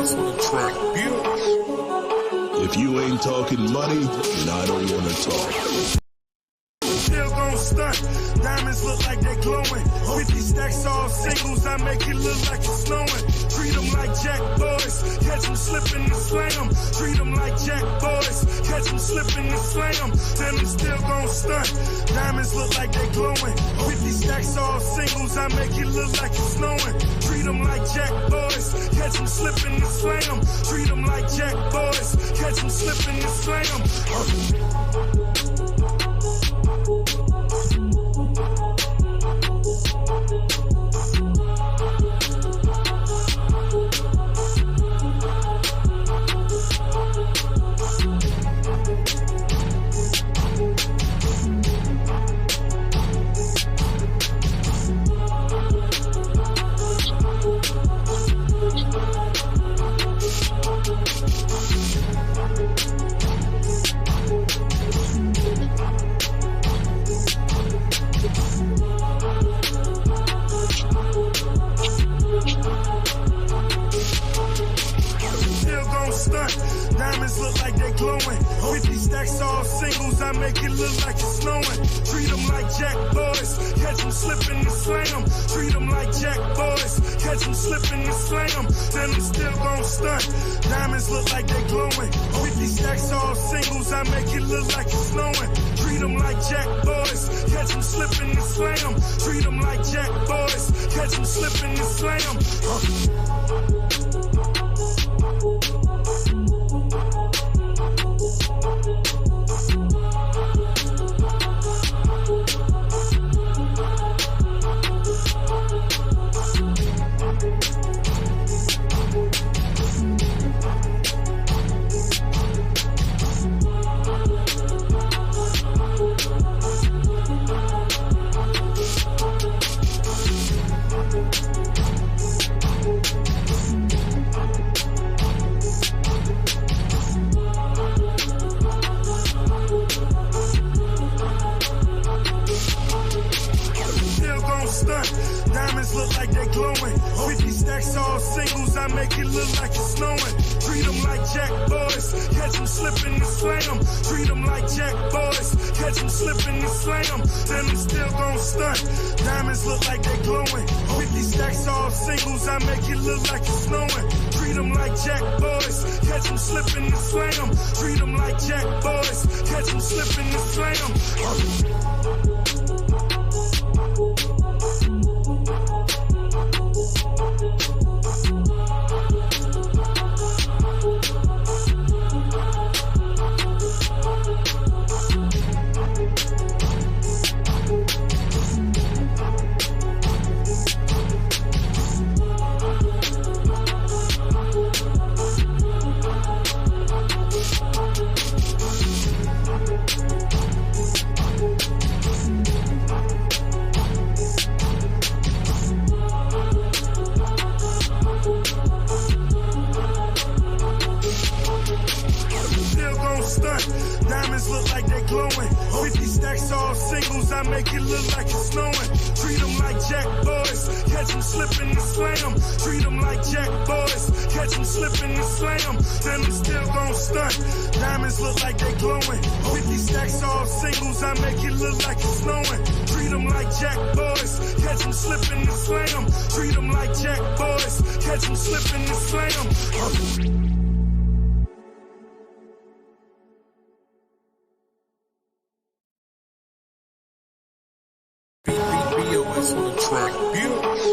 That's what the track builds. If you ain't talking money, then I don't want to talk. Still gon' stunt. Diamonds look like they glowing. 50 stacks all singles, I make it look like it's snowing. Treat them like jack boys, catch them slipping and slam. Treat them like jack boys, catch them slipping and slam. Then I'm still gon' stunt. Diamonds look like they glowing. 50 stacks all singles, I make it look like it's snowing. Treat them like jack boys, catch them slipping and slam. Treat them like jack boys, catch them slipping and slam. Diamonds look like they glowing. 50 stacks all singles, I make it look like it's snowing. Treat them like jack boys, catch them slipping and slam. Treat them like jack boys, catch them slipping and slam. Then I'm still gon' stunt. Diamonds look like they glowing. 50 stacks all singles, I make it look like it's snowing. Treat them like jack boys, catch them slipping and slam. Treat them like jack boys, catch them slipping and slam. Diamonds look like they glowing. 50 stacks all singles, I make it look like it's snowing. Treat them like jack boys, catch them slipping and slam. Treat them like jack boys, catch them slipping and slam. Then I'm still gon' stunt. Diamonds look like they glowing. 50 stacks all singles, I make it look like it's snowing. Treat them like jack boys, catch them slipping and slam. Treat them like jack boys, catch them slipping and slam. Diamonds look like they glowing. 50 stacks all singles, I make it look like it's snowing. Treat them like jack boys, catch them slipping and slam. Treat them like jack boys, catch them slipping and slam. Then I'm still gon' stunt. Diamonds look like they glowing. 50 stacks all singles, I make it look like it's snowing. Treat them like jack boys, catch them slipping and slam. Treat them like jack boys, catch them slipping and slam. That's what the track builds.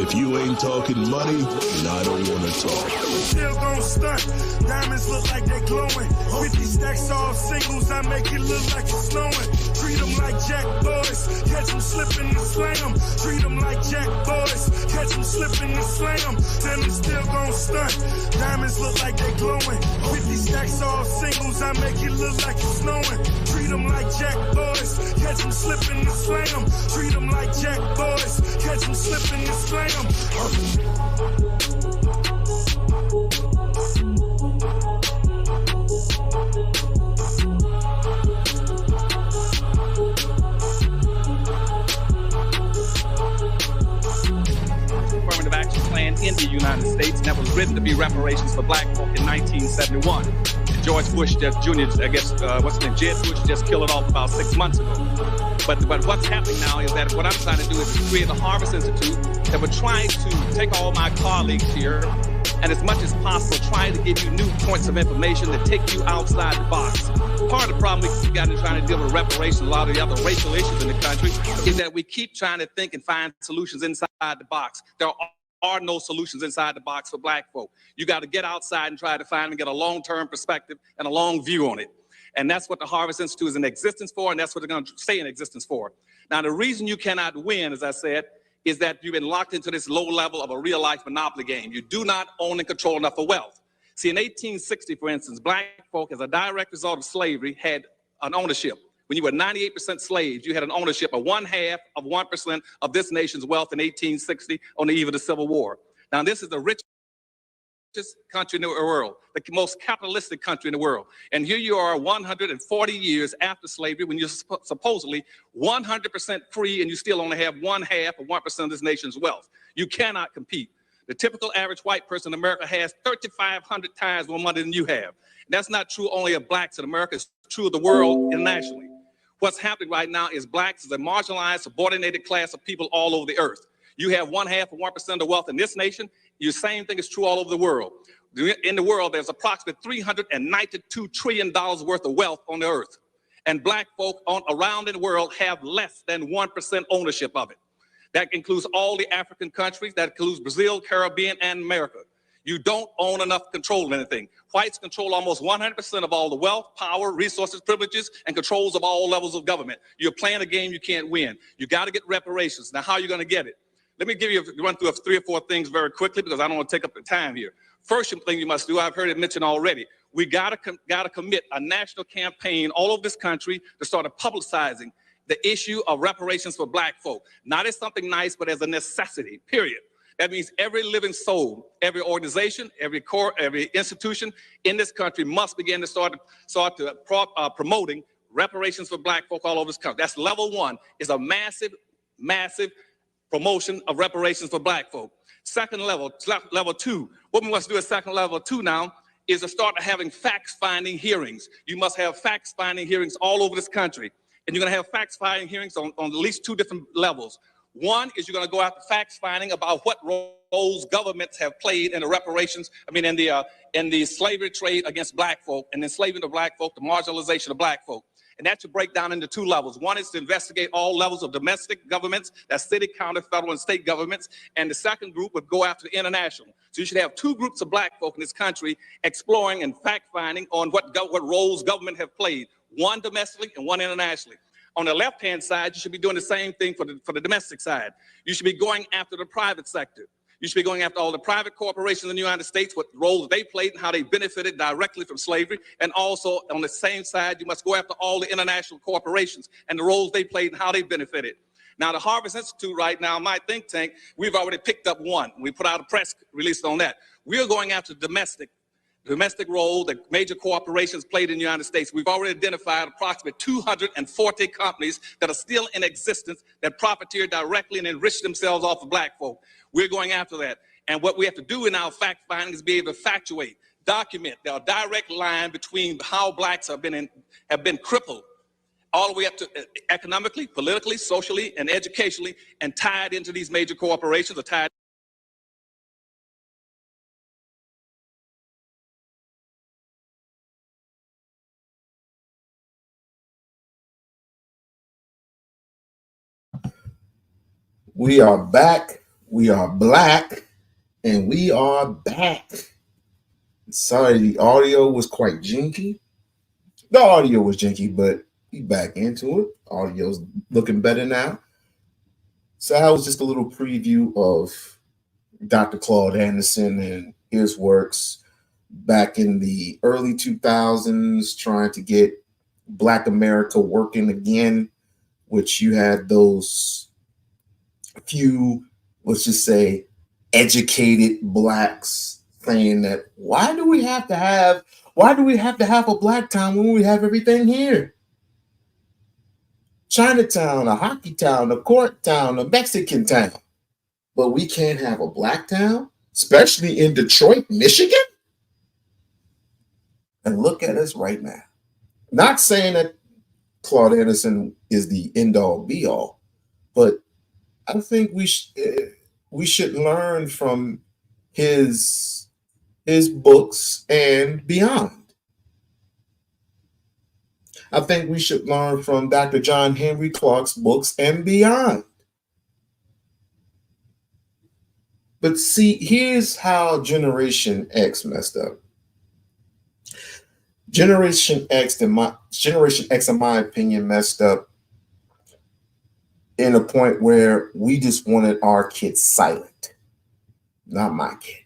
If you ain't talking money, then I don't want to talk. Still gon' stunt. Diamonds look like they glowing. 50 stacks all singles, I make it look like it's snowing. Treat them like jack boys, catch them slipping and slam. Treat them like jack boys, catch them slipping and slam. Then I'm still gon' stunt. Diamonds look like they glowing. 50 stacks all singles, I make it look like it's snowing. Treat them like jack boys, catch them slipping and slam. Treat them like jack boys, catch them slipping and slam. Affirmative action plan in the United States, and that was written to be reparations for black folk in 1971. And George Bush Jr., I guess, what's his name, Jeb Bush just killed it off about 6 months ago. But what's happening now is that what I'm trying to do is create a Harvest Institute that we're trying to take all my colleagues here and as much as possible trying to give you new points of information that take you outside the box. Part of the problem we got in trying to deal with reparations, a lot of the other racial issues in the country, is that we keep trying to think and find solutions inside the box. There are no solutions inside the box for black folk. You got to get outside and try to find and get a long-term perspective and a long view on it. And that's what the Harvest Institute is in existence for, and that's what they're going to stay in existence for. Now, the reason you cannot win, as I said, is that you've been locked into this low level of a real-life monopoly game. You do not own and control enough of wealth. See, in 1860, for instance, black folk, as a direct result of slavery, had an ownership. When you were 98% slaves, you had an ownership of 1/2 of 1% of this nation's wealth in 1860 on the eve of the Civil War. Now, this is the richest country in the world, the most capitalistic country in the world. And here you are 140 years after slavery when you're supposedly 100% free and you still only have 1/2 of 1% of this nation's wealth. You cannot compete. The typical average white person in America has 3,500 times more money than you have. And that's not true only of blacks in America, it's true of the world internationally. What's happening right now is blacks is a marginalized, subordinated class of people all over the earth. You have 1/2 of 1% of the wealth in this nation. The same thing is true all over the world. In the world, there's approximately $392 trillion worth of wealth on the earth. And black folk around in the world have less than 1% ownership of it. That includes all the African countries, that includes Brazil, Caribbean, and America. You don't own enough control of anything. Whites control almost 100% of all the wealth, power, resources, privileges, and controls of all levels of government. You're playing a game you can't win. You got to get reparations. Now, how are you going to get it? Let me give you a run through of 3 or 4 things very quickly because I don't want to take up the time here. First thing you must do, I've heard it mentioned already, we got to commit a national campaign all over this country to start publicizing the issue of reparations for black folk. Not as something nice, but as a necessity, period. That means every living soul, every organization, every institution in this country must begin to start promoting reparations for black folk all over this country. That's level 1, is a massive, massive promotion of reparations for black folk. Second level, level 2, what we must do at second level 2 now is to start having facts-finding hearings. You must have facts-finding hearings all over this country. And you're gonna have facts-finding hearings on at least 2 different levels. One is you're gonna go after facts-finding about what roles governments have played in the reparations, in the slavery trade against black folk, and enslaving of black folk, the marginalization of black folk. And that should break down into 2 levels. One is to investigate all levels of domestic governments, that's city, county, federal, and state governments. And the second group would go after the international. So you should have 2 groups of black folk in this country exploring and fact-finding on what roles government have played, one domestically and one internationally. On the left-hand side, you should be doing the same thing for the domestic side. You should be going after the private sector. You should be going after all the private corporations in the United States, what roles they played and how they benefited directly from slavery. And also on the same side, you must go after all the international corporations and the roles they played and how they benefited. Now, the Harvest Institute right now, my think tank, we've already picked up one. We put out a press release on that. We're going after domestic role that major corporations played in the United States. We've already identified approximately 240 companies that are still in existence that profiteer directly and enrich themselves off of black folk. We're going after that. And what we have to do in our fact finding is be able to factuate, document the direct line between how blacks have been crippled all the way up to economically, politically, socially, and educationally, and tied into these major corporations or tied. We are back. We are black, and we are back. Sorry, the audio was quite jinky. The audio was jinky, but we back into it. Audio's looking better now. So that was just a little preview of Dr. Claude Anderson and his works back in the early 2000s, trying to get Black America working again, which you had those few, let's just say, educated blacks saying that why do we have to have a black town when we have everything here? Chinatown, a hockey town, a court town, a Mexican town, but we can't have a black town. especially in Detroit, Michigan. And look at us right now. Not saying that Claude Anderson is the end-all be-all, but I think we should learn from his books and beyond. I think we should learn from Dr. John Henry Clark's books and beyond. But see, here's how Generation X messed up. Generation X, in my opinion, messed up in a point where we just wanted our kids silent. Not my kid.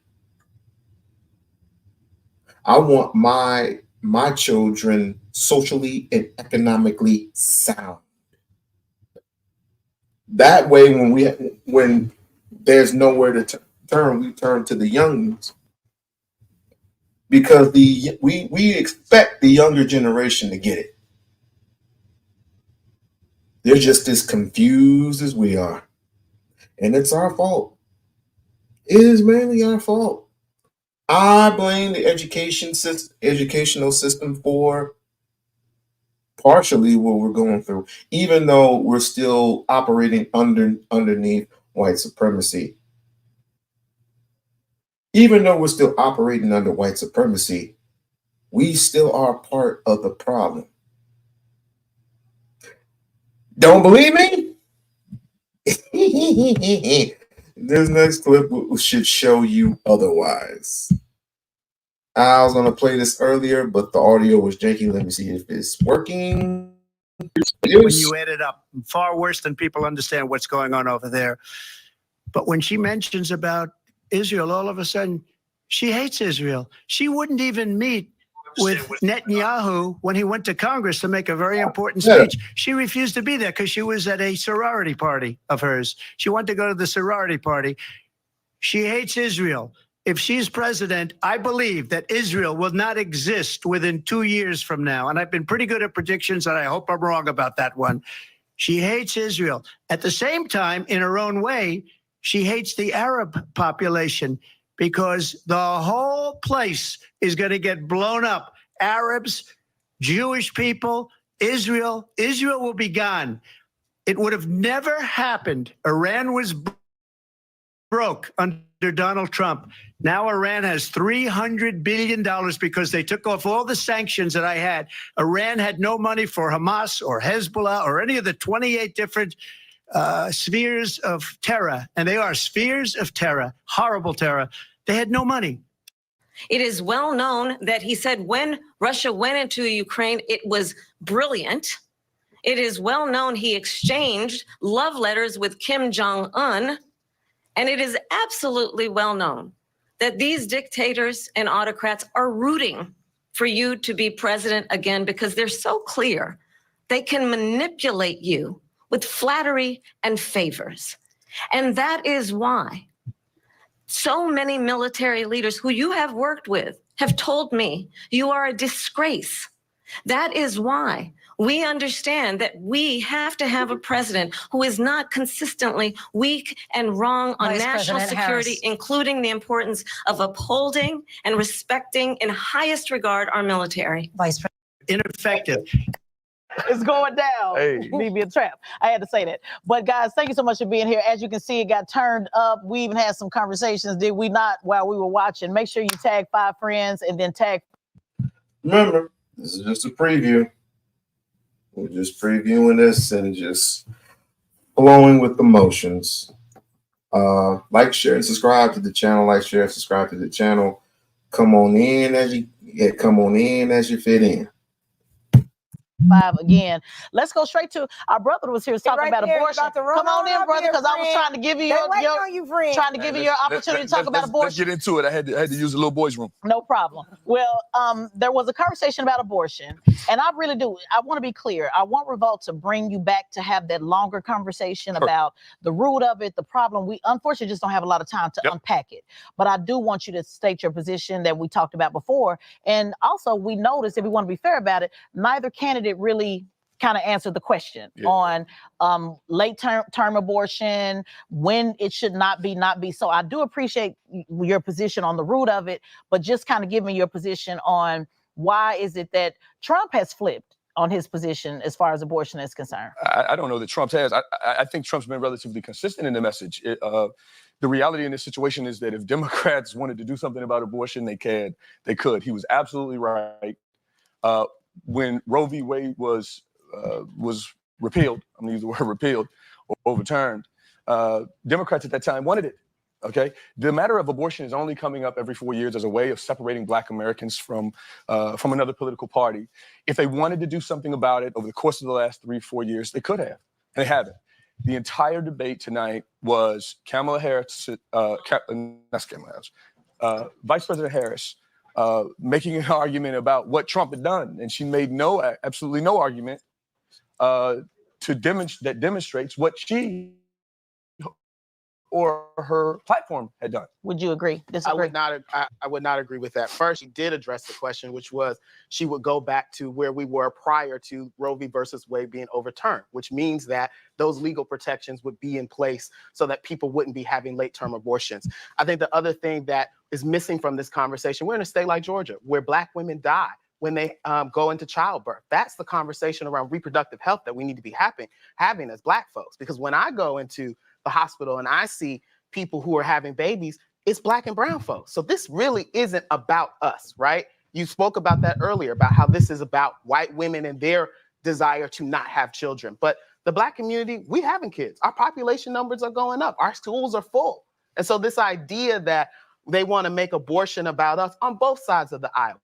I want my children socially and economically sound. That way, when there's nowhere to turn, we turn to the youngins, because we expect the younger generation to get it. They're just as confused as we are, and it's our fault. It is mainly our fault. I blame the educational system for partially what we're going through, even though we're still operating underneath white supremacy. Even though we're still operating under white supremacy, we still are part of the problem. Don't believe me? This next clip should show you otherwise. I was going to play this earlier, but the audio was janky. Let me see if it's working. When you add it up, far worse than people understand what's going on over there. But when she mentions about Israel, all of a sudden, she hates Israel. She wouldn't even meet with Netanyahu when he went to Congress to make a very important speech. She refused to be there because she was at a sorority party of hers. She wanted to go to the sorority party. She hates Israel. If she's president, I believe that Israel will not exist within 2 years from now. And I've been pretty good at predictions, and I hope I'm wrong about that one. She hates Israel. At the same time, in her own way, she hates the Arab population, because the whole place is going to get blown up. Arabs, Jewish people, Israel will be gone. It would have never happened. Iran was broke under Donald Trump. Now Iran has $300 billion because they took off all the sanctions that I had. Iran had no money for Hamas or Hezbollah or any of the 28 different spheres of terror, and they are spheres of terror, horrible terror. They had no money. It is well known that he said when Russia went into Ukraine, it was brilliant. It is well known he exchanged love letters with Kim Jong-un, and it is absolutely well known that these dictators and autocrats are rooting for you to be president again, because they're so clear they can manipulate you with flattery and favors. And that is why so many military leaders who you have worked with have told me you are a disgrace. That is why we understand that we have to have a president who is not consistently weak and wrong on national security, including the importance of upholding and respecting in highest regard our military. Vice President. Ineffective. It's going down. Hey. Maybe a trap. I had to say that. But guys, thank you so much for being here. As you can see, it got turned up. We even had some conversations, did we not, while we were watching? Make sure you tag 5 friends and then tag. Remember, this is just a preview. We're just previewing this and just flowing with the motions. Like, share, and subscribe to the channel. Like, share, subscribe to the channel. Come on in as you fit in. 5 again. Let's go straight to our brother was here talking about abortion. Come on in, brother, because I was trying to give you your opportunity to talk about abortion. Let's get into it. I had to use the little boys' room. No problem. Well, there was a conversation about abortion, and I really do. I want to be clear. I want Revolt to bring you back to have that longer conversation about the root of it, the problem. We unfortunately just don't have a lot of time to unpack it. But I do want you to state your position that we talked about before. And also, we noticed, if we want to be fair about it, neither candidate really kind of answered the question on late term abortion, when it should not be. So I do appreciate your position on the root of it, but just kind of give me your position on why is it that Trump has flipped on his position as far as abortion is concerned? I don't know that Trump has. I think Trump's been relatively consistent in the message. The reality in this situation is that if Democrats wanted to do something about abortion, they could. He was absolutely right. When Roe v. Wade was repealed, I'm going to use the word repealed, or overturned, Democrats at that time wanted it. Okay, the matter of abortion is only coming up every 4 years as a way of separating Black Americans from another political party. If they wanted to do something about it over the course of the last 3-4 years, they could have, and they haven't. The entire debate tonight was Kamala Harris, not Kamala Harris, Vice President Harris, making an argument about what Trump had done, and she made absolutely no argument that demonstrates what she or her platform had done. Would you agree? Disagree? I would not agree with that. First, she did address the question, which was she would go back to where we were prior to Roe v. versus Wade being overturned, which means that those legal protections would be in place so that people wouldn't be having late-term abortions. I think the other thing that is missing from this conversation, we're in a state like Georgia where Black women die when they go into childbirth. That's the conversation around reproductive health that we need to be having as Black folks. Because when I go into the hospital and I see people who are having babies, it's Black and brown folks. So this really isn't about us, right? You spoke about that earlier, about how this is about white women and their desire to not have children. But the Black community, we having kids. Our population numbers are going up. Our schools are full. And so this idea that they want to make abortion about us on both sides of the aisle,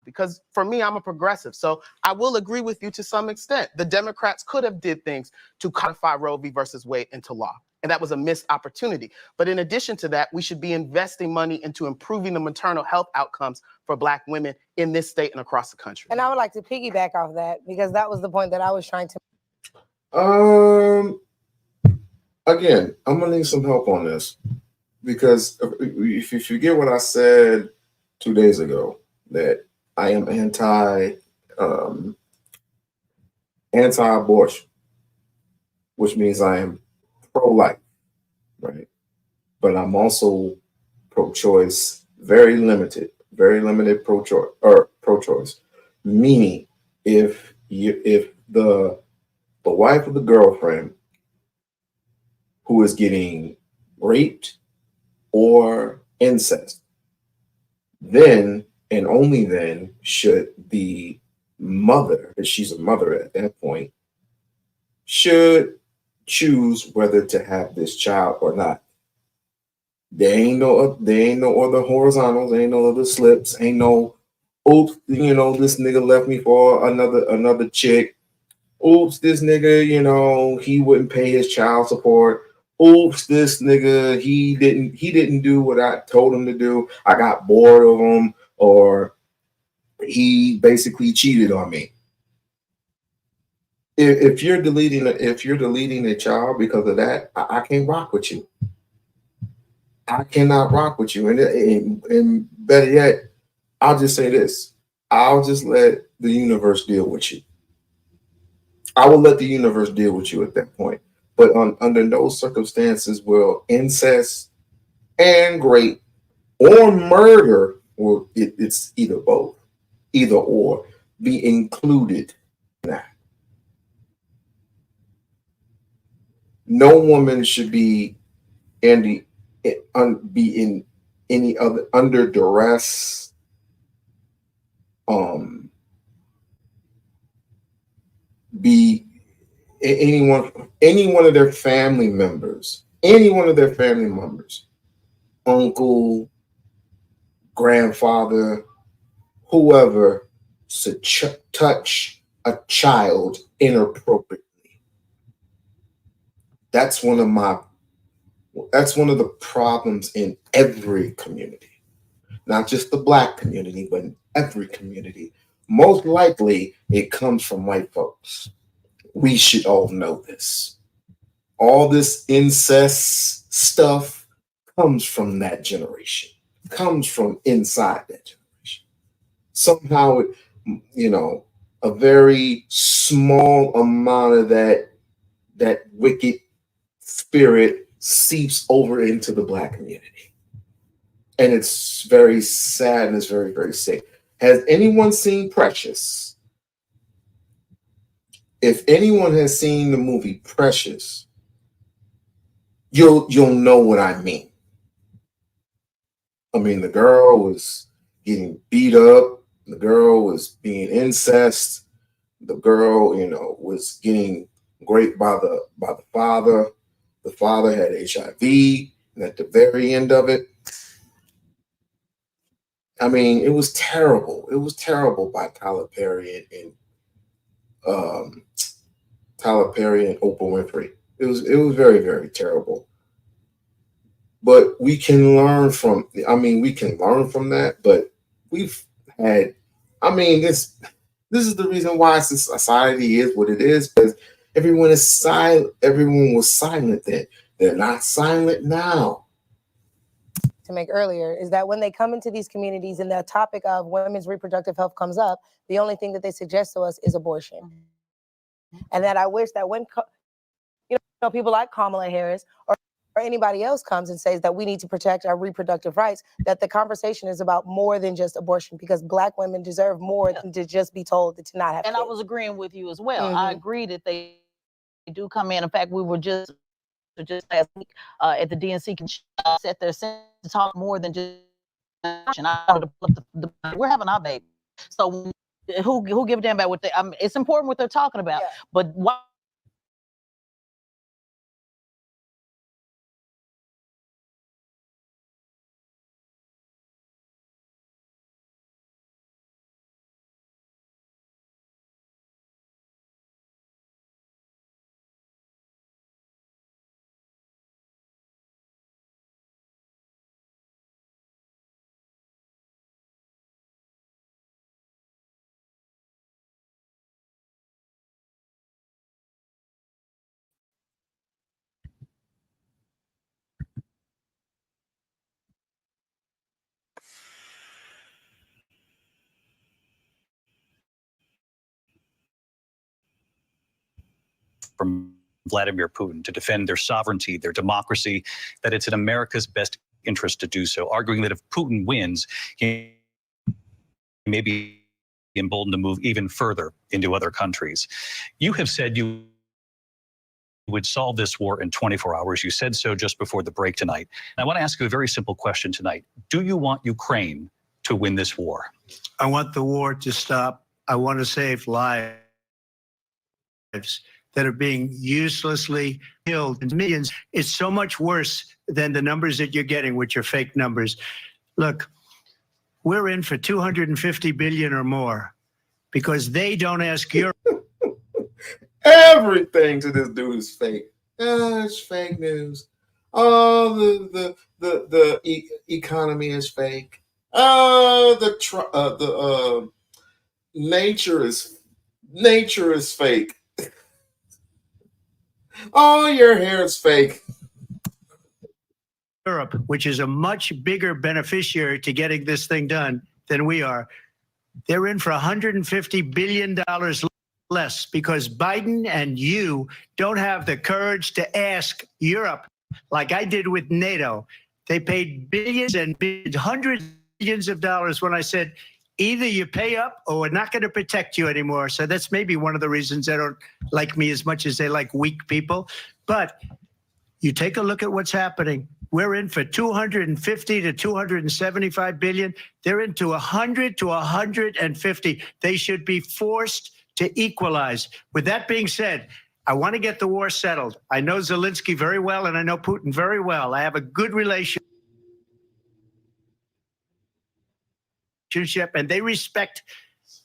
because for me, I'm a progressive. So I will agree with you to some extent. The Democrats could have did things to codify Roe v. versus Wade into law. And that was a missed opportunity. But in addition to that, we should be investing money into improving the maternal health outcomes for Black women in this state and across the country. And I would like to piggyback off that because that was the point that I was trying to. Again, I'm gonna need some help on this because if you forget what I said 2 days ago, that I am anti-abortion, which means I am pro-life, right? But I'm also pro-choice, very limited pro-choice. Meaning, if the wife of the girlfriend who is getting raped or incest, then and only then should the mother, if she's a mother at that point, should choose whether to have this child or not. There ain't no other horizontals, ain't no other slips, ain't no oops, this nigga left me for another chick. Oops, this nigga, he wouldn't pay his child support. Oops, this nigga, he didn't do what I told him to do. I got bored of him, or he basically cheated on me. If you're deleting a child because of that, I can't rock with you. I cannot rock with you. And better yet, I'll just say this. I'll just let the universe deal with you. I will let the universe deal with you at that point. But under those circumstances, will incest and rape or murder, or it's either both, either or, be included in that. No woman should be in any other under duress, be any one of their family members, uncle, grandfather, whoever, to touch a child inappropriately. That's one of the problems in every community, not just the Black community, but in every community. Most likely, it comes from white folks. We should all know this. All this incest stuff comes from that generation, comes from inside that generation. Somehow, a very small amount of that wicked spirit seeps over into the Black community. And it's very sad and it's very, very sick. Has anyone seen Precious? If anyone has seen the movie Precious, you'll know what I mean. I mean, the girl was getting beat up. The girl was being incest. The girl, was getting raped by the father. The father had HIV, and at the very end of it, I mean, it was terrible. It was terrible by Tyler Perry and Tyler Perry and Oprah Winfrey. It was very, very terrible. But we can learn from. We can learn from that. But we've had. This is the reason why society is what it is, because everyone is silent. Everyone was silent then. They're not silent now. To make earlier is that when they come into these communities and the topic of women's reproductive health comes up, the only thing that they suggest to us is abortion. And that I wish that when people like Kamala Harris or anybody else comes and says that we need to protect our reproductive rights, that the conversation is about more than just abortion, because Black women deserve more than to just be told that to not have And kids. I was agreeing with you as well. I agree that they do come in. In fact, we were just last week at the DNC set their sense to talk more than just abortion. I wanted to put we're having our baby. So who give a damn about what they? It's important what they're talking about, but why? From Vladimir Putin to defend their sovereignty, their democracy, that it's in America's best interest to do so, arguing that if Putin wins, he may be emboldened to move even further into other countries. You have said you would solve this war in 24 hours. You said so just before the break tonight. And I want to ask you a very simple question tonight. Do you want Ukraine to win this war? I want the war to stop. I want to save lives that are being uselessly killed in millions. It's so much worse than the numbers that you're getting, which are fake numbers. Look, we're in for 250 billion or more because they don't ask Europe. Everything to this dude is fake. It's fake news. Oh, the economy is fake. The nature is fake. Oh, your hair is fake. Europe, which is a much bigger beneficiary to getting this thing done than we are, they're in for $150 billion less because Biden and you don't have the courage to ask Europe, like I did with NATO. They paid billions and hundreds of billions of dollars when I said, either you pay up or we're not going to protect you anymore. So that's maybe one of the reasons they don't like me as much as they like weak people. But you take a look at what's happening. We're in for 250 to 275 billion. They're into 100 to 150. They should be forced to equalize. With that being said, I want to get the war settled. I know Zelensky very well, and I know Putin very well. I have a good relationship, and they respect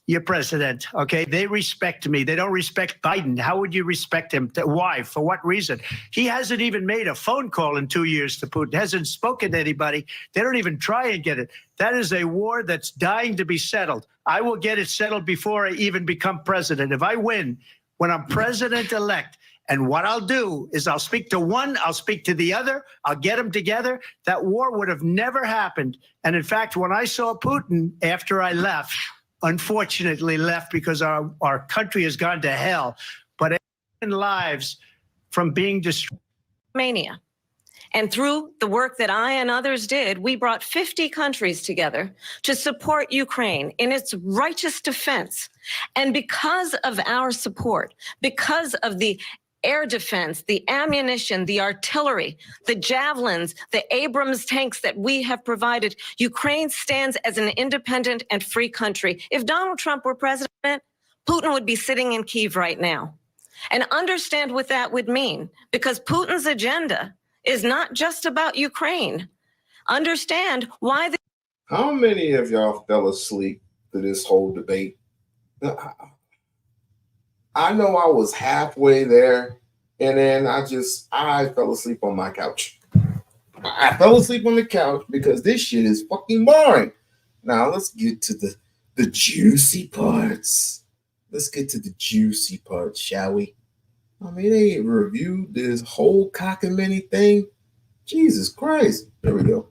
your president, okay? They respect me. They don't respect Biden. How would you respect him? Why? For what reason? He hasn't even made a phone call in 2 years to Putin, hasn't spoken to anybody. They don't even try and get it. That is a war that's dying to be settled. I will get it settled before I even become president. If I win, when I'm president-elect, and what I'll do is I'll speak to one, I'll speak to the other, I'll get them together. That war would have never happened. And in fact, when I saw Putin after I left, unfortunately left because our country has gone to hell. But lives from being destroyed. Mania. And through the work that I and others did, we brought 50 countries together to support Ukraine in its righteous defense. And because of our support, because of the air defense, the ammunition, the artillery, the javelins, the Abrams tanks that we have provided, Ukraine stands as an independent and free country. If Donald Trump were president, Putin would be sitting in Kyiv right now. And understand what that would mean, because Putin's agenda is not just about Ukraine. Understand why the— How many of y'all fell asleep to this whole debate? I know I was halfway there, and then I fell asleep on my couch. I fell asleep on the couch because this shit is fucking boring. Now let's get to the juicy parts. Let's get to the juicy parts, shall we? I mean, they reviewed this whole cockamamie thing. Jesus Christ. There we go.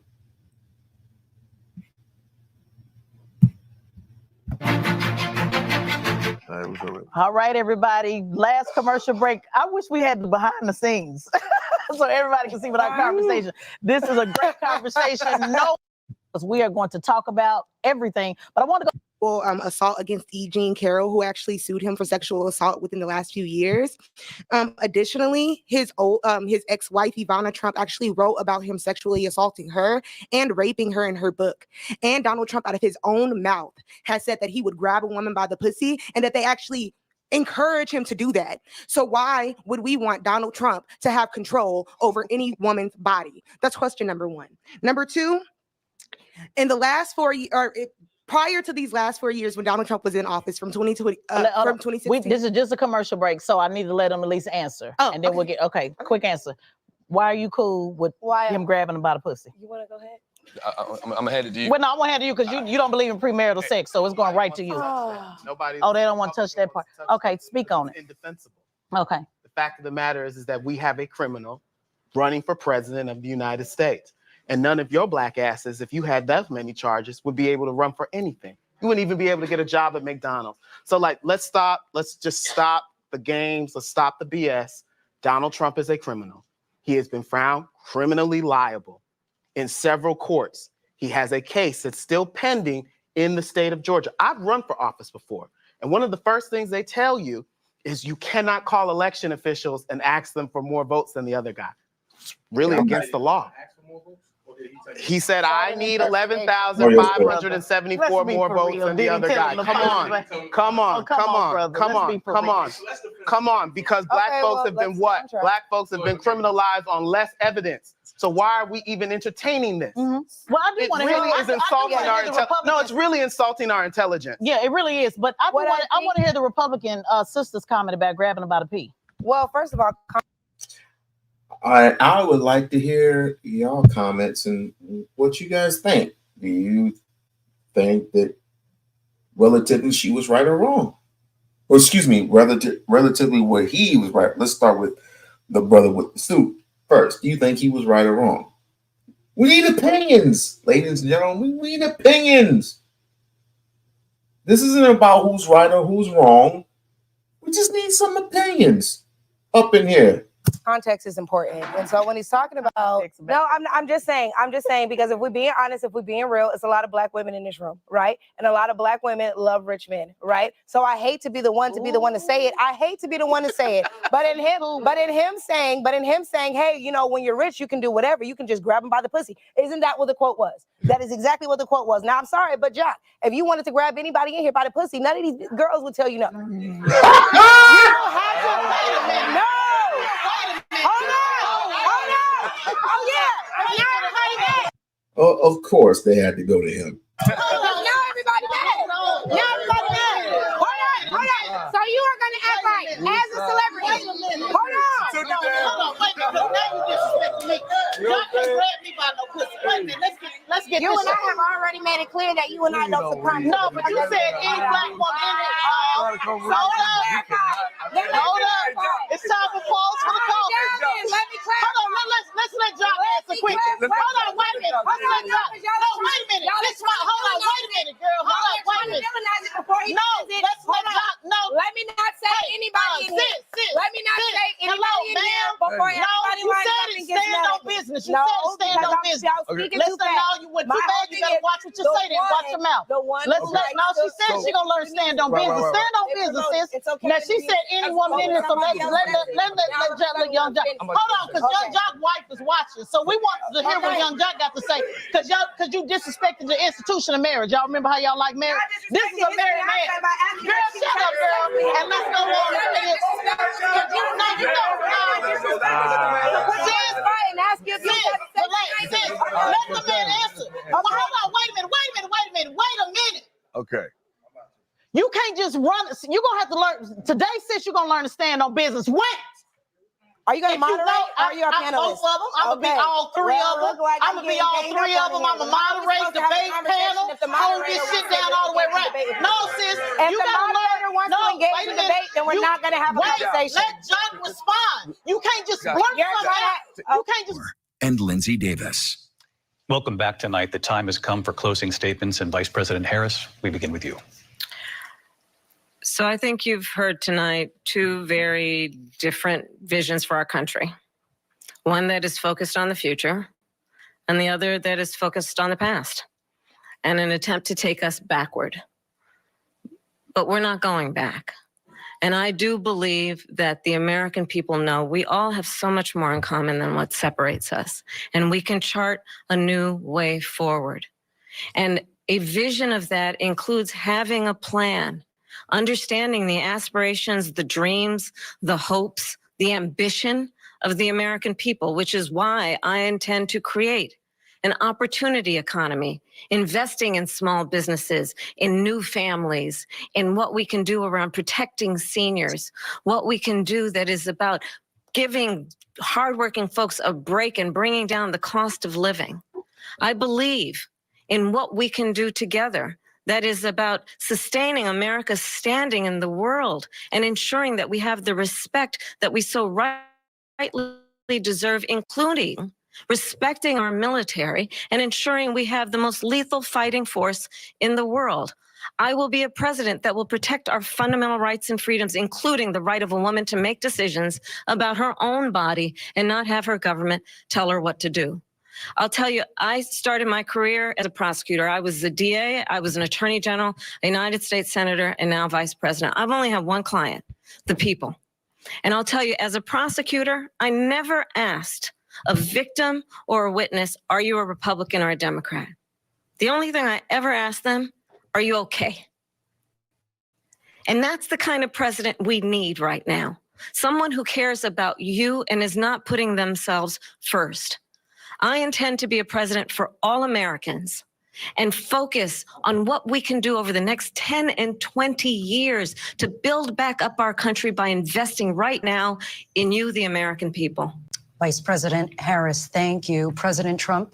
All right, everybody. Last commercial break. I wish we had the behind the scenes so everybody can see what our conversation. This is a great conversation. No, because we are going to talk about everything. But I want to go. Assault against E. Jean Carroll, who actually sued him for sexual assault within the last few years. Additionally, his ex-wife, Ivana Trump, actually wrote about him sexually assaulting her and raping her in her book. And Donald Trump, out of his own mouth, has said that he would grab a woman by the pussy and that they actually encourage him to do that. So why would we want Donald Trump to have control over any woman's body? That's question number one. Number two, in the last 4 years, prior to these last 4 years when Donald Trump was in office from 2020, from 2016. This is just a commercial break, so I need to let them at least answer. Oh, and then we'll get, quick answer. Why are you cool with him grabbing him by the pussy? You want to go ahead? I'm gonna hand it to you. Well, no, I'm gonna hand it to you because you don't believe in premarital sex, so it's going right to you. Nobody. Oh, they don't want to touch that part. Okay, speak on it. Indefensible. Okay. The fact of the matter is that we have a criminal running for president of the United States. And none of your black asses, if you had that many charges, would be able to run for anything. You wouldn't even be able to get a job at McDonald's. So let's just stop the games. Let's stop the BS. Donald Trump is a criminal. He has been found criminally liable in several courts. He has a case that's still pending in the state of Georgia. I've run for office before. And one of the first things they tell you is you cannot call election officials and ask them for more votes than the other guy. It's really against the law. He said, I need 11,574 more votes than the other guy. Come on, because black folks have been what? Black folks have been criminalized on less evidence. So why are we even entertaining this? Well, I do want to really is insulting our intelligence. No, it's really insulting our intelligence. Yeah, it really is. But I want to hear the Republican sisters comment about grabbing him by the pee. Well, first of all, I would like to hear y'all comments and what you guys think. Do you think that relatively she was right or wrong? Or excuse me, relatively where he was right. Let's start with the brother with the suit first. Do you think he was right or wrong? We need opinions, ladies and gentlemen. We need opinions. This isn't about who's right or who's wrong. We just need some opinions up in here. Context is important. And so when he's talking about, no, I'm just saying, because if we're being honest, if we're being real, it's a lot of black women in this room, right? And a lot of black women love rich men, right? So I hate to be the one to say it. I hate to be the one to say it. But in him saying, hey, you know, when you're rich, you can do whatever. You can just grab him by the pussy. Isn't that what the quote was? That is exactly what the quote was. Now, I'm sorry, but Jock, if you wanted to grab anybody in here by the pussy, none of these girls would tell you no. You don't have to. No. Oh, of course, they had to go to him. Now everybody mad. Hold on. So you are going to act like, as a celebrity. Hold on. Wait a minute. Now you disrespecting me. Y'all can't grab me by no pussy. Wait a minute. Let's get you and I have already made it clear that you and I don't succumb. No, but you said any black woman in it. Hold up. It's time for pause for the call. Let me clarify. Hold on. Let's let John answer quick. Hold on. Wait a minute. Hold on. Wait a minute. Hold on. Wait a minute, girl. Hold on. Wait a minute. business. y'all speaking Let's too not fast. know you went My too whole bad. You thing better is watch what you the say then. Watch one- your mouth. the one Let's who let. likes No, she to- said she gonna learn to stand on Right, business. right, right. Stand on They business, promote- sis. it's okay Now to she be said any woman in here, so let Young Jock. Hold on, because Young Jock wife is watching, so we want to hear what Young Jock got to say. Because you disrespected the institution of marriage. Y'all remember how y'all like marriage? This is a married man. Girl, shut up, girl, and let's go on with it. Because you know, let the man answer. Well, hold on, wait a minute. Okay. You can't just run. You're gonna have to learn today. Since you're gonna learn to stand on business. When? Are you gonna If moderate? Or are you a I'm panelist? both of them. I'm gonna be all three of them. I'm gonna be all three of them. I'm gonna moderate, debate, panel, hold this shit down all the way around. No, sis, If you the gotta moderator learn. wants No, to engage wait a in minute. debate, then we're not gonna have a conversation. Let Jock respond. You can't just blurt something out. You can't just. And Lindsay Davis. Welcome back tonight. The time has come for closing statements, and Vice President Harris, we begin with you. So I think you've heard tonight two very different visions for our country. One that is focused on the future, and the other that is focused on the past, and an attempt to take us backward. But we're not going back. And I do believe that the American people know we all have so much more in common than what separates us. And we can chart a new way forward. And a vision of that includes having a plan, understanding the aspirations, the dreams, the hopes, the ambition of the American people, which is why I intend to create an opportunity economy, investing in small businesses, in new families, in what we can do around protecting seniors, what we can do that is about giving hardworking folks a break and bringing down the cost of living. I believe in what we can do together that is about sustaining America's standing in the world and ensuring that we have the respect that we so rightly deserve, including respecting our military and ensuring we have the most lethal fighting force in the world. I will be a president that will protect our fundamental rights and freedoms, including the right of a woman to make decisions about her own body and not have her government tell her what to do. I'll tell you, I started my career as a prosecutor. I was the DA, I was an attorney general, a United States senator, and now vice president. I've only had one client, the people. And I'll tell you, as a prosecutor, I never asked a victim or a witness, are you a Republican or a Democrat? The only thing I ever asked them, are you okay? And that's the kind of president we need right now. Someone who cares about you and is not putting themselves first. I intend to be a president for all Americans and focus on what we can do over the next 10 and 20 years to build back up our country by investing right now in you, the American people. Vice President Harris, thank you. President Trump?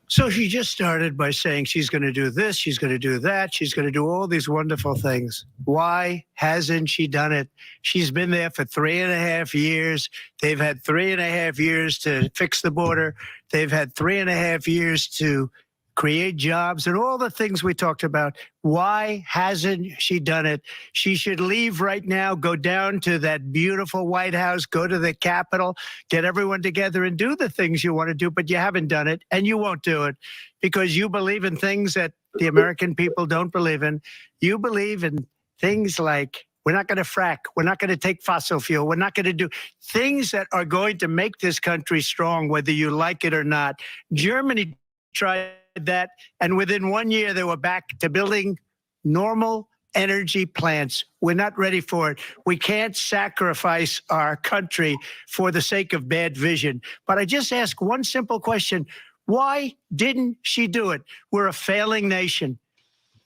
So she just started by saying she's going to do this, she's going to do that, she's going to do all these wonderful things. Why hasn't she done it? She's been there for 3.5 years. They've had 3.5 years to fix the border. They've had 3.5 years to create jobs and all the things we talked about. Why hasn't she done it? She should leave right now, go down to that beautiful White House, go to the Capitol, get everyone together and do the things you want to do, but you haven't done it and you won't do it because you believe in things that the American people don't believe in. You believe in things like we're not going to frack. We're not going to take fossil fuel. We're not going to do things that are going to make this country strong, whether you like it or not. Germany tried that, and within 1 year, they were back to building normal energy plants. We're not ready for it. We can't sacrifice our country for the sake of bad vision. But I just ask one simple question. Why didn't she do it? We're a failing nation.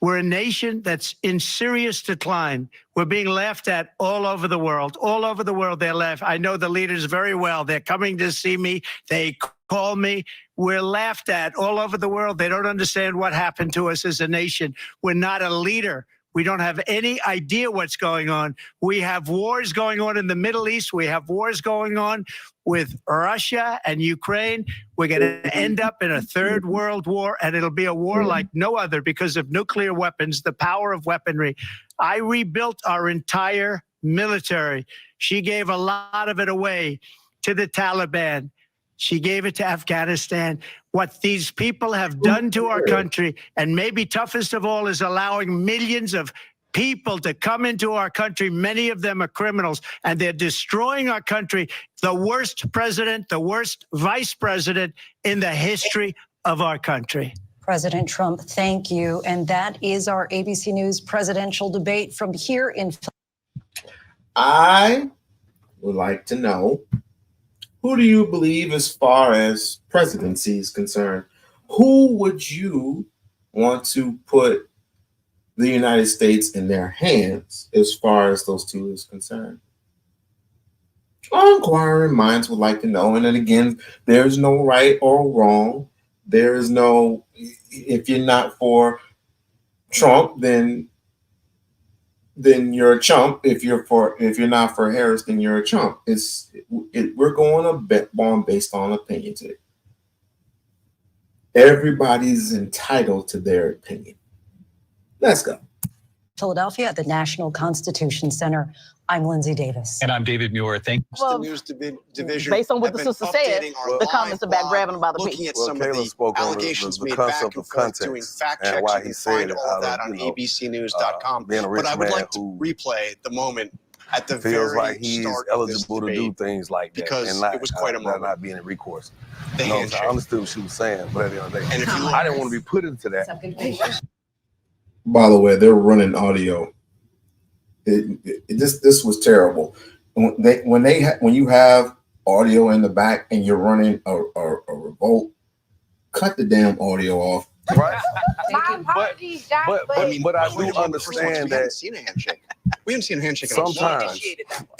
We're a nation that's in serious decline. We're being laughed at all over the world. All over the world, they're laughed. I know the leaders very well. They're coming to see me. They call me. We're laughed at all over the world. They don't understand what happened to us as a nation. We're not a leader. We don't have any idea what's going on. We have wars going on in the Middle East. We have wars going on with Russia and Ukraine. We're going to end up in a third world war, and it'll be a war like no other because of nuclear weapons, the power of weaponry. I rebuilt our entire military. She gave a lot of it away to the Taliban. She gave it to Afghanistan. What these people have done to our country, and maybe toughest of all, is allowing millions of people to come into our country. Many of them are criminals, and they're destroying our country. The worst president, the worst vice president in the history of our country. President Trump, thank you. And that is our ABC News presidential debate from here in. I would like to know, who do you believe as far as presidency is concerned? Who would you want to put the United States in their hands as far as those two is concerned? Inquiring minds would like to know. And then again, there's no right or wrong. There is no, if you're not for Trump, then you're a chump. If you're not for Harris, then you're a chump. We're going a bet on based on opinions here. Everybody's entitled to their opinion. Let's go. Philadelphia at the National Constitution Center. I'm Lindsay Davis. And I'm David Muir. Thank you. Well, the news division based on what have the been sister said, updating our the comments live about blog, grabbing them by the looking feet. at some of the allegations made back and forth, doing fact checks. You can find all of that on abcnews.com. But I would like to replay the moment at the feels very like he's start eligible of this to do debate, things like that, because and not, it was quite a moment. not being in recourse. The No, handshake. I understood what she was saying, but at the end of the day, And if you I didn't want to be put into that. By the way, they're running audio. This was terrible. When you have audio in the back and you're running a revolt, cut the damn audio off. Right. My apologies, Josh, But I do understand we that haven't seen a handshake. We haven't seen a handshake at all. sometimes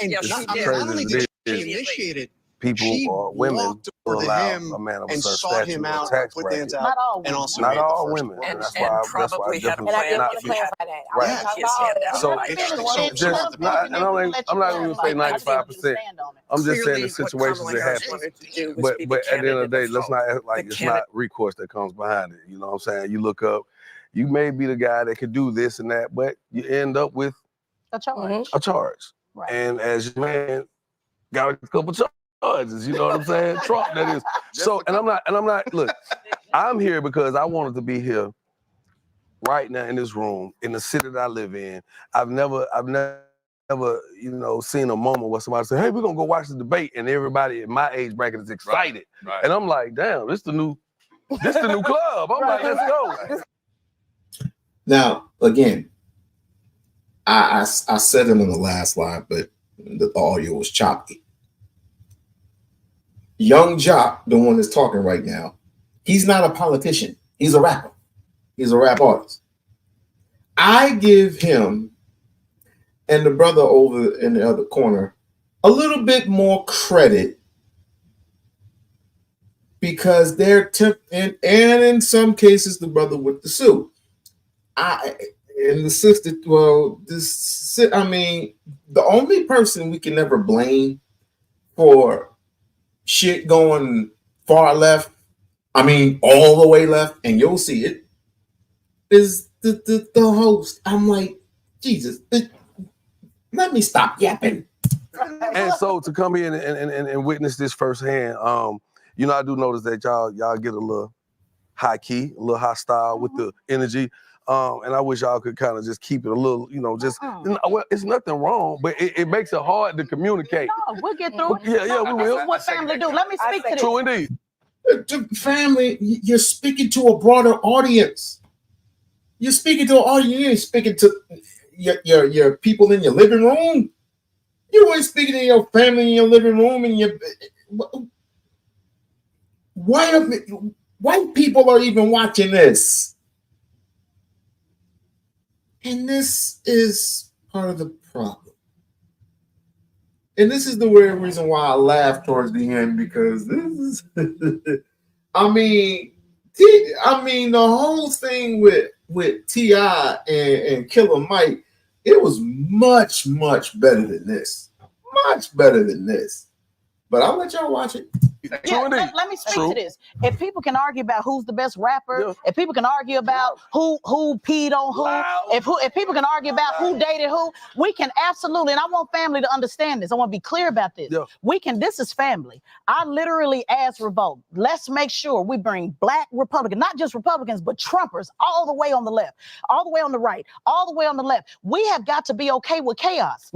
And Yes, not, she I mean, did. not only did she Crazy initiate it, people she or women walked over to allow him a man of a and certain sought stature him or out, tax put the hands bracket. out, Not all and women. also Not made the all first women, word. and that's why probably had a definitely plan. not And I for did want to clarify that. Right. I kids had that. So, right. and I'm not going to say 95%. I'm just saying the situations that happen. But at the end of the day, let's not act like it's not recourse that comes behind it. You know what I'm saying? You look up, you may be the guy that could do this and that, but you end up with A charge. a charge. Right. And as your man got a couple charges, you know what I'm saying? Trump, that is. So, and I'm not, look, I'm here because I wanted to be here right now in this room, in the city that I live in. I've never, you know, seen a moment where somebody said, hey, we're gonna go watch the debate, and everybody in my age bracket is excited. Right. And I'm like, damn, this the new club. I'm like, let's go. Now, again, I said it on the last live, but the audio was choppy. Young Jock, the one that's talking right now, he's not a politician. He's a rapper. He's a rap artist. I give him and the brother over in the other corner a little bit more credit because they're and in some cases the brother with the suit. And the sister, well, I mean, the only person we can never blame for shit going far left, I mean, all the way left, and you'll see it, is the host. I'm like, Jesus, let me stop yapping. And so to come in and witness this firsthand, you know, I do notice that y'all get a little high key, a little hostile with the energy. And I wish y'all could kind of just keep it a little, you know, just, well, it's nothing wrong, but it makes it hard to communicate. No, we'll get through it. Yeah, we will. This is what family do. Let me speak to this. True indeed. Family, you're speaking to a broader audience. You're speaking to an audience. You ain't speaking to your people in your living room. You ain't speaking to your family in your living room. And white people are even watching this. And this is part of the problem. And this is the weird reason why I laughed towards the end, because this is, I mean, the whole thing with T.I. and Killer Mike, it was much, much better than this. Much better than this. But I'll let y'all watch it. Let me speak to this. If people can argue about who's the best rapper, if people can argue about who peed on who, if people can argue about who dated who, we can absolutely. And I want family to understand this. I want to be clear about this. We can. This is family. I literally asked Revolt, let's make sure we bring black Republicans, not just Republicans, but Trumpers, all the way on the left, all the way on the right, all the way on the left. We have got to be okay with chaos.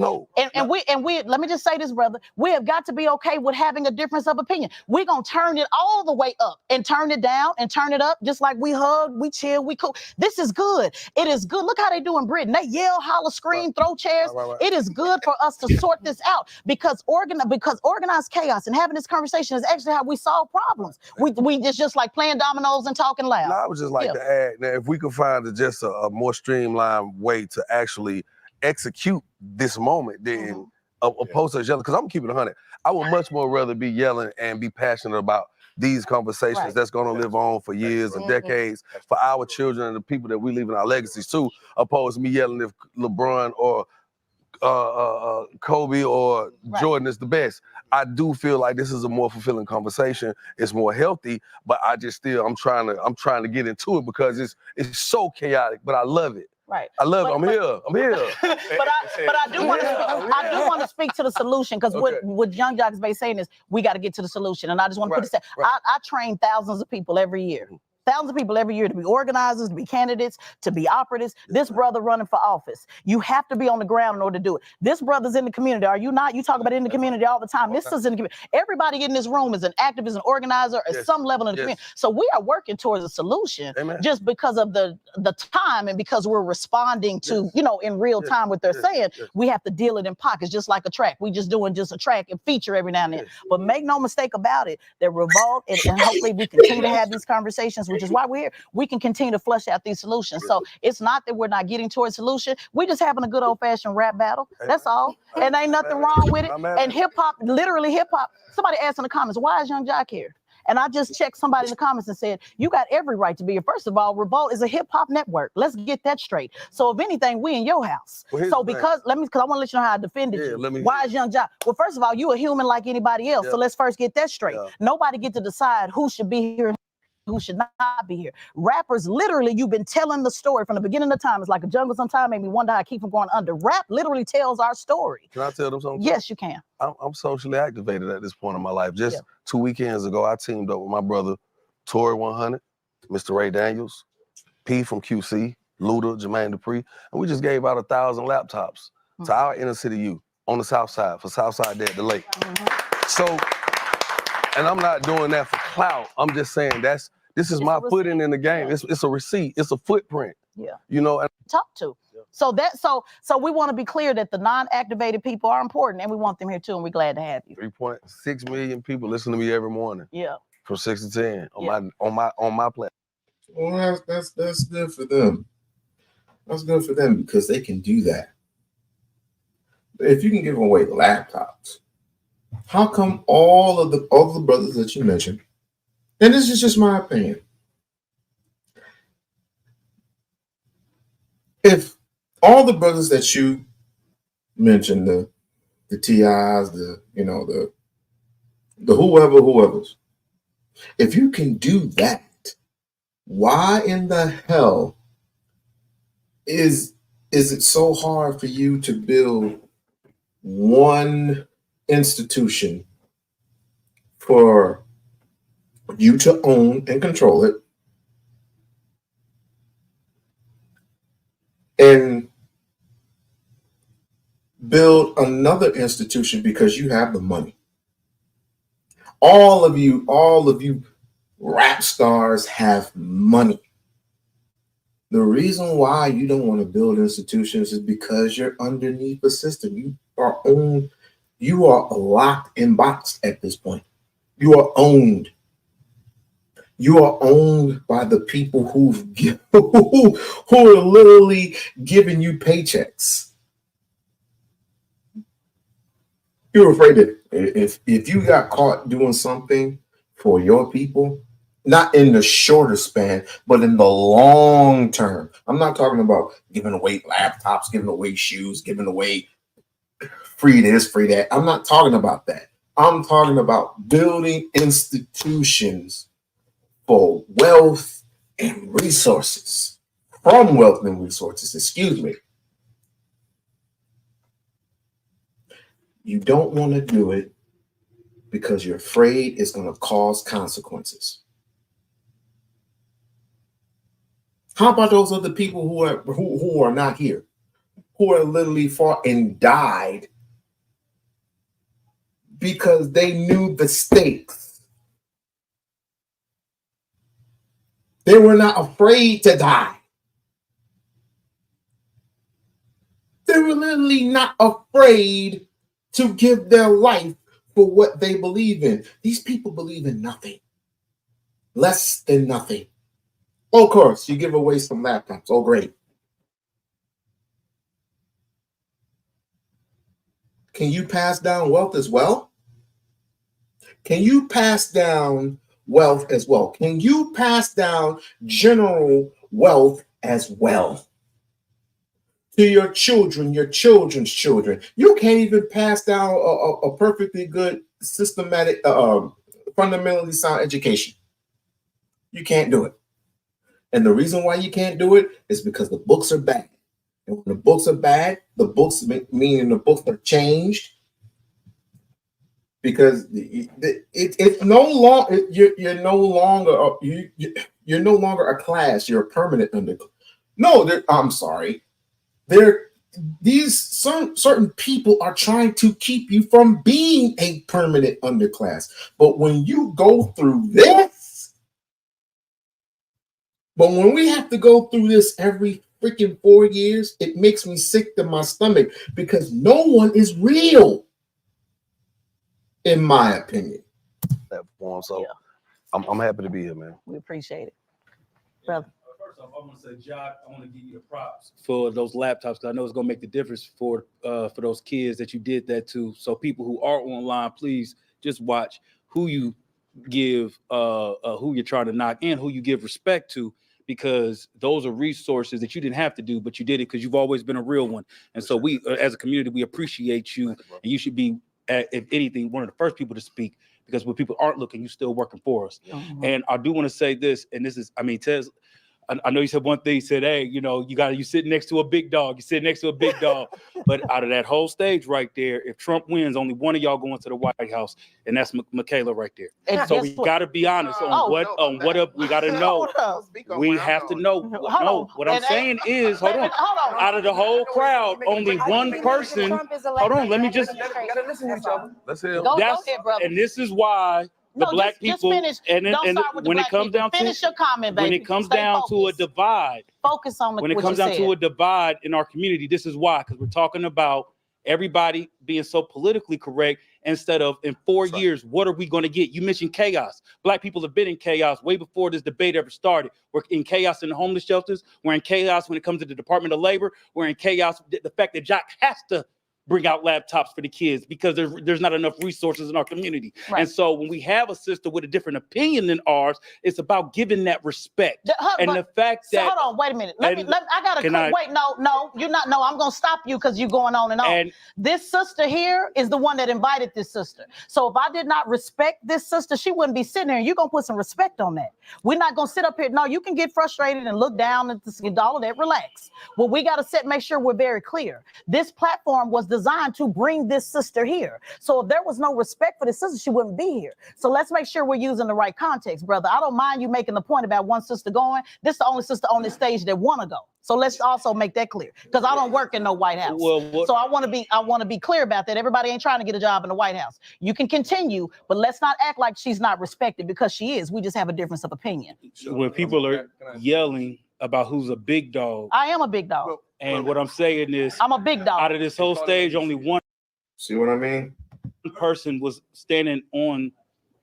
And we let me just say this, brother. We have got to be okay with having a difference of opinion. We're gonna turn it all the way up and turn it down and turn it up, just like we hug, we chill, we cool. This is good. It is good. Look how they do in Britain. They yell, holler, scream, throw chairs. It is good for us to sort this out because organized chaos and having this conversation is actually how we solve problems. We just like playing dominoes and talking loud. No, I would just like to add, now, if we could find just a more streamlined way to actually execute this moment than opposed to yelling, because I'm keeping it 100. I would much more rather be yelling and be passionate about these conversations that's going to live on for years and decades for our children and the people that we leave in our legacies too, opposed to me yelling if LeBron or Kobe or Jordan is the best. I do feel like this is a more fulfilling conversation. It's more healthy, but I'm trying to get into it because it's so chaotic, but I love it. Right. I love it. I'm here. but I do want to speak to the solution because what Young Jock's Bay saying is we got to get to the solution. And I just want to put this. I train thousands of people every year. Thousands of people every year to be organizers, to be candidates, to be operatives. This brother running for office. You have to be on the ground in order to do it. This brother's in the community. Are you not? You talk about it in the community all the time. This is in the community. Everybody in this room is an activist, an organizer at some level in the community. So we are working towards a solution just because of the time and because we're responding to, in real time what they're saying. We have to deal it in pockets, just like a track. We just doing just a track and feature every now and then. But make no mistake about it, that Revolt, and hopefully we continue to have these conversations, which is why we're here. We can continue to flush out these solutions. So it's not that we're not getting towards solution. We're just having a good old-fashioned rap battle. That's all. And ain't nothing wrong with it. And hip-hop, literally hip-hop, somebody asked in the comments, why is Young Jock here? And I just checked somebody in the comments and said, you got every right to be here. First of all, Revolt is a hip-hop network. Let's get that straight. So if anything, we in your house. So because I want to let you know how I defended you. Why is Young Jock? Well, first of all, you a human like anybody else. So let's first get that straight. Nobody get to decide who should be here, who should not be here. Rappers, literally, you've been telling the story from the beginning of time. It's like a jungle sometime, made me wonder how I keep from going under. Rap literally tells our story. Can I tell them something? Yes, you can. I'm socially activated at this point in my life. Just 2 weekends ago, I teamed up with my brother, Tory 100, Mr. Ray Daniels, P from QC, Luda, Jermaine Dupri, and we just gave out 1,000 laptops to our inner city youth on the South Side, for Southside Day at the Lake. So, and I'm not doing that for clout. I'm just saying this is my footing in the game. It's a receipt. It's a footprint. And talk to. So we want to be clear that the non-activated people are important, and we want them here too, and we're glad to have you. 3.6 million people listen to me every morning. From 6 to 10 on my platform. Well, that's good for them. That's good for them because they can do that. But if you can give away laptops, how come all of the brothers that you mentioned? And this is just my opinion. If all the brothers that you mentioned, the TIs, the whoever's, if you can do that, why in the hell is it so hard for you to build one institution for you to own and control it, and build another institution because you have the money? All of you rap stars have money. The reason why you don't want to build institutions is because you're underneath the system. You are locked and boxed at this point. You are owned. You are owned by the people who are literally giving you paychecks. You're afraid that if you got caught doing something for your people, not in the shorter span, but in the long term. I'm not talking about giving away laptops, giving away shoes, giving away free this, free that. I'm not talking about that. I'm talking about building institutions for wealth and resources. From wealth and resources, excuse me. You don't want to do it because you're afraid it's going to cause consequences. How about those other people who are not here, who are literally fought and died because they knew the stakes? They were not afraid to die. They were literally not afraid to give their life for what they believe in. These people believe in nothing, less than nothing. Of course, you give away some laptops. Oh, great. Can you pass down wealth as well? Can you pass down wealth as well? Can you pass down general wealth as well to your children, your children's children? You can't even pass down a perfectly good, systematic, fundamentally sound education. You can't do it. And the reason why you can't do it is because the books are bad. And when the books are bad, the books, meaning the books are changed, because it's no longer, you're no longer you're no longer a class. You're a permanent under. No, I'm sorry. These certain people are trying to keep you from being a permanent underclass. But when you go through this, but when we have to go through this every freaking 4 years, it makes me sick to my stomach, because no one is real, in my opinion. So I'm happy to be here, man. We appreciate it, brother. First off, I want to say, Jock, I want to give you the props for those laptops, because I know it's going to make the difference for those kids that you did that to. So people who are online, please just watch who you give, who you're trying to knock, and who you give respect to, because those are resources that you didn't have to do, but you did it because you've always been a real one. And so we, as a community, we appreciate you, and you should be, if anything, one of the first people to speak, because when people aren't looking, you're still working for us. Mm-hmm. And I do want to say this, and this is, I mean, Tez, I know you said one thing. You said, "Hey, you know, you sitting next to a big dog. You sit next to a big dog." But out of that whole stage right there, if Trump wins, only one of y'all going to the White House, and that's Michaela right there. And so we got to be honest on what we got to know. We have to know. What I'm saying is, hold on. Out of the whole crowd, only one person. Hold on. Let me just. Gotta listen to each other. Let's hear. Go ahead, brother. And this is why. The black people, finish. and when it comes down to finish your comment, baby. When it comes down to a divide, focus on when it comes down to a divide in our community, this is why, because we're talking about everybody being so politically correct instead of in 4 years, what are we going to get? You mentioned chaos. Black people have been in chaos way before this debate ever started. We're in chaos in the homeless shelters. We're in chaos when it comes to the Department of Labor. We're in chaos. The fact that Jock has to bring out laptops for the kids because there's not enough resources in our community. Right. And so when we have a sister with a different opinion than ours, it's about giving that respect. The fact that... hold on, wait a minute. I got to... Wait, no, you're not... No, I'm going to stop you because you're going on and on. And this sister here is the one that invited this sister. So if I did not respect this sister, she wouldn't be sitting there, and you're going to put some respect on that. We're not going to sit up here. No, you can get frustrated and look down at all of that. Relax. Well, we got to make sure we're very clear. This platform was designed to bring this sister here. So if there was no respect for this sister, she wouldn't be here. So let's make sure we're using the right context, brother. I don't mind you making the point about one sister going. This is the only sister on this stage that want to go. So let's also make that clear, because I don't work in no White House. So I want to be clear about that. Everybody ain't trying to get a job in the White House. You can continue, but let's not act like she's not respected, because she is. We just have a difference of opinion. When people are yelling about who's a big dog, I am a big dog. And what I'm saying is, I'm a big dog. Out of this whole stage, only one. See what I mean? Person was standing on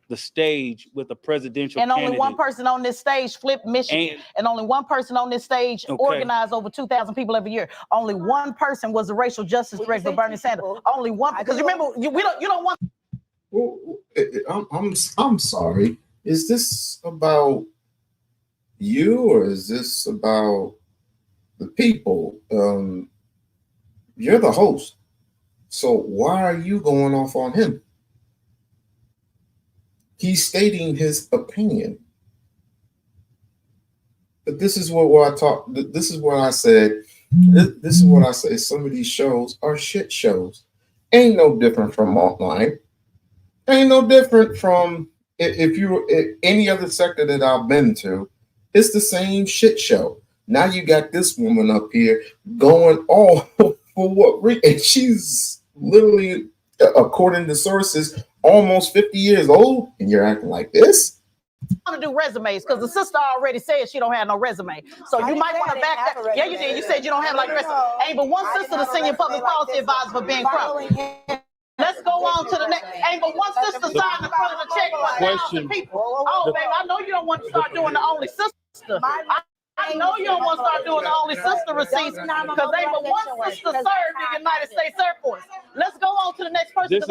the stage with a presidential candidate. Only one person on this stage flipped Michigan. And only one person on this stage organized over 2,000 people every year. Only one person was the racial justice director for Bernie Sanders. Only one, because remember, you don't want. I'm sorry. Is this about you, or is this about the people? You're the host, so why are you going off on him? He's stating his opinion. But this is what I talk. This is what I said. This is what I say. Some of these shows are shit shows. Ain't no different from online. Ain't no different from if you any other sector that I've been to. It's the same shit show. Now you got this woman up here going all for what? And she's literally, according to sources, almost 50 years old, and you're acting like this. I want to do resumes because the sister already said she don't have no resume. So you might want to back that. Yeah, you did. You said you don't have like resume. Hey, but one sister, the senior public policy advisor for Ben Crump. Let's go on to the next. Hey, but one sister signed the front of the check for 1,000 people. Oh, baby, I know you don't want to start doing the only sister. I know you don't want to start doing the only sister receipts because they but one sister served the United States Air Force. Let's go on to the next person. I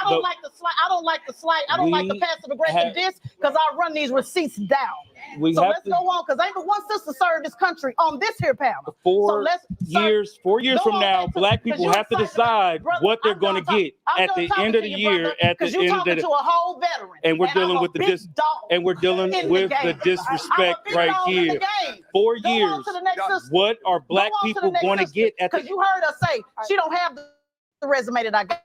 don't like the passive aggressive diss because I run these receipts down. So let's go on because ain't but one sister served this country on this here panel. 4 years from now, black people have to decide what they're going to get at the end of the year. At the end of the, to a whole veteran, and we're dealing with the disrespect right here. 4 years. What are black people going to get at the? Because you heard us say she don't have the resume that I got.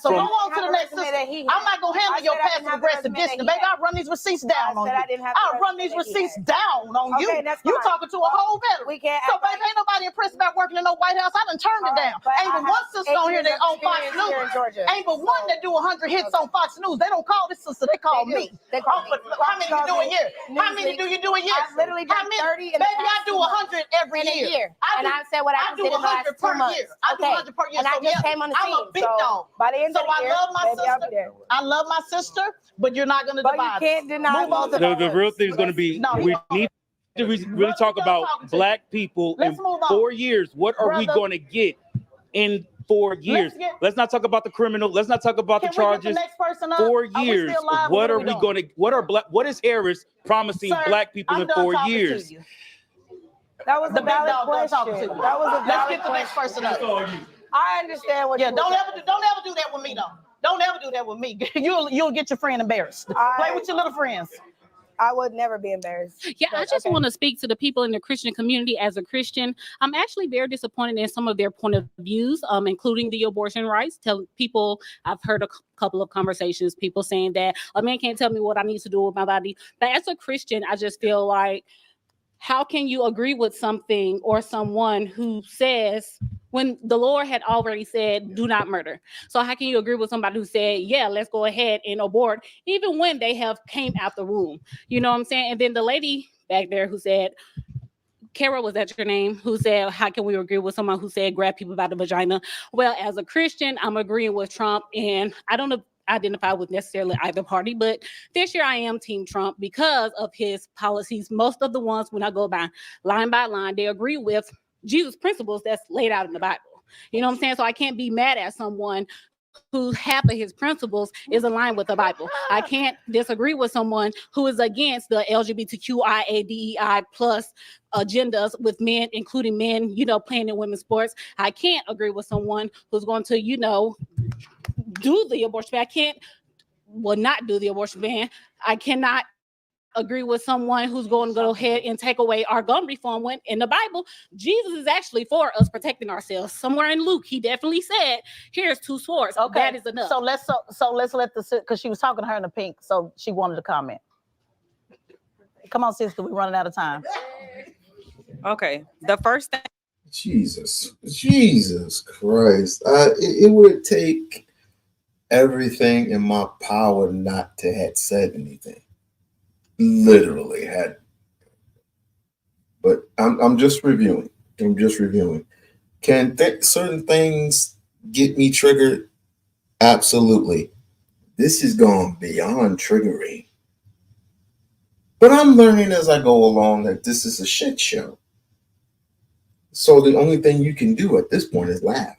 So go on to the next sister. I'm not gonna handle your passive aggressive distance, baby. I run these receipts down on you. I run these receipts down on you. You talking to a whole veteran. So baby, ain't nobody impressed about working in no White House. I done turned it down. Ain't but one sister on here that on Fox News. Ain't but one that do 100 hits on Fox News. They don't call this sister, they call me. How many you do a year? How many do you do a year? I've literally done 30 in the Baby, I do 100 every year. And I said what I do 100 per year. I do 100 per year. And I just came on the team. I'm a big dog. So I love my sister. I love my sister, but you're not going to divide. You can't deny the real thing is going to be we need to really talk about black people in 4 years. What are we going to get in 4 years? Let's not talk about the criminal. Let's not talk about the charges. 4 years. What are we going to? What is Harris promising black people in 4 years? That was a valid question. That was a valid Let's get the next person up. I understand what you're don't ever do that with me though. Don't ever do that with me. You'll get your friend embarrassed. Play with your little friends. I would never be embarrassed. Yeah, I just want to speak to the people in the Christian community. As a Christian, I'm actually very disappointed in some of their point of views, including the abortion rights. Tell people, I've heard a couple of conversations, people saying that a man can't tell me what I need to do with my body. But as a Christian, I just feel like, how can you agree with something or someone who says, when the Lord had already said, do not murder? So how can you agree with somebody who said, yeah, let's go ahead and abort, even when they have came out the womb? You know what I'm saying? And then the lady back there who said, Kara, was that your name? Who said, how can we agree with someone who said, grab people by the vagina? Well, as a Christian, I'm agreeing with Trump, and I don't identify with necessarily either party, but this year I am Team Trump because of his policies. Most of the ones, when I go by line, they agree with Jesus' principles that's laid out in the Bible. You know what I'm saying? So I can't be mad at someone who half of his principles is aligned with the Bible. I can't disagree with someone who is against the LGBTQIA, DEI plus agendas with men, including men, playing in women's sports. I can't agree with someone who's going to, do the abortion ban. Not do the abortion ban. I cannot agree with someone who's going to go ahead and take away our gun reform, when in the Bible, Jesus is actually for us protecting ourselves. Somewhere in Luke, he definitely said, here's 2 swords. Okay. That is enough. So let's let because she was talking to her in the pink, so she wanted to comment. Come on, sister, we're running out of time. Okay. The first thing. Jesus Christ. It would take everything in my power not to have said anything. Literally had. But I'm just reviewing. Can certain things get me triggered? Absolutely. This is gone beyond triggering. But I'm learning as I go along that this is a shit show. So the only thing you can do at this point is laugh.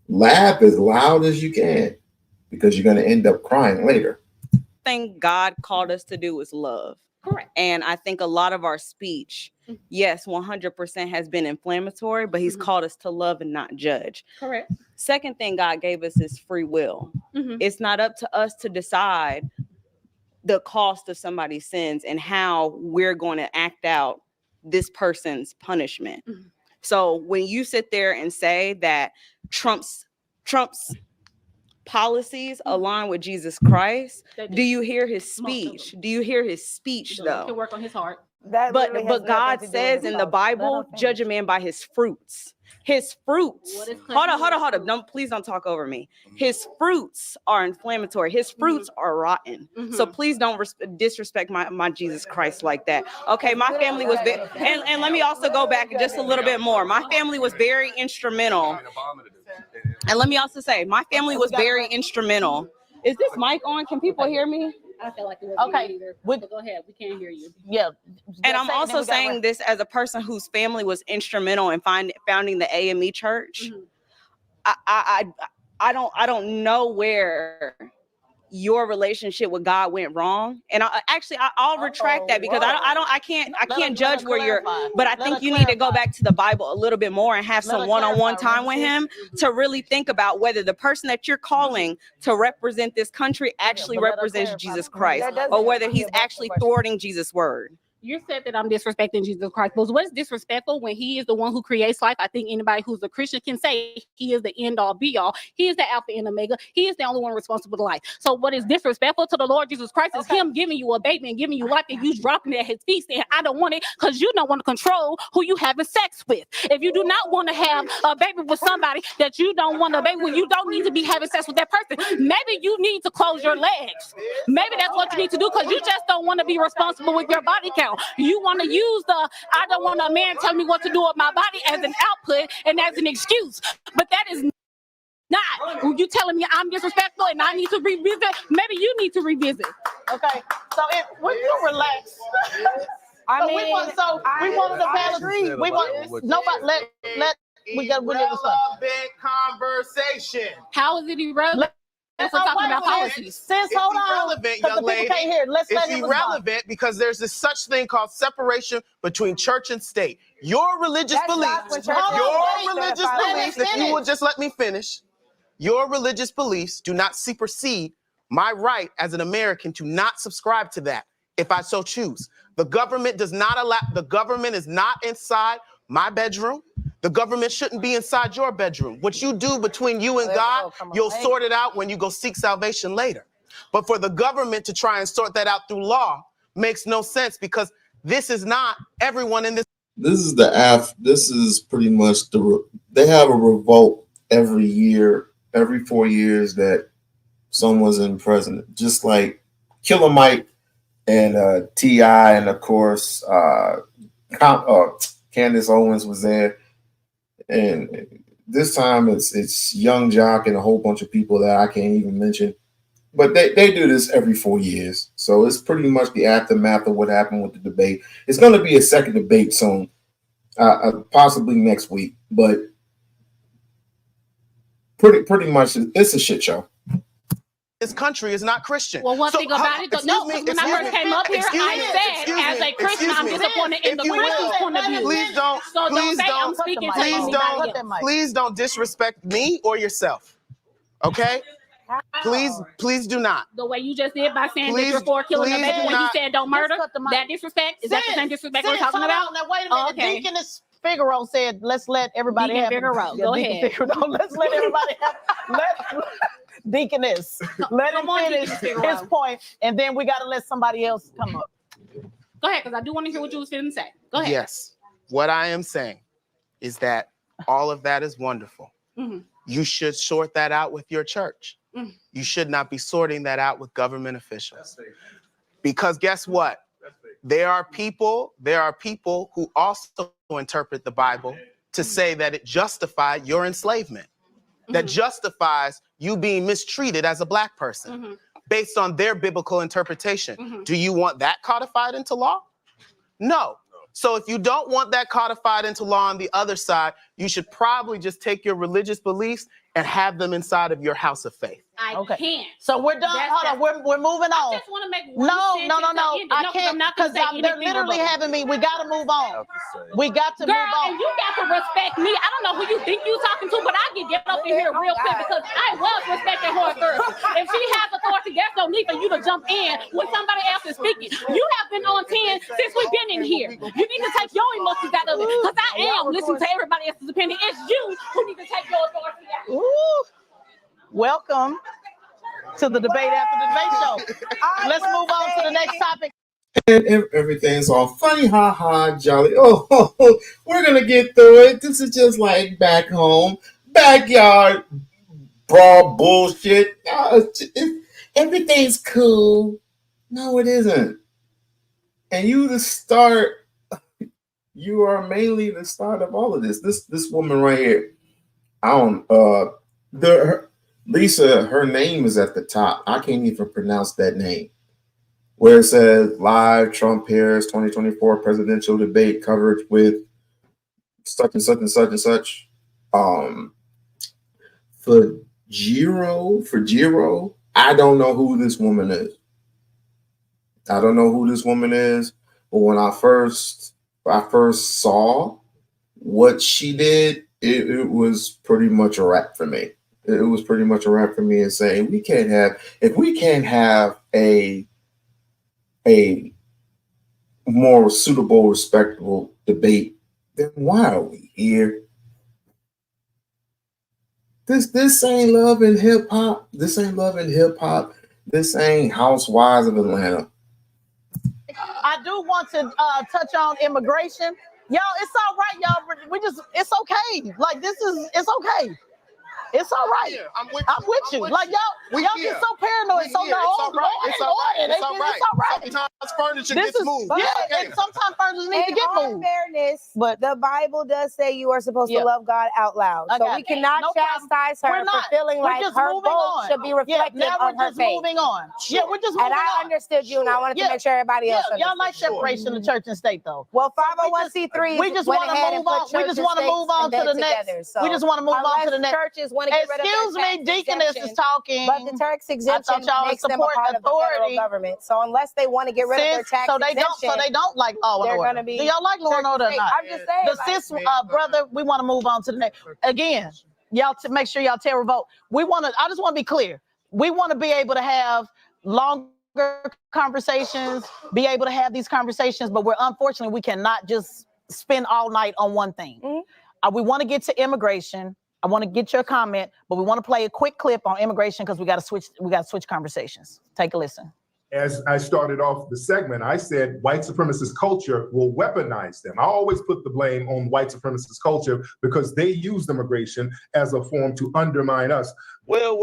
Laugh as loud as you can, because you're going to end up crying later. Thing God called us to do is love. Correct. And I think a lot of our speech, yes, 100% has been inflammatory, but he's called us to love and not judge. Correct. Second thing God gave us is free will. It's not up to us to decide the cost of somebody's sins and how we're going to act out this person's punishment. So when you sit there and say that Trump's policies align with Jesus Christ, do you hear his speech? Do you hear his speech though? He can work on his heart. But God says in the Bible, judge a man by his fruits. His fruits. Hold up. Please don't talk over me. His fruits are inflammatory. His fruits are rotten. So please don't disrespect my Jesus Christ like that. Okay, my family was there. And let me also go back just a little bit more. My family was very instrumental. And let me also say, my family was very instrumental. Is this mic on? Can people hear me? I feel like it was Okay. either. But go ahead. We can't hear you. Yeah. And I'm also saying this as a person whose family was instrumental in founding the AME Church. I don't know where your relationship with God went wrong. And I'll retract that because I can't judge where you're, but I think you need to go back to the Bible a little bit more and have some one-on-one time with him to really think about whether the person that you're calling to represent this country actually represents Jesus Christ or whether he's actually thwarting Jesus' word. You said that I'm disrespecting Jesus Christ, but what's disrespectful when he is the one who creates life? I think anybody who's a Christian can say he is the end all be all. He is the Alpha and Omega. He is the only one responsible for life. So what is disrespectful to the Lord Jesus Christ is him giving you a baby and giving you life and you dropping it at his feet saying, I don't want it because you don't want to control who you having sex with. If you do not want to have a baby with somebody that you don't want a baby with, you don't need to be having sex with that person. Maybe you need to close your legs. Maybe that's what you need to do because you just don't want to be responsible with your body count. You want to use the I don't want a man telling me what to do with my body as an output and as an excuse. But that is not. You telling me I'm disrespectful and I need to revisit? Maybe you need to revisit. Okay. So when you relax. We wanted to pass. We want nobody let we got irrelevant conversation. How is it irrelevant? We're talking about policies. It's irrelevant, young lady. It's irrelevant because there's this such thing called separation between church and state. Your religious beliefs, if you will just let me finish, your religious beliefs do not supersede my right as an American to not subscribe to that if I so choose. The government does not allow, the government is not inside my bedroom. The government shouldn't be inside your bedroom. What you do between you and God, you'll sort it out when you go seek salvation later. But for the government to try and sort that out through law makes no sense because this is not everyone in this. This is this is pretty much they have a revolt every year, every 4 years that someone's in president, just like Killer Mike and T.I. and of course Candace Owens was there. And this time it's Young Jock and a whole bunch of people that I can't even mention. But they do this every 4 years. So it's pretty much the aftermath of what happened with the debate. It's going to be a second debate soon, possibly next week. But pretty much it's a shit show. This country is not Christian. Well, one thing about it, no, when I first came up here, I said, as a Christian, I'm disappointed in the Christian's point of view. Please don't disrespect me or yourself. Okay? Please do not. The way you just did by saying that you're for killing a baby when you said don't murder, that disrespect, is that the same disrespect we're talking about? Wait a minute, Deaconess Figaro said, let's let everybody have Figaro. Go ahead. Let's let everybody have Deaconess. Let him finish his point, and then we got to let somebody else come up. Go ahead, because I do want to hear what you was going to say. Go ahead. Yes. What I am saying is that all of that is wonderful. Mm-hmm. You should sort that out with your church. Mm-hmm. You should not be sorting that out with government officials. Because guess what? There are people who also interpret the Bible to say that it justified your enslavement. That justifies you being mistreated as a Black person based on their biblical interpretation. Do you want that codified into law? No. So if you don't want that codified into law on the other side, you should probably just take your religious beliefs and have them inside of your house of faith. I Okay. can't. So we're done. Hold on. We're moving on. I just want to make one No. sentence and end it. I No, 'cause can't I'm not gonna because say they're anything literally rebuttal. having me. We got to move on. We got to Girl, move on. and you got to respect me. I don't know who you think you talking to, but I get up in here real quick because I was respecting her authority. If she has authority, there's no need for you to jump in when somebody else is speaking. You have been on 10 since we've been in here. You need to take your emotions out of it because I am listening to everybody else's opinion. It's you who need to take your authority out. Ooh. Welcome to the debate after the debate show. Let's move on to the next topic. And everything's all funny, ha ha, jolly. Oh, we're gonna get through it. This is just like back home, backyard brawl bullshit. Everything's cool. No, it isn't. And you the start. You are mainly the start of all of this. This woman right here. I don't. Lisa, her name is at the top. I can't even pronounce that name. Where it says live Trump Harris 2024 presidential debate coverage with such and such and such and such. For I don't know who this woman is. But when I first saw what she did, it was pretty much a wrap for me. It was pretty much a wrap for me and saying if we can't have a more suitable, respectable debate, then why are we here? This ain't love and hip hop. This ain't Housewives of Atlanta. I do want to touch on immigration. Y'all, it's all right, y'all. It's okay. Like it's okay. It's all right. Yeah, I'm with you. Like y'all get so paranoid. So it's all right. It's all right. Sometimes furniture gets moved. Yeah, and sometimes furniture need to get moved. Fairness, but the Bible does say you are supposed to love God out loud. So we cannot chastise her for feeling like her vote should be reflected on her faith. Moving on. Yeah, we're just moving on. And I understood you, and I wanted to make sure everybody else understood. Y'all like separation of church and state, though. Well, 501c3. We just want to move on. We just want to move on to the next. We just want to move on to the next. Churches want to get rid of Excuse me, Deaconess is talking. But the tax exemption makes them a part of the federal government. So unless they want to get rid of their tax exemption, so they don't like law and order. Do y'all like law and order or not? I'm just saying. The sis, brother, we want to move on to the next. Again, y'all to make sure y'all tell vote. I just want to be clear. We want to be able to have longer conversations, be able to have these conversations, but unfortunately we cannot just spend all night on one thing. We want to get to immigration. I want to get your comment, but we want to play a quick clip on immigration because we got to switch conversations. Take a listen. As I started off the segment, I said white supremacist culture will weaponize them. I always put the blame on white supremacist culture because they use immigration as a form to undermine us. Well,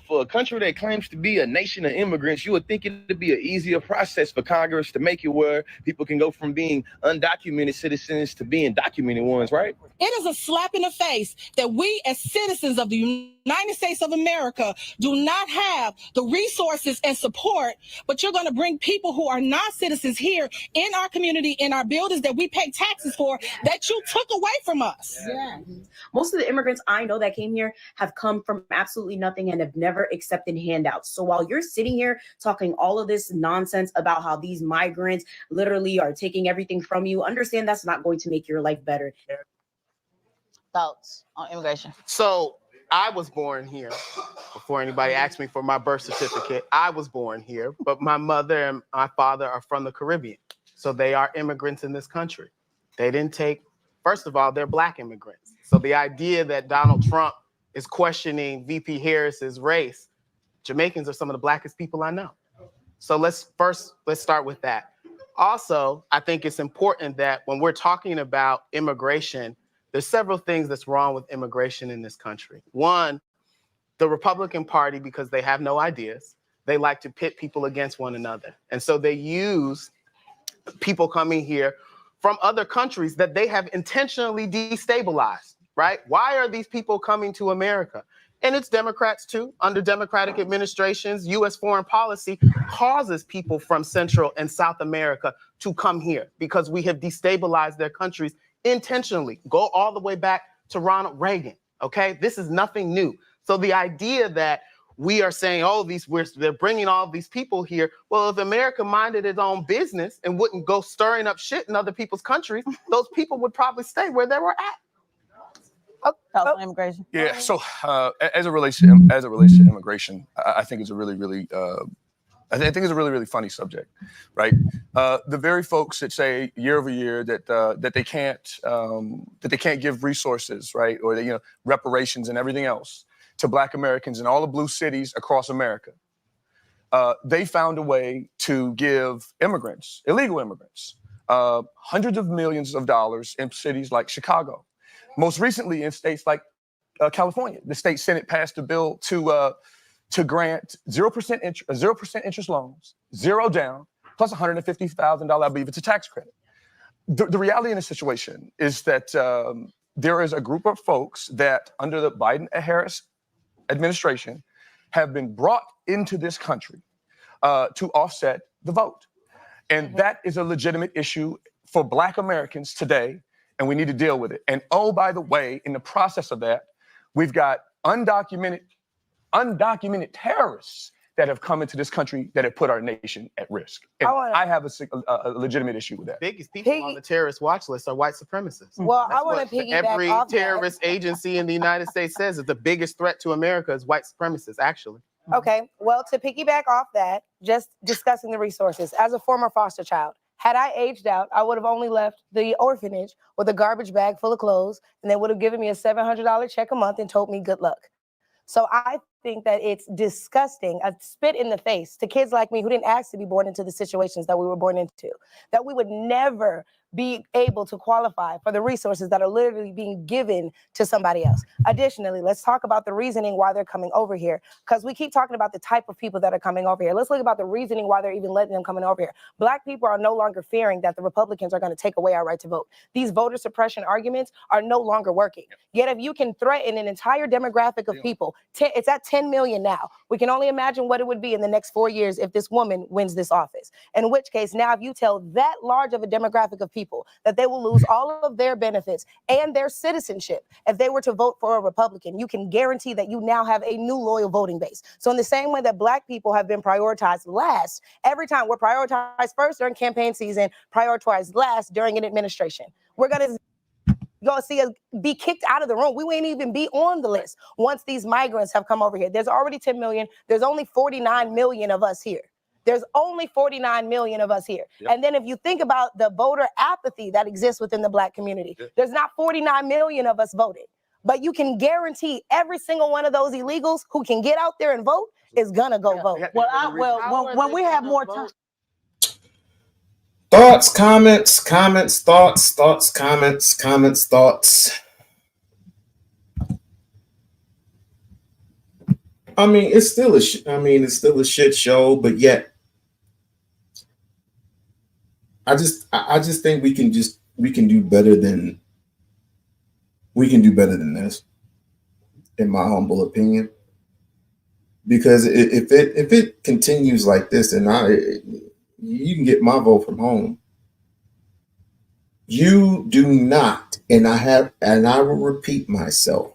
for a country that claims to be a nation of immigrants, you would think it'd be an easier process for Congress to make it where people can go from being undocumented citizens to being documented ones, right? It is a slap in the face that we as citizens of the United States of America do not have the resources and support, but you're going to bring people who are not citizens here in our community, in our buildings that we pay taxes for, that you took away from us. Yeah. Most of the immigrants I know that came here have come from absolutely nothing and have never accepted handouts. So while you're sitting here talking all of this nonsense about how these migrants literally are taking everything from you, understand that's not going to make your life better. Thoughts on immigration? So I was born here. Before anybody asked me for my birth certificate, I was born here, but my mother and my father are from the Caribbean. So they are immigrants in this country. They didn't take, first of all, they're Black immigrants. So the idea that Donald Trump is questioning VP Harris's race, Jamaicans are some of the Blackest people I know. So let's start with that. Also, I think it's important that when we're talking about immigration, there's several things that's wrong with immigration in this country. One, the Republican Party, because they have no ideas, they like to pit people against one another. And so they use people coming here from other countries that they have intentionally destabilized, right? Why are these people coming to America? And it's Democrats too. Under Democratic administrations, U.S. foreign policy causes people from Central and South America to come here because we have destabilized their countries intentionally. Go all the way back to Ronald Reagan, okay? This is nothing new. So the idea that we are saying, oh, they're bringing all these people here. Well, if America minded its own business and wouldn't go stirring up shit in other people's countries, those people would probably stay where they were at. Immigration. Yeah. So as it relates to immigration, I think it's a really, really I think it's a really, really funny subject, right? The very folks that say year over year that they can't give resources, right, or reparations and everything else to Black Americans in all the blue cities across America, they found a way to give immigrants, illegal immigrants, hundreds of millions of dollars in cities like Chicago. Most recently in states like California, the state Senate passed a bill to grant 0% interest loans, zero down, plus $150,000, I believe it's a tax credit. The reality in the situation is that there is a group of folks that under the Biden-Harris administration have been brought into this country to offset the vote. And that is a legitimate issue for Black Americans today, and we need to deal with it. And oh, by the way, in the process of that, we've got undocumented terrorists that have come into this country that have put our nation at risk. And I have a legitimate issue with that. Biggest people on the terrorist watch list are white supremacists. Well, That's I want what to piggyback every off terrorist agency in the United States says is the biggest threat to America is white supremacists, actually. Okay, well, to piggyback off that, just discussing the resources. As a former foster child, had I aged out, I would have only left the orphanage with a garbage bag full of clothes, and they would have given me a $700 check a month and told me good luck. So I think that it's disgusting, a spit in the face to kids like me who didn't ask to be born into the situations that we were born into, that we would never be able to qualify for the resources that are literally being given to somebody else. Additionally, let's talk about the reasoning why they're coming over here, because we keep talking about the type of people that are coming over here. Let's look about the reasoning why they're even letting them coming over here. Black people are no longer fearing that the Republicans are going to take away our right to vote. These voter suppression arguments are no longer working. Yet if you can threaten an entire demographic of people, it's at 10 million now. We can only imagine what it would be in the next 4 years if this woman wins this office. In which case, now if you tell that large of a demographic of people that they will lose all of their benefits and their citizenship if they were to vote for a Republican, you can guarantee that you now have a new loyal voting base. So in the same way that Black people have been prioritized last, every time we're prioritized first during campaign season, prioritized last during an administration. We're going to see us be kicked out of the room. We won't even be on the list once these migrants have come over here. There's already 10 million. There's only 49 million of us here. There's only 49 million of us here. Yep. And then if you think about the voter apathy that exists within the Black community, there's not 49 million of us voting. But you can guarantee every single one of those illegals who can get out there and vote is gonna go vote. When we have more time. Thoughts, comments, thoughts. I mean, it's still a shit show, but yet, I just think we can do better than this, in my humble opinion. Because if it continues like this, then you can get my vote from home. You do not, and I will repeat myself,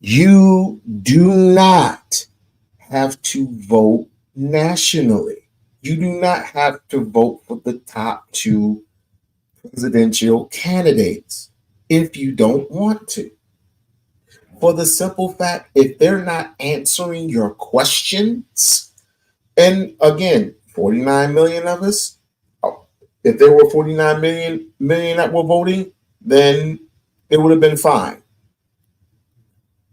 you do not have to vote nationally. You do not have to vote for the top 2 presidential candidates if you don't want to. For the simple fact, if they're not answering your questions, and again, 49 million of us, if there were 49 million that were voting, then it would have been fine.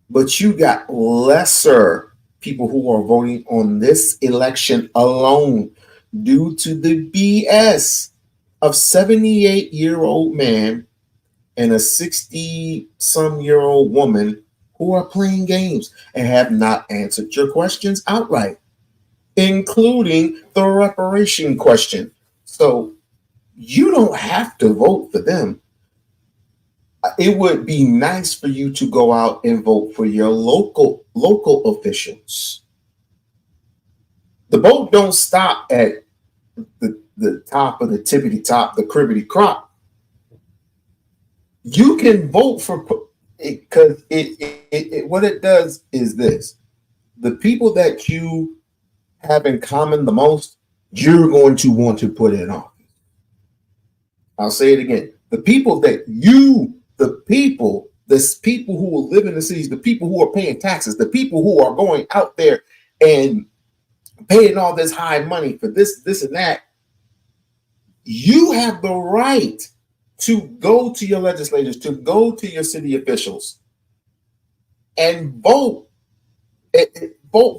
But you got lesser people who are voting on this election alone due to the BS of 78-year-old man and a 60-some-year-old woman who are playing games and have not answered your questions outright, including the reparation question. So you don't have to vote for them. It would be nice for you to go out and vote for your local officials. The vote don't stop at the top of the tippity top, the cribbity crop. You can vote for it because it what it does is this. the people that you have in common the most, you're going to want to put in office. I'll say it again. The people who will live in the cities, the people who are paying taxes, the people who are going out there and paying all this high money for this, and that, you have the right to go to your legislators, to go to your city officials and vote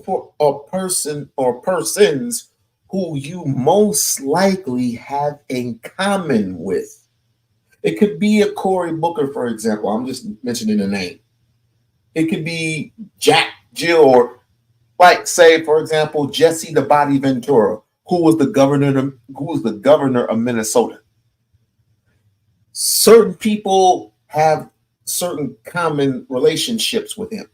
for a person or persons who you most likely have in common with. It could be a Cory Booker, for example. I'm just mentioning a name. It could be Jack, Jill, or like, say, for example, Jesse the Body Ventura, who was the governor of Minnesota. Certain people have certain common relationships with him.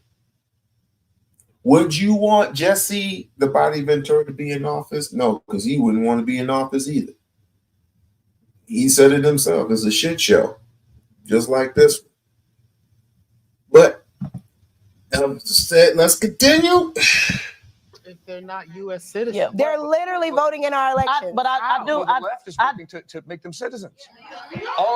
Would you want Jesse the Body Ventura to be in office? No, because he wouldn't want to be in office either. He said it himself. It's a shit show, just like this one. But let's continue. If they're not U.S. citizens, Yeah. They're literally voting in our election. The left is working to make them citizens.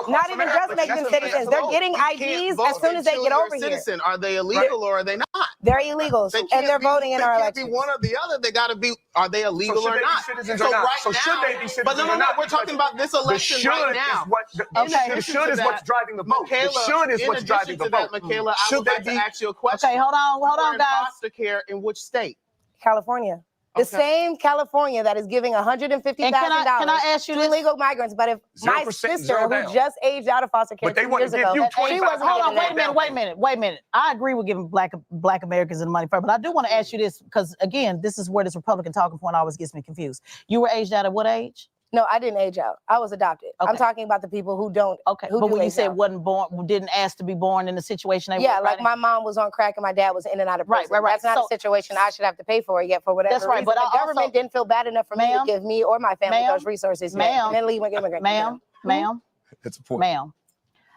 Not even just make them citizens. They're getting IDs as soon as they get over here. Citizen. Are they illegal or are they not? They're illegals, and they're voting in our election. They can't be one or the other. They got to be. Are they illegal or not? Citizens or not? So should they be citizens but no, or not? We're talking about this election right now. The should is what's driving the vote. The should is what's driving the vote. Michaela, I would like to ask you a question. Okay, hold on, guys. Foster care in which state? California. The same California that is giving $150,000 can I ask you to illegal migrants. But if my sister, who just aged out of foster care 2 years ago, she wasn't. Hold on, wait a minute. I agree with giving black Americans the money first, but I do want to ask you this because, again, this is where this Republican talking point always gets me confused. You were aged out at what age? No, I didn't age out. I was adopted. Okay. I'm talking about the people who don't. Okay, but when you said wasn't born, didn't ask to be born in the situation they were like my mom was on crack and my dad was in and out of prison. Right. That's not a situation I should have to pay for yet for whatever reason. But the government didn't feel bad enough for me to give me or my family those resources. Ma'am, ma'am. That's a point. Ma'am,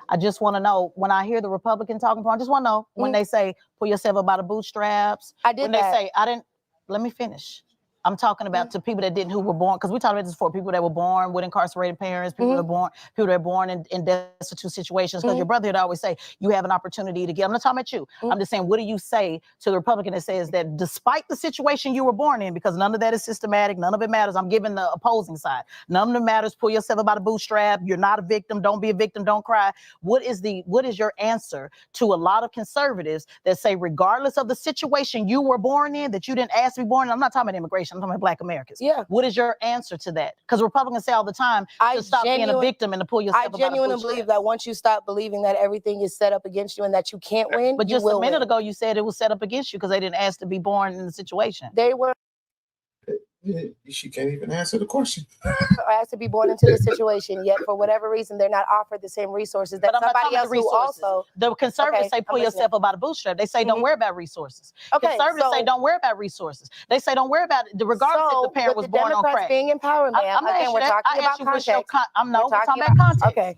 I just want to know, when I hear the Republican talking point, I just want to know when they say pull yourself up by the bootstraps. I did when they say I didn't. Let me finish. I'm talking about to people that didn't, who were born, because we talked about this before, people that were born with incarcerated parents, people that are born in destitute situations, because your brother would always say, you have an opportunity to get, I'm not talking about you. I'm just saying, what do you say to the Republican that says that despite the situation you were born in, because none of that is systematic, none of it matters, I'm giving the opposing side, none of it matters, pull yourself up by the bootstrap, you're not a victim, don't be a victim, don't cry. What is your answer to a lot of conservatives that say, regardless of the situation you were born in, that you didn't ask to be born in, I'm not talking about immigration, I'm talking about Black Americans. Yeah. What is your answer to that? Because Republicans say all the time to stop being a victim and to pull yourself up by the bootstrap. I genuinely believe that once you stop believing that everything is set up against you and that you can't win, but just a minute ago you said it was set up against you because they didn't ask to be born in the situation. They were. She can't even answer the question. Asked to be born into this situation, yet for whatever reason they're not offered the same resources that somebody else who also. The conservatives say pull yourself up by the bootstrap. They say don't worry about resources. Conservatives say don't worry about resources. They say don't worry about it, regardless if the parent was born on crack. Being in power, ma'am. Again, we're talking about context. We're talking about context. Okay.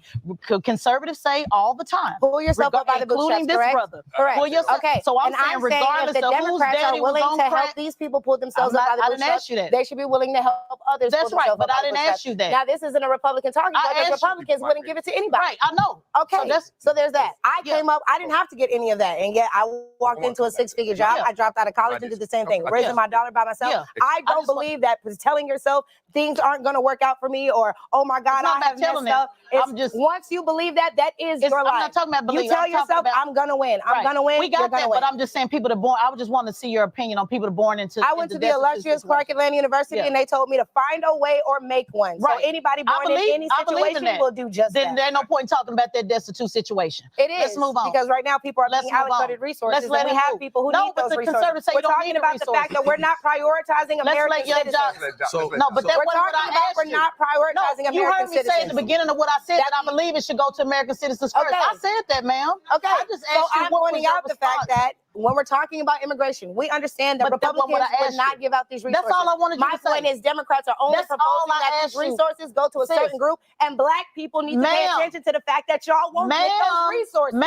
Conservatives say all the time. Pull yourself up by the bootstraps, including this brother. Correct. Pull yourself. Okay. So I'm saying regardless of whose daddy was on crack. Help these people pull themselves up by the bootstraps. I didn't ask you that. They should be willing to help others. That's right, but I didn't ask you that. Now this isn't a Republican talking point because Republicans wouldn't give it to anybody. Right, I know. Okay, so there's that. I came up, I didn't have to get any of that, and yet I walked into a 6-figure job. I dropped out of college and did the same thing, raising my daughter by myself. I don't believe that telling yourself things aren't going to work out for me, or oh my God, I have messed up. I'm just once you believe that is your life. I'm not talking about belief. You tell yourself, I'm gonna win. I'm gonna win. We got that, but I'm just saying people that born. I would just want to see your opinion on people that born into. I went to the illustrious Clark Atlanta University, and they told me to find a way or make one. So anybody born in any situation will do just that. Then there's no point in talking about that destitute situation. It is. Let's move on. Because right now people are being allocated resources. And we have people who need those resources. We're talking about the fact that we're not prioritizing American citizens. No, but that wasn't what I asked you. We're not prioritizing American citizens. You heard me say at the beginning of what I said that I believe it should go to American citizens first. I said that, ma'am. Okay. I just asked you I'm pointing out the fact that when we're talking about immigration, we understand that Republicans would not give out these resources. That's all I wanted you My to say. point is Democrats are only proposing that these resources go to a certain group, and Black people need to pay attention to the fact that y'all won't get those resources.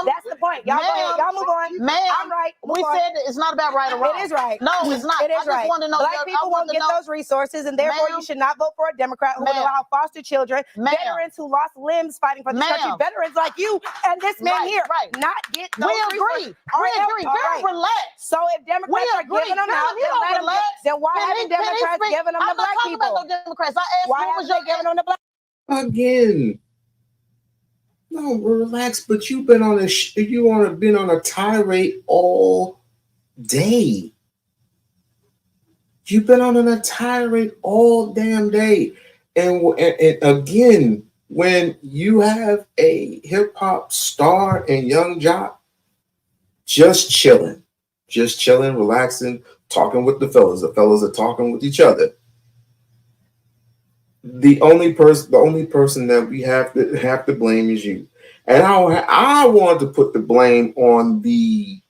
That's the point. Y'all go ahead. Y'all move on. I'm right. We said it's not about right or wrong. It is right. No, it's not. It is I just right. want to know. Black people won't get those resources, and therefore you should not vote for a Democrat who will allow foster children, veterans who lost limbs fighting for this country, veterans like you and this man here, not get those resources. We agree. Girl, relax. So if Democrats are giving them out, then why haven't Democrats given them to Black people? I'm not talking about no Democrats. I asked why what was your giving them to Black? Again, no, relax. But you've been on been on a tirade all day. You've been on a tirade all damn day, and again, when you have a hip hop star and Young Jock just chilling, relaxing, talking with the fellas are talking with each other. The only person that we have to blame is you. And I want to put the blame on the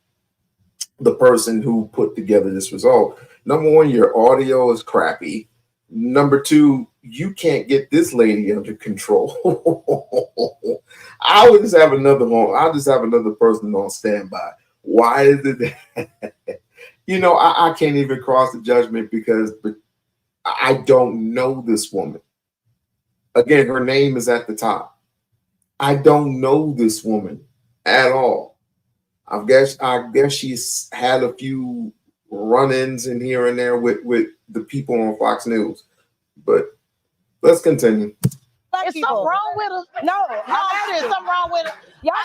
person who put together this result. Number one, your audio is crappy. Number two, you can't get this lady under control. I'll just have another person on standby. Why is it that? I can't even cross the judgment because I don't know this woman. Again, her name is at the top. I don't know this woman at all. I guess she's had a few run-ins in here and there with the people on Fox News. But let's continue. Is something wrong with her? No, there's something wrong with her. Y'all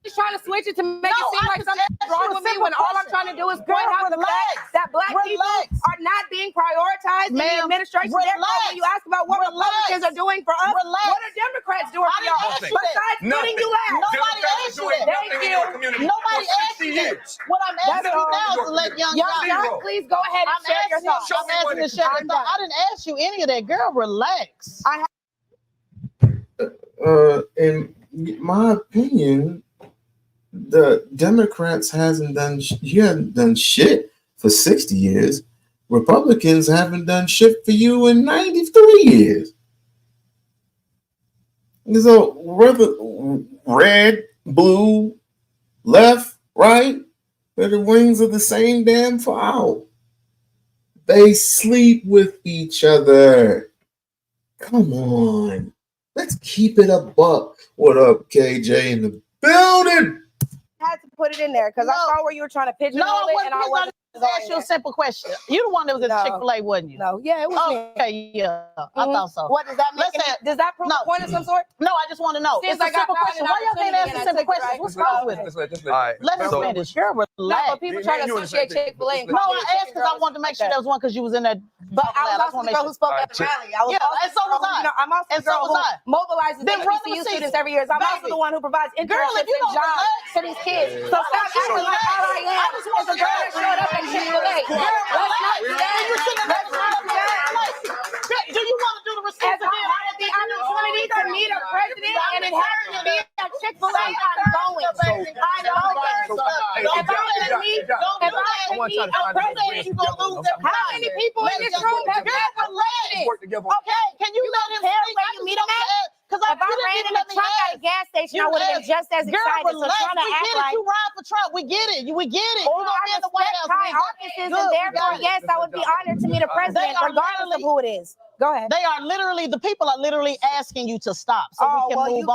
just trying to switch it to make it seem like something's wrong with me when all I'm trying to do is point out the fact that Black people are not being prioritized in the administration. Therefore, when you ask about what Republicans are doing for us, what are Democrats doing for y'all? Besides getting you out. Nobody asked you that. Thank you. Nobody asked you that. What I'm asking you now is to let Young Jock. Please go ahead and share your thoughts. I'm asking to share your thoughts. I didn't ask you any of that. Girl, relax. In my opinion, the Democrats haven't done shit for 60 years. Republicans haven't done shit for you in 93 years. So whether red, blue, left, right, they're the wings of the same damn fowl. They sleep with each other. Come on. Let's keep it a buck. What up, KJ in the building? I had to put it in there because I saw where you were trying to pigeonhole it, and I wasn't. Ask you a simple question. You the one that was at Chick-fil-A, wasn't you? No, yeah, it was me. Okay, yeah, I thought so. What does that mean? Does that prove a point of some sort? No, I just want to know. It's a simple question. Why y'all can't answer simple questions? What's wrong with it? All right. Let her finish. Girl, relax. No, but people try to associate Chick-fil-A. No, I asked because I wanted to make sure there was one because you was in there. But I was also the girl who spoke at the rally. I was and so was I. I'm also the girl who mobilizes HBCU students every year. I'm also the one who provides internships and jobs to these kids. So stop acting like all I am is a girl that showed up at Chick-fil-A. Let's not do that. Do you want to do the receipt? As I had the opportunity to meet a president and it happened to be at Chick-fil-A, I'm going. I'm going. If I can meet a president, you gonna lose them. How many people in this room have met a president? Okay, can you let him tell where you meet him at? Because if I ran in a truck at a gas station, I would have been just as excited. So trying to act like you ride for Trump, we get it. We get it. Or I respect high offices, and therefore, yes, I would be honored to meet a president, regardless of who it is. Go ahead. They are literally, the people are literally asking you to stop, so we can move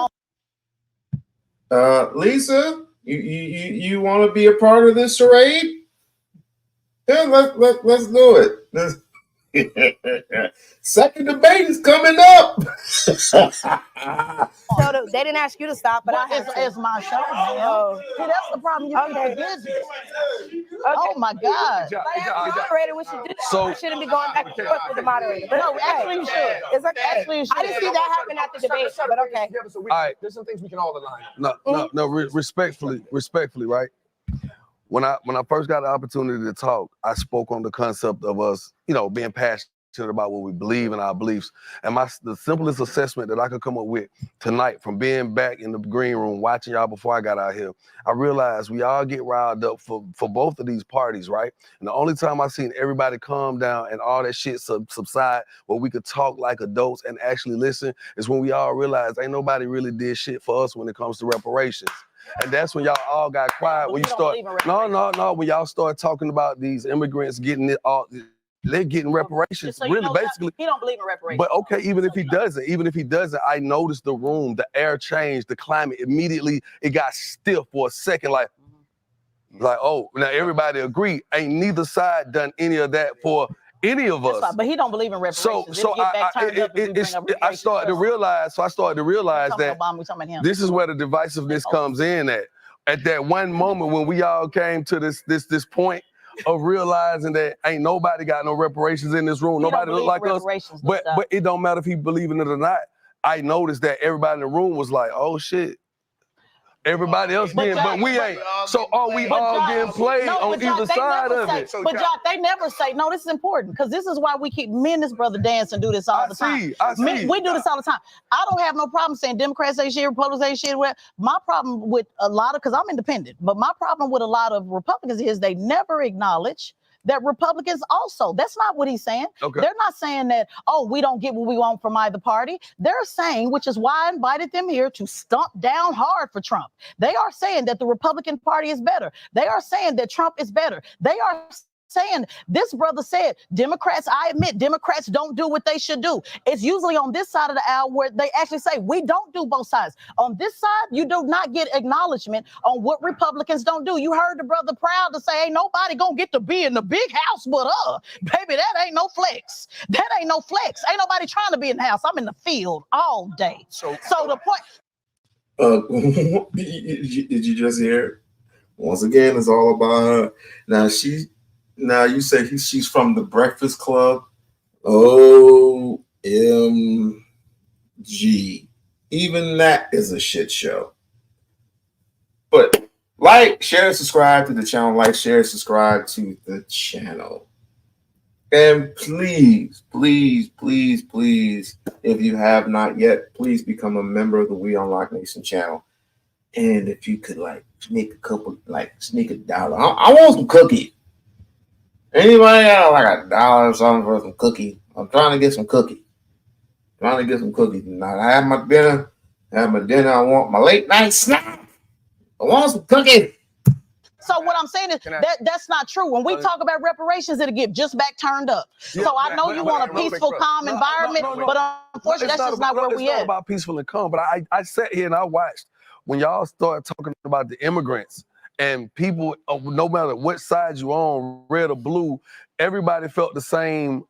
on. Lisa, you want to be a part of this charade? Yeah, let's do it. Second debate is coming up. So they didn't ask you to stop, but it's my show. See, that's the problem. You get busy. Oh my God! Moderator, we should do that. So I shouldn't be going back and forth with the moderator. But no, actually you should. It's okay. Actually, you should. I didn't see that happen at the debate, but okay. All right. There's some things we can all align. No. Respectfully, right? When I first got the opportunity to talk, I spoke on the concept of us, being passionate about what we believe in our beliefs. And the simplest assessment that I could come up with tonight from being back in the green room, watching y'all before I got out here, I realized we all get riled up for both of these parties, right? And the only time I seen everybody calm down and all that shit subside where we could talk like adults and actually listen is when we all realized ain't nobody really did shit for us when it comes to reparations. And that's when y'all all got quiet. When you start, no, when y'all start talking about these immigrants getting it all, they're getting reparations. So really, basically. he don't believe in reparations. But okay, even if he doesn't, I noticed the room, the air changed, the climate immediately. It got stiff for a second, like, oh, now everybody agree. Ain't neither side done any of that for any of us. But he don't believe in reparations. So I started to realize. That this is where the divisiveness comes in at. At that one moment when we all came to this point of realizing that ain't nobody got no reparations in this room. Nobody look like us. But it don't matter if he believe in it or not. I noticed that everybody in the room was like, oh shit. Everybody else did, but we ain't. So are we all getting played on either side of it? But Jock, they never say, no, this is important, because this is why we keep, me and this brother dance and do this all the time. I see. We do this all the time. I don't have no problem saying Democrats ain't shit, Republicans ain't shit. My problem with a lot of, because I'm independent, but my problem with a lot of Republicans is they never acknowledge that Republicans also, that's not what he's saying. Okay. They're not saying that, oh, we don't get what we want from either party. They're saying, which is why I invited them here, to stomp down hard for Trump. They are saying that the Republican Party is better. They are saying that Trump is better. They are saying, this brother said, Democrats, I admit, Democrats don't do what they should do. It's usually on this side of the aisle where they actually say, we don't do both sides. On this side, you do not get acknowledgement on what Republicans don't do. You heard the brother proud to say, ain't nobody gonna get to be in the big house but baby, that ain't no flex. That ain't no flex. Ain't nobody trying to be in the house. I'm in the field all day. So the point. Did you just hear? Once again, it's all about her. Now you say she's from the Breakfast Club. OMG. Even that is a shit show. But like, share, subscribe to the channel. Like, share, subscribe to the channel. And please, please, please, please, if you have not yet, please become a member of the We-On-Loc Nation channel. And if you could sneak a dollar. I want some cookies. Anybody got like $1 or something for some cookies? I'm trying to get some cookies. Now I have my dinner. I want my late night snack. I want some cookies. So what I'm saying is that's not true. When we talk about reparations, it'll get just back turned up. So I know you want a peaceful, calm environment, but unfortunately, that's just not where we at. It's not about peaceful and calm, but I sat here and I watched when y'all start talking about the immigrants. And people, no matter what side you on, red or blue, everybody felt the same.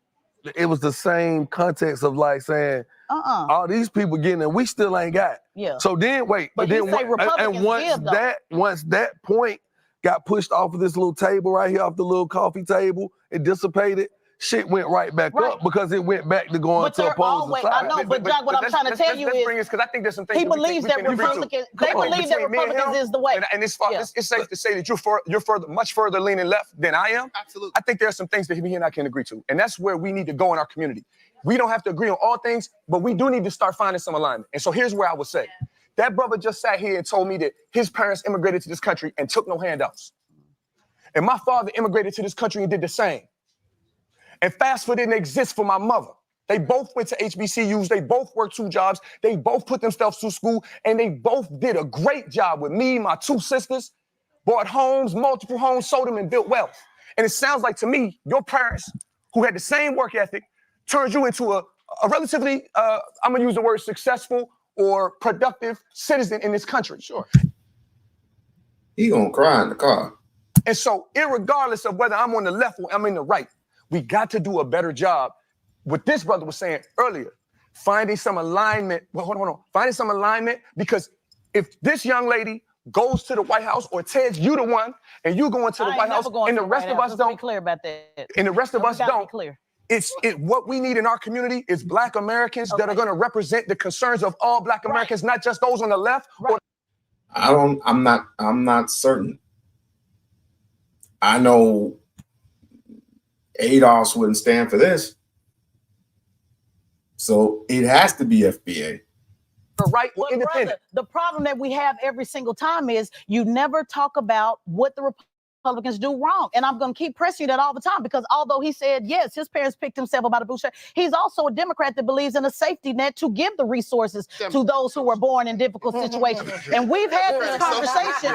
It was the same context of like saying, all these people getting it, we still ain't got. Yeah. So then wait, but then once that point got pushed off of this little table right here, off the little coffee table, it dissipated. Shit went right back up because it went back to going to opposing side. I know, but Jack, what I'm trying to tell you is, because I think there's some things he believes that Republicans, is the way. And it's safe to say that you're much further leaning left than I am. Absolutely. I think there's some things that he and I can agree to, and that's where we need to go in our community. We don't have to agree on all things, but we do need to start finding some alignment. And so here's where I would say, that brother just sat here and told me that his parents immigrated to this country and took no handouts. And my father immigrated to this country and did the same. And fast food didn't exist for my mother. They both went to HBCUs. They both worked 2 jobs. They both put themselves through school. And they both did a great job with me, my 2 sisters, bought homes, multiple homes, sold them and built wealth. And it sounds like to me, your parents who had the same work ethic turned you into a relatively, I'm going to use the word successful or productive citizen in this country. Sure. He going to cry in the car. And so irregardless of whether I'm on the left or I'm in the right, we got to do a better job. What this brother was saying earlier, finding some alignment. Well, hold on. Finding some alignment, because if this young lady goes to the White House or tells you the one and you go into the White House and the rest of us don't, be clear about that. And the rest of us don't, clear. What we need in our community is Black Americans that are going to represent the concerns of all Black Americans, not just those on the left. Right. I'm not certain. I know ADOS wouldn't stand for this. So it has to be FBA. Right, But independent. brother, the problem that we have every single time is you never talk about what the Republicans do wrong. And I'm going to keep pressing that all the time, because although he said, yes, his parents picked himself up by the bootstrap, he's also a Democrat that believes in a safety net to give the resources to those who were born in difficult situations. And we've had this conversation.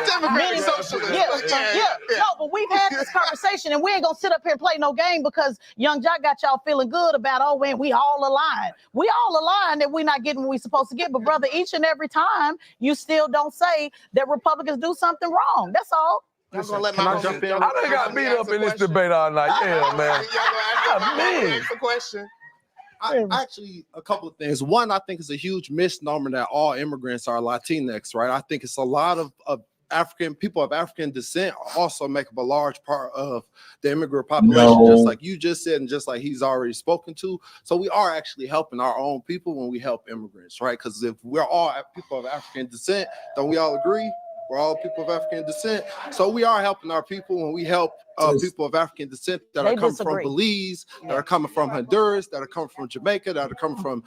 No, but we've had this conversation, and we ain't going to sit up here and play no game because Young Jock got y'all feeling good about, oh, man, we all aligned. We all aligned that we're not getting what we're supposed to get. But brother, each and every time you still don't say that Republicans do something wrong. That's all. Listen, can I jump in? I done got beat up in this debate all night. Yeah, man. Ask a question. Actually, a couple of things. One, I think it's a huge misnomer that all immigrants are Latinx, right? I think it's a lot of African people of African descent also make up a large part of the immigrant population, just like you just said, and just like he's already spoken to. So we are actually helping our own people when we help immigrants, right? Because if we're all people of African descent, don't we all agree? We're all people of African descent. So we are helping our people when we help people of African descent that are coming from Belize, that are coming from Honduras, that are coming from Jamaica, that are coming from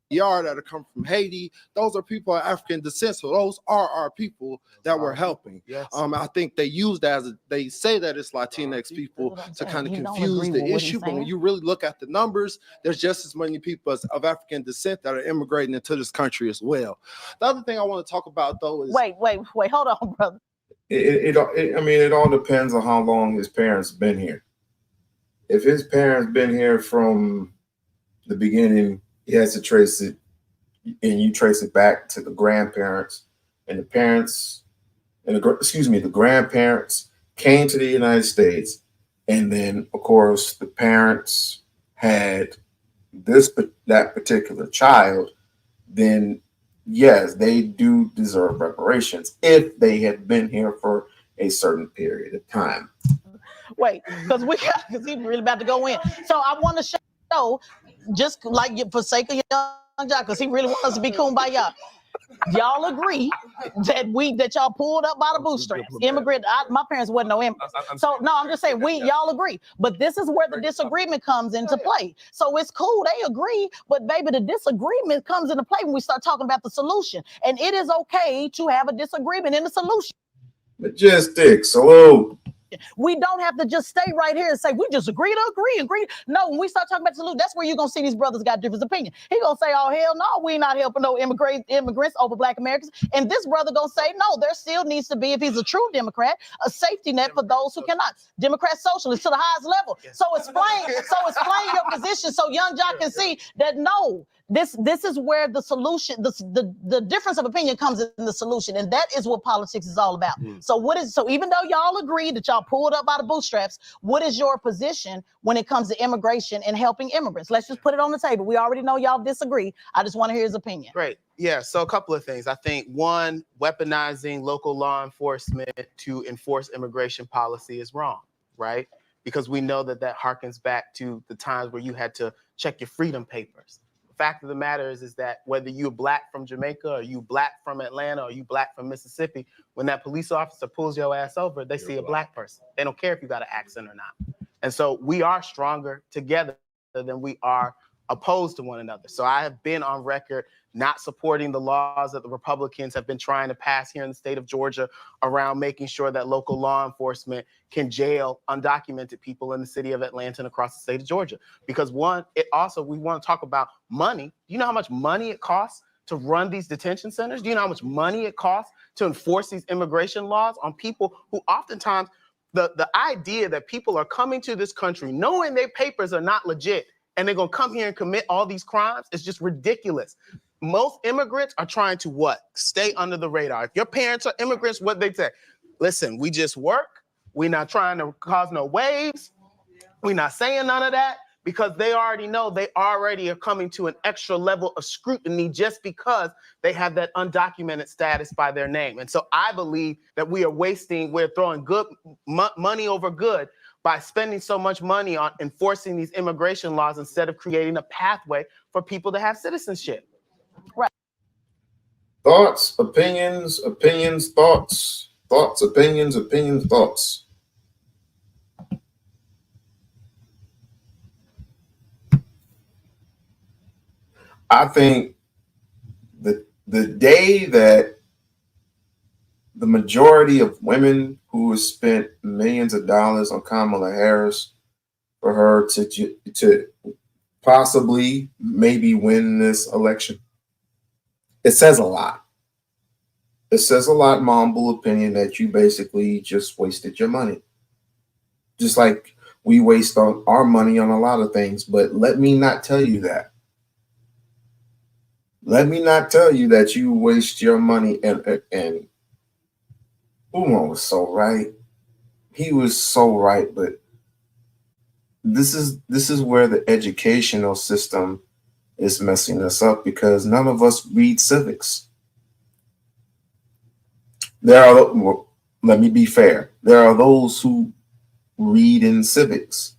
DR, that are coming from Haiti. Those are people of African descent. So those are our people that we're helping. I think they use that as they say that it's Latinx people to kind of confuse the issue. But when you really look at the numbers, there's just as many people of African descent that are immigrating into this country as well. The other thing I want to talk about though is wait, hold on, brother. It all depends on how long his parents been here. If his parents been here from the beginning, he has to trace it, and you trace it back to the grandparents, and the parents, and the grandparents came to the United States, and then of course the parents had that particular child, then yes, they do deserve reparations if they had been here for a certain period of time. Wait, because he's really about to go in. So I want to show, just like for sake of Young Jock, because he really wants us to be kumbaya. Y'all agree that y'all pulled up by the bootstraps? Immigrant, my parents wasn't no immigrants. So no, I'm just saying y'all agree. But this is where the disagreement comes into play. So it's cool, they agree, but baby, the disagreement comes into play when we start talking about the solution. And it is okay to have a disagreement in the solution. Majestic, salute. We don't have to just stay right here and say we just agree to agree. No, when we start talking about salute, that's where you're gonna see these brothers got different opinion. He gonna say, "Oh hell no, we not helping no immigrants over Black Americans," and this brother gonna say, "No, there still needs to be, if he's a true Democrat, a safety net for those who cannot. Democrat socialist to the highest level." So explain your position so Young Jock can see that no. This is where the solution, the difference of opinion comes in the solution, and that is what politics is all about. So even though y'all agree that y'all pulled up by the bootstraps, what is your position when it comes to immigration and helping immigrants? Let's just put it on the table. We already know y'all disagree. I just want to hear his opinion. Great. Yeah, so a couple of things. I think one, weaponizing local law enforcement to enforce immigration policy is wrong, right? Because we know that harkens back to the times where you had to check your freedom papers. Fact of the matter is that whether you're Black from Jamaica or you Black from Atlanta or you Black from Mississippi, when that police officer pulls your ass over, they see a Black person. They don't care if you got an accent or not. And so we are stronger together than we are opposed to one another. So I have been on record not supporting the laws that the Republicans have been trying to pass here in the state of Georgia around making sure that local law enforcement can jail undocumented people in the city of Atlanta and across the state of Georgia. Because one, we want to talk about money. Do you know how much money it costs to run these detention centers? Do you know how much money it costs to enforce these immigration laws on people who oftentimes, the idea that people are coming to this country knowing their papers are not legit and they're going to come here and commit all these crimes is just ridiculous. Most immigrants are trying to what? Stay under the radar. If your parents are immigrants, what they say? Listen, we just work. We're not trying to cause no waves. We're not saying none of that because they already know they already are coming to an extra level of scrutiny just because they have that undocumented status by their name. And so I believe that we're throwing good money over good by spending so much money on enforcing these immigration laws instead of creating a pathway for people to have citizenship. Right. Thoughts, opinions, thoughts. Thoughts, opinions, thoughts. I think the day that the majority of women who have spent millions of dollars on Kamala Harris for her to possibly maybe win this election, it says a lot. It says a lot, in my humble opinion, that you basically just wasted your money. Just like we waste our money on a lot of things. But let me not tell you that. Let me not tell you that you waste your money. And Umar was so right. He was so right. But this is where the educational system is messing us up, because none of us read civics. Let me be fair. There are those who read into civics,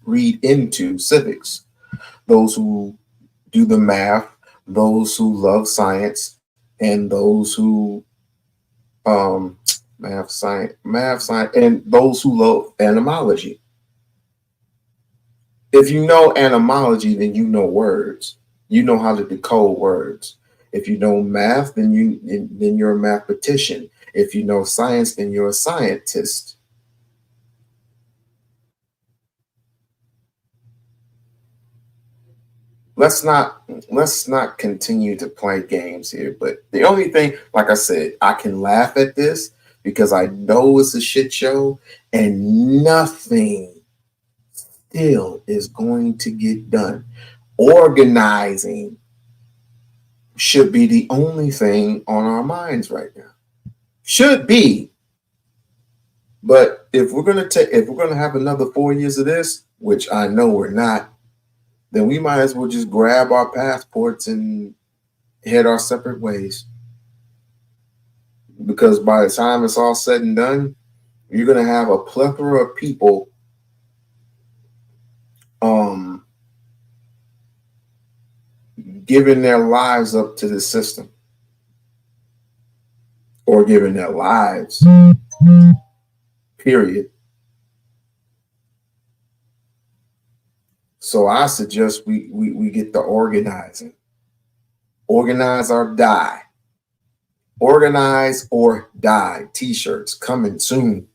those who do the math, those who love science, and those who math, science, and those who love etymology. If you know etymology, then you know words. You know how to decode words. If you know math, then you're a mathematician. If you know science, then you're a scientist. Let's not continue to play games here. But the only thing, like I said, I can laugh at this because I know it's a shit show and nothing still is going to get done. Organizing should be the only thing on our minds right now. Should be. But if we're gonna have another 4 years of this, which I know we're not, then we might as well just grab our passports and head our separate ways. Because by the time it's all said and done, you're gonna have a plethora of people giving their lives up to the system, or giving their lives, period. So I suggest we get the organizing. Organize or die. Organize or die. T-shirts coming soon.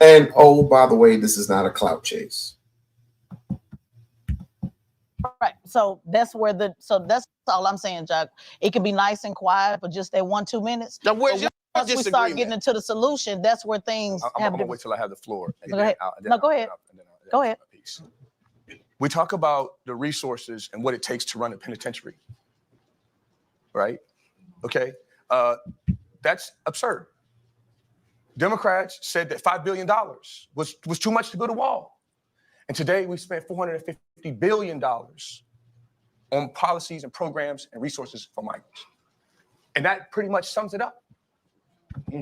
And oh, by the way, this is not a clout chase. Right. So that's all I'm saying, Jack. It can be nice and quiet, but just that 1-2 minutes. Now, where's your once we start getting into the solution, that's where things I'm gonna wait till I have the floor. Go ahead. No, go ahead. Go ahead. We talk about the resources and what it takes to run a penitentiary, right? Okay, that's absurd. Democrats said that $5 billion was too much to build a wall. And today we spent $450 billion on policies and programs and resources for migrants. And that pretty much sums it up.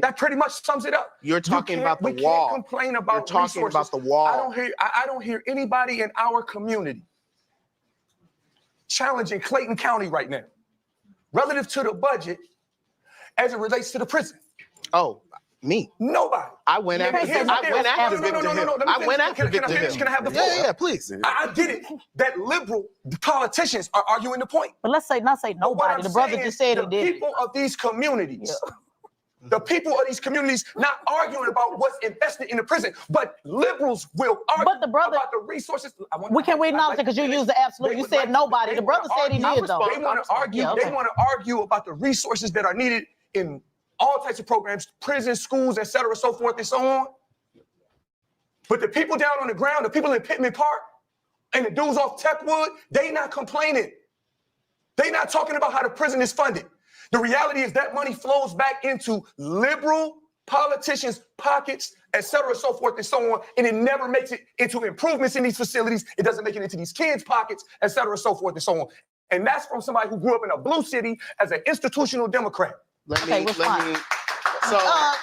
That pretty much sums it up. You're talking about the wall. We can't complain about You're talking resources. about the wall. I don't hear anybody in our community challenging Clayton County right now relative to the budget as it relates to the prison. Oh, me? Nobody. I went after Victor. I went after Victor. Can I have the floor? Yeah, please. I get it that liberal politicians are arguing the point. But let's not say nobody. The brother just said he did. The people of these communities. Yeah. The people of these communities not arguing about what's invested in the prison, but liberals will argue about the resources. We can acknowledge it because you used the absolute. You said nobody. The brother said he did though. They want to argue. Yeah, okay. They want to argue about the resources that are needed in all types of programs, prisons, schools, et cetera, so forth and so on. But the people down on the ground, the people in Pittman Park, and the dudes off Techwood, they not complaining. They not talking about how the prison is funded. The reality is that money flows back into liberal politicians' pockets, et cetera, so forth and so on, and it never makes it into improvements in these facilities. It doesn't make it into these kids' pockets, et cetera, so forth and so on. And that's from somebody who grew up in a blue city as an institutional Democrat. Let me. So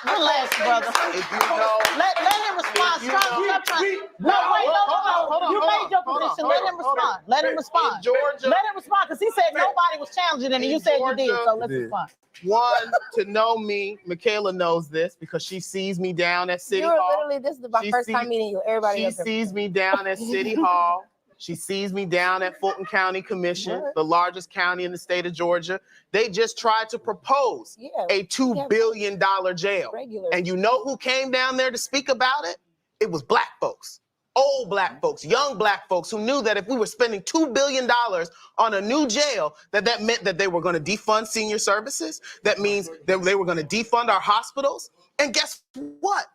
relax, brother. If you know, let him respond. Stop trying. No, hold on. You made your position. Let him respond. Let him respond. Georgia, let him respond because he said nobody was challenging it, and you said you did. So let's respond. One, to know me, Michaela knows this because she sees me down at City Hall. Literally, this is my first time meeting you. Everybody she sees me down at City Hall. She sees me down at Fulton County Commission, the largest county in the state of Georgia. They just tried to propose a $2 billion jail. And you know who came down there to speak about it? It was black folks, old black folks, young black folks who knew that if we were spending $2 billion on a new jail, that meant that they were going to defund senior services. That means that they were going to defund our hospitals. And guess what?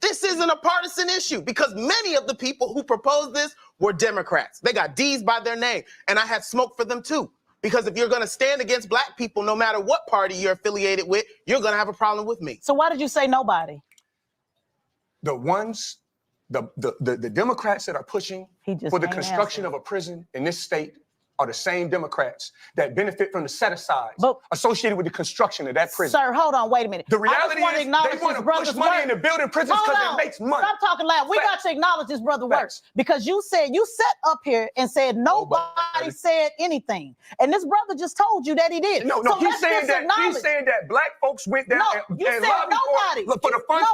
This isn't a partisan issue because many of the people who proposed this were Democrats. They got D's by their name, and I had smoke for them too. Because if you're going to stand against black people, no matter what party you're affiliated with, you're going to have a problem with me. So why did you say nobody? The ones, the Democrats that are pushing for the construction of a prison in this state are the same Democrats that benefit from the set-asides associated with the construction of that prison. Sir, hold on, wait a minute. The reality is they want to push money into building prisons because it makes money. Stop talking loud. We got to acknowledge this brother work because you sat up here and said nobody said anything. And this brother just told you that he did. No, so he's saying that black folks went down and lobbied for the funds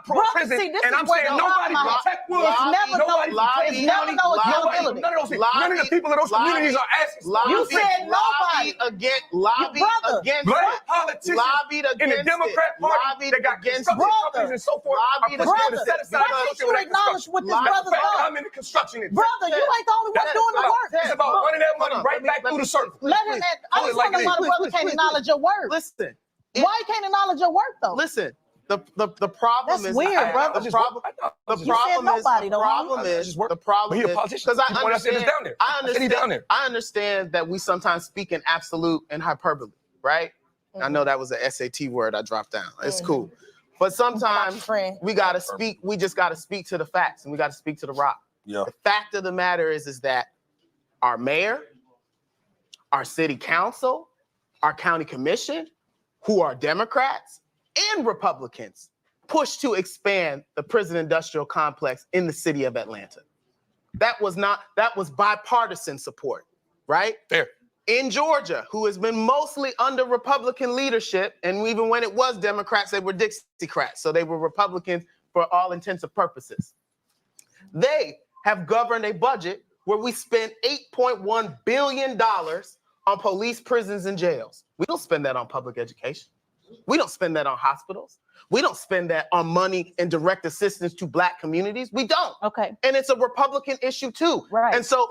for a prison. And I'm saying nobody protect Wood. It's never no accountability. None of the people in those communities are you said nobody against black politicians in the Democrat Party that got construction companies and so forth. Why can't you acknowledge what this brother's doing? I'm in the construction industry. Brother, you ain't the only one doing the work. It's about running that money right back through the circle. I just want to know why the brother can't acknowledge your work. Listen. Why he can't acknowledge your work though? Listen. The problem is weird, brother. The problem is because I understand that we sometimes speak in absolute and hyperbole, right? I know that was an SAT word I dropped down. It's cool. But sometimes we gotta speak, we just gotta speak to the facts and we gotta speak to the rock. Yeah. The fact of the matter is that our mayor, our city council, our county commission, who are Democrats and Republicans, push to expand the prison industrial complex in the city of Atlanta. That was bipartisan support, right? Fair. In Georgia, who has been mostly under Republican leadership, and even when it was Democrats, they were Dixiecrats, so they were Republicans for all intents and purposes. They have governed a budget where we spend $8.1 billion on police, prisons, and jails. We don't spend that on public education. We don't spend that on hospitals. We don't spend that on money and direct assistance to black communities. We don't. Okay. And it's a Republican issue too. Right. And so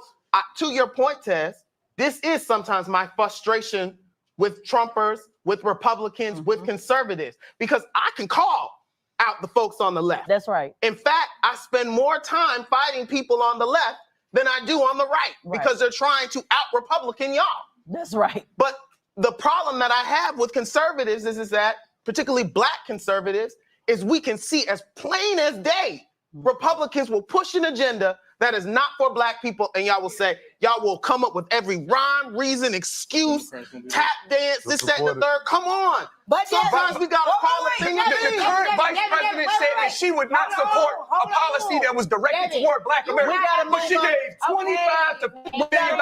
to your point, Tess, this is sometimes my frustration with Trumpers, with Republicans, with conservatives, because I can call out the folks on the left. That's right. In fact, I spend more time fighting people on the left than I do on the right because they're trying to out-Republican y'all. That's right. But the problem that I have with conservatives is that, particularly black conservatives, is we can see as plain as day, Republicans will push an agenda that is not for black people, and y'all will say, y'all will come up with every rhyme, reason, excuse, tap dance, this, that, and the third. Come on. But sometimes we gotta call it thing. The current vice president said that she would not support a policy that was directed toward black Americans, but she gave $25 to $50 million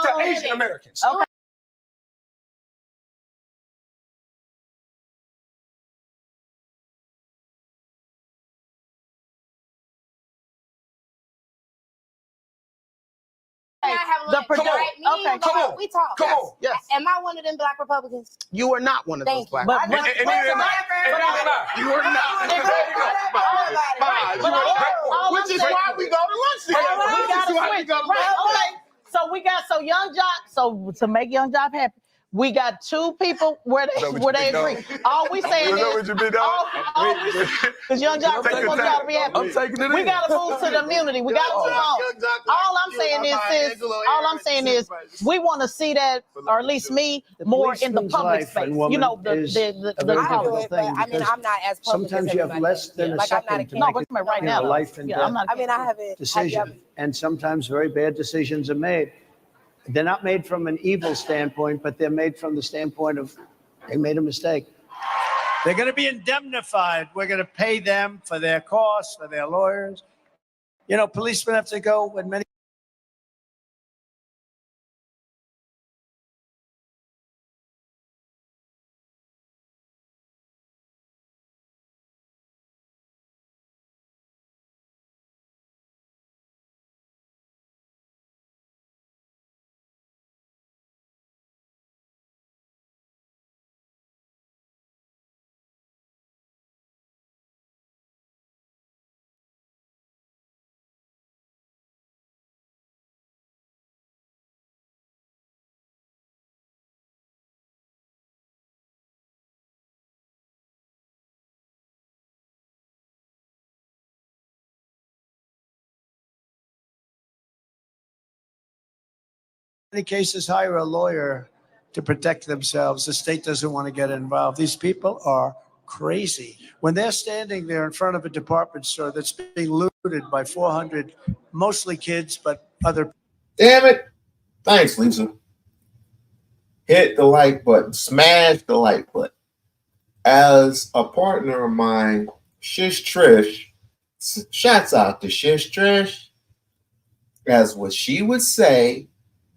to Asian Americans. Okay. Come on. We talk. Come on. Yes. Am I one of them black Republicans? You are not one of those black But Republicans. And neither am I. You are not. There you go. Which is why we go to lunch together. Which is why we go to lunch. Okay. So Young Jock, so to make Young Jock happy, we got two people where they agree. All we saying is, because Young Jock really wants y'all to be happy. We got to move to the immunity. We got to move on. All I'm saying is, we want to see that, or at least me, more in the public space. You know, the I but I mean, I'm not as public sometimes as you have less than a second to make No, right now, life and death I mean, I haven't decision, and sometimes very bad decisions are made. They're not made from an evil standpoint, but they're made from the standpoint of they made a mistake. They're going to be indemnified. We're going to pay them for their costs, for their lawyers. You know, policemen have to go when many many cases hire a lawyer to protect themselves. The state doesn't want to get involved. These people are crazy. When they're standing there in front of a department store that's being looted by 400, mostly kids, but other. Damn it. Thanks, Lisa. Hit the like button. Smash the like button. As a partner of mine, Shish Trish, shouts out to Shish Trish. As what she would say,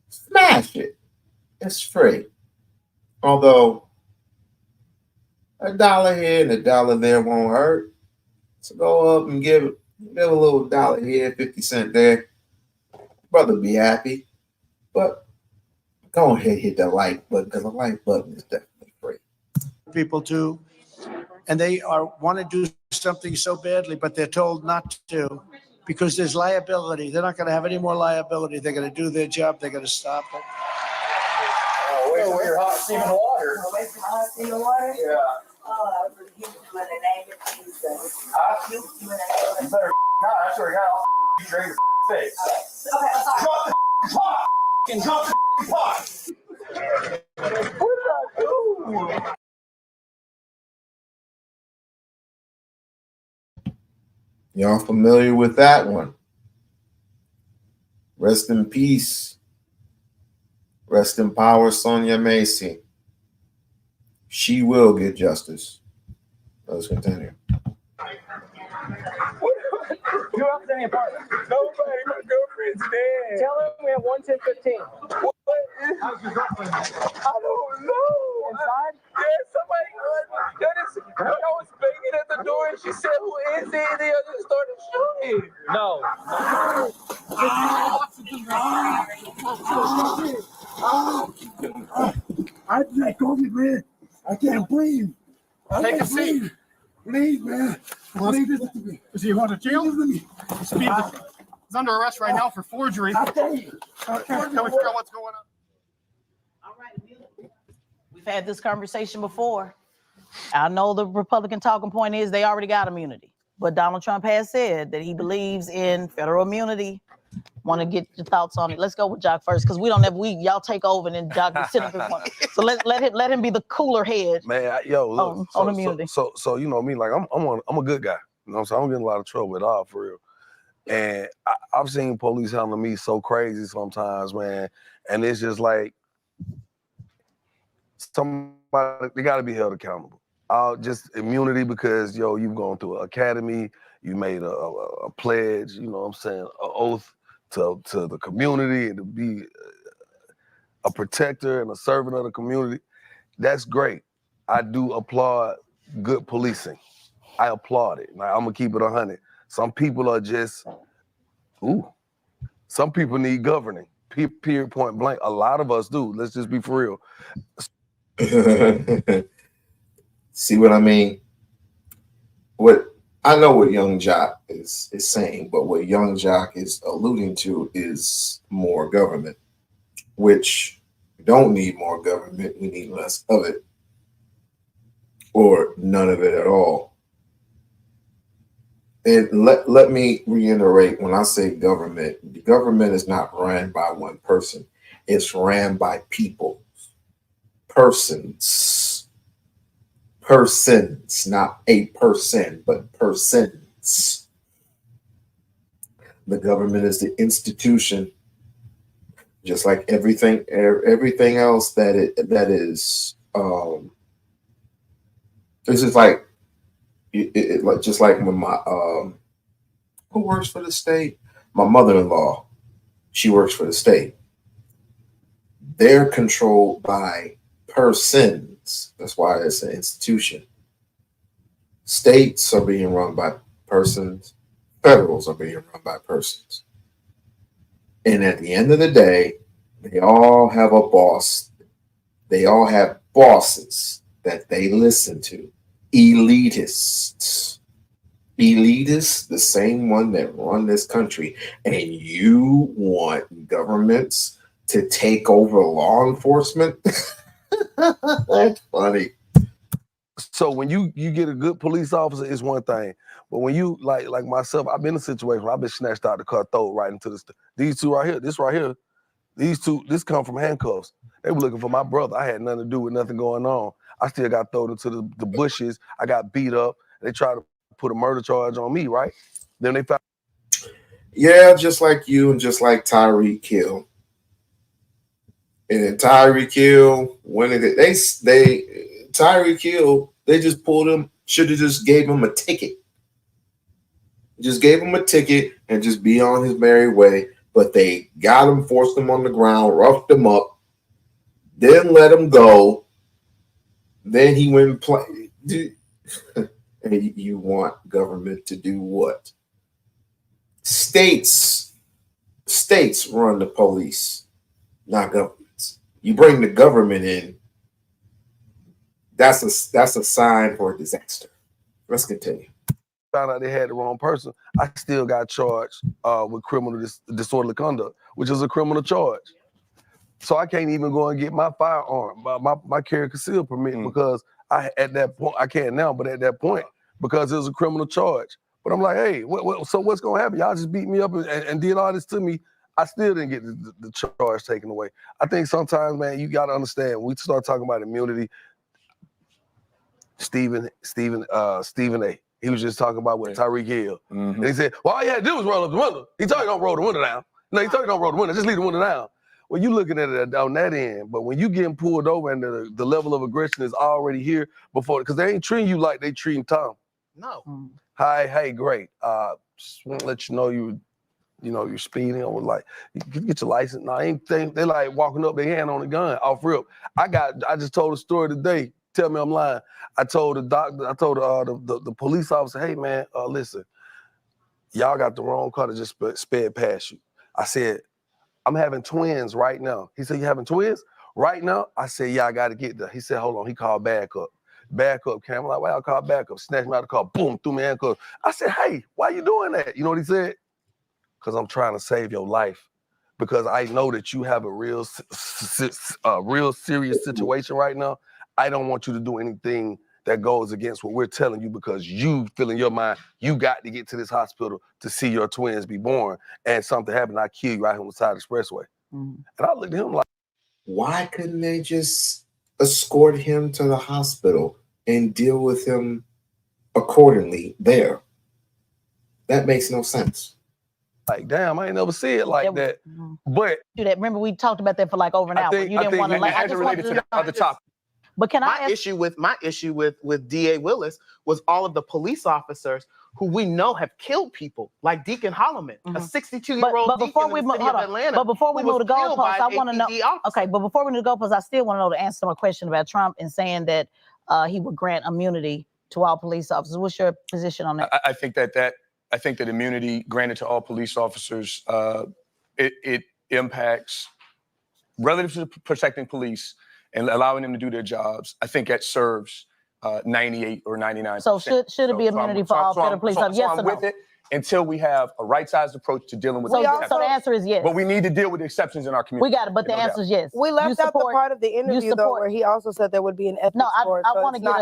smash it. It's free. Although $1 here and $1 there won't hurt. So go up and give a little $1 here, 50 cents there. Brother be happy. But go ahead, hit that like button, because the like button is definitely free. People too, and they want to do something so badly, but they're told not to because there's liability. They're not going to have any more liability. They're going to do their job. They're going to stop it. Away from your hot steaming water. Away from hot steaming water? Yeah. Oh, I was you in the name of Jesus. You better not. I swear to God, I'll drain your face. Okay, I'm sorry. Drop the pot. Drop the pot. What did I do? Y'all familiar with that one? Rest in peace. Rest in power, Sonia Macy. She will get justice. Let's continue. Who else in the apartment? Nobody. My girlfriend's dead. Tell her we have 11015. What? How's your girlfriend? I don't know. Inside? Yeah, somebody. I was banging at the door and she said, "Who is it?" And they just started shooting. No. I can't go, man. I can't breathe. Take a seat. Please, man. Please listen to me. Is he going to jail? He's under arrest right now for forgery. I tell you. Can we figure out what's going on? All right, we've had this conversation before. I know the Republican talking point is they already got immunity, but Donald Trump has said that he believes in federal immunity. Want to get your thoughts on it? Let's go with Jock first, because we don't have y'all take over and then Jock is sitting there. So let him be the cooler head. Man, look, on immunity. So you know me, like I'm a good guy. You know what I'm saying? I don't get in a lot of trouble at all, for real. And I've seen police handle me so crazy sometimes, man. And it's just like somebody, they got to be held accountable. Just immunity because, you've gone through an academy, you made a pledge, you know what I'm saying, an oath to the community and to be a protector and a servant of the community. That's great. I do applaud good policing. I applaud it. Like, I'm going to keep it 100. Some people are just, some people need governing, period, point blank. A lot of us do. Let's just be for real. See what I mean? I know what Young Jock is saying, but what Young Jock is alluding to is more government, which we don't need more government. We need less of it, or none of it at all. And let me reiterate, when I say government, the government is not ran by one person. It's ran by people, persons, not a person, but persons. The government is the institution, just like everything else that is. This is like. Just like when my who works for the state? My mother-in-law, she works for the state. They're controlled by persons. That's why it's an institution. States are being run by persons. Federals are being run by persons. And at the end of the day, they all have a boss. They all have bosses that they listen to. Elitists, the same one that run this country, and you want governments to take over law enforcement? That's funny. So when you get a good police officer, it's one thing, but when you like myself, I've been in a situation where I've been snatched out the car, thrown right into these two right here. This right here, This come from handcuffs. They were looking for my brother. I had nothing to do with nothing going on. I still got thrown into the bushes. I got beat up. They tried to put a murder charge on me, right? Then they found. Yeah, just like you and just like Tyreek Hill. And Tyreek Hill, when Tyreek Hill, they just pulled him, should have just gave him a ticket. Just gave him a ticket and just be on his merry way. But they got him, forced him on the ground, roughed him up, then let him go. Then he went and played. And you want government to do what? States run the police, not governments. You bring the government in, that's a sign for a disaster. Let's continue. Found out they had the wrong person. I still got charged with criminal disorderly conduct, which is a criminal charge. So I can't even go and get my firearm, my carry concealed permit because at that point I can't now, but at that point because it was a criminal charge. But I'm like, hey, so what's gonna happen? Y'all just beat me up and did all this to me. I still didn't get the charge taken away. I think sometimes, man, you got to understand. When we start talking about immunity. Stephen A. He was just talking about what Tyreek Hill. And he said, well, all you had to do was roll up the window. He told you don't roll the window down. No, he told you don't roll the window. Just leave the window down. Well, you looking at it on that end, but when you getting pulled over and the level of aggression is already here before, because they ain't treating you like they treating Tom. No. Hi, hey, great. Just want to let you know you're speeding. I was like, you get your license. No, I ain't think they like walking up their hand on the gun off rip. I just told a story today. Tell me I'm lying. I told the doctor, I told the police officer, hey man, listen, y'all got the wrong car that just sped past you. I said, I'm having twins right now. He said, you having twins? Right now? I said, yeah, I got to get there. He said, hold on. He called backup. Backup came. I'm like, why I call backup? Snatched me out of the car. Boom, threw me in handcuffs. I said, hey, why you doing that? You know what he said? Because I'm trying to save your life. Because I know that you have a real serious situation right now. I don't want you to do anything that goes against what we're telling you because you feel in your mind, you got to get to this hospital to see your twins be born and something happened, I kill you right on the side of the expressway. And I looked at him like, why couldn't they just escort him to the hospital and deal with him accordingly there? That makes no sense. Like, damn, I ain't never see it like that. But do that. Remember, we talked about that for like over an hour. You didn't want to like. I just wanted to know. Other topic. But can my issue with DA Willis was all of the police officers who we know have killed people, like Deacon Holloman, a 62-year-old deacon in the city of Atlanta. But before we move to goalposts, I want to know. Okay, but before we move to goalposts, I still want to know the answer to my question about Trump and saying that he would grant immunity to all police officers. What's your position on that? I think that immunity granted to all police officers, it impacts relative to protecting police and allowing them to do their jobs. I think that serves 98 or 99%. So should it be immunity for all federal police officers? Yes or no? With it until we have a right-sized approach to dealing with so the answer is yes. But we need to deal with the exceptions in our community. We got it, but the answer is yes. We left out the part of the interview though where he also said there would be an ethics score. I want to get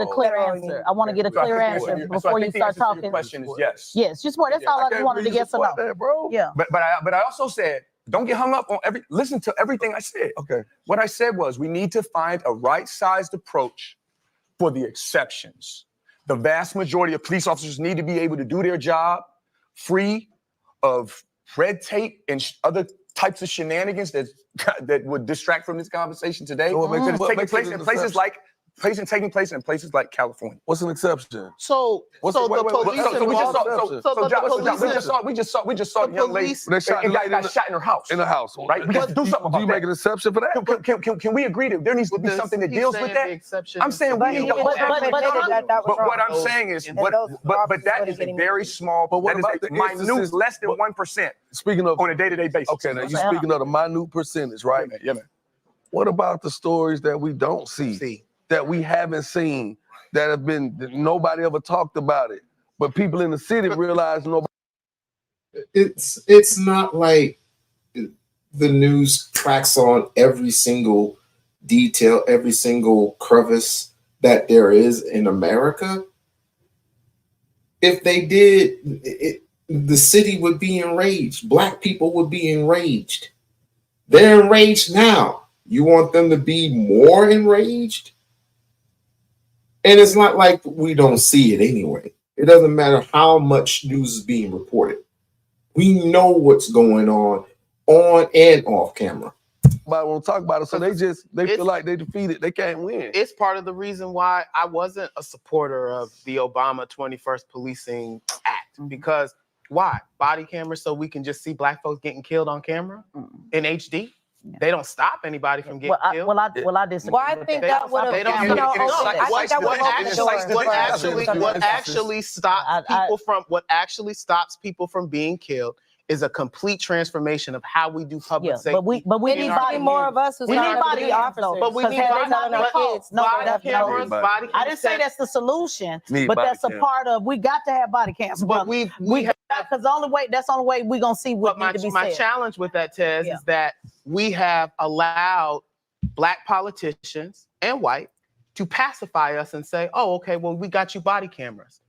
a clear answer. I want to get a clear answer before you start talking. The question is yes. Yes, you support. That's all I just wanted to get to know. Bro. Yeah. But I also said, don't get hung up on listen to everything I said. Okay. What I said was we need to find a right-sized approach for the exceptions. The vast majority of police officers need to be able to do their job free of red tape and other types of shenanigans that would distract from this conversation today. Taking place in places like California. What's an exception? We just saw the young lady got shot in her house. In the house, right? We have to do something about that. Do you make an exception for that? Can we agree that there needs to be something that deals with that? I'm saying we need to. But what I'm saying is, but that is a very small. But what about the minute, less than 1%? Speaking of on a day-to-day basis. Okay, now you're speaking of the minute percentage, right? Yeah, man. What about the stories that we don't see? That we haven't seen, that have been, that nobody ever talked about it, but people in the city realize nobody. It's not like the news tracks on every single detail, every single crevice that there is in America. If they did, the city would be enraged. Black people would be enraged. They're enraged now. You want them to be more enraged? And it's not like we don't see it anyway. It doesn't matter how much news is being reported. We know what's going on and off camera. Nobody want to talk about it, so they feel like they defeated. They can't win. It's part of the reason why I wasn't a supporter of the Obama 21st Policing Act. Because why? Body cameras so we can just see black folks getting killed on camera in HD? They don't stop anybody from getting killed. Well, I disagree. Well, I think that would have. They don't. What actually stops people from being killed is a complete transformation of how we do public safety. But we need more of us who's not going to be officers. But we need body cameras. I didn't say that's the solution, but that's a part of. We got to have body cams. But we got, because that's the only way we're gonna see what needs to be said. My challenge with that, Tez, is that we have allowed black politicians and white to pacify us and say, "Oh, okay, well, we got you body cameras."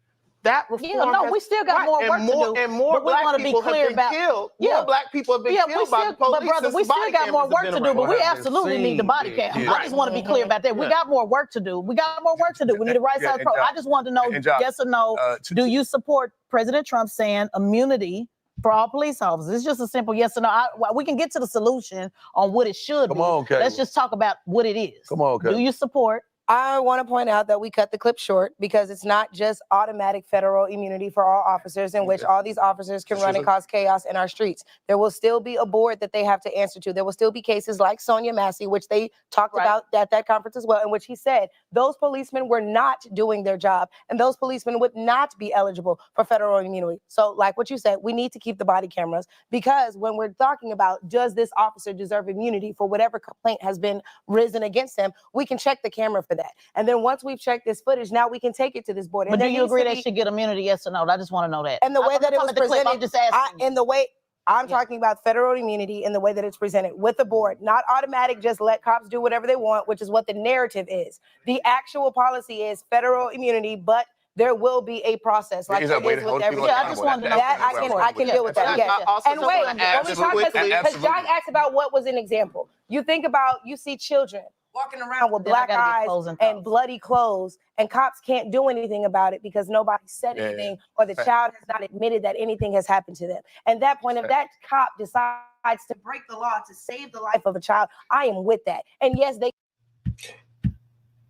That reform we still got more work to do. And more black people have been killed. More black people have been killed by the police. But brother, we still got more work to do. But we absolutely need the body cam. I just want to be clear about that. We got more work to do. We got more work to do. We need the right side approach. I just wanted to know, yes or no, do you support President Trump saying immunity for all police officers? It's just a simple yes or no. We can get to the solution on what it should be. Let's just talk about what it is. Come on, do you support? I want to point out that we cut the clip short because it's not just automatic federal immunity for all officers in which all these officers can run and cause chaos in our streets. There will still be a board that they have to answer to. There will still be cases like Sonia Massey, which they talked about at that conference as well, in which he said those policemen were not doing their job and those policemen would not be eligible for federal immunity. So like what you said, we need to keep the body cameras because when we're talking about does this officer deserve immunity for whatever complaint has been risen against him, we can check the camera for that. And then once we've checked this footage, now we can take it to this board. But do you agree they should get immunity, yes or no? I just want to know that. And the way that it was presented, just asking. in the way I'm talking about federal immunity in the way that it's presented with the board, not automatic, just let cops do whatever they want, which is what the narrative is. The actual policy is federal immunity, but there will be a process like there is with everything. I just wanted to know that. I can deal with that. Yes. And wait, when we talk, because Josh asked about what was an example. You think about, you see children walking around with black eyes and bloody clothes, and cops can't do anything about it because nobody said anything, or the child has not admitted that anything has happened to them. And that point, if that cop decides to break the law to save the life of a child, I am with that. And yes, they.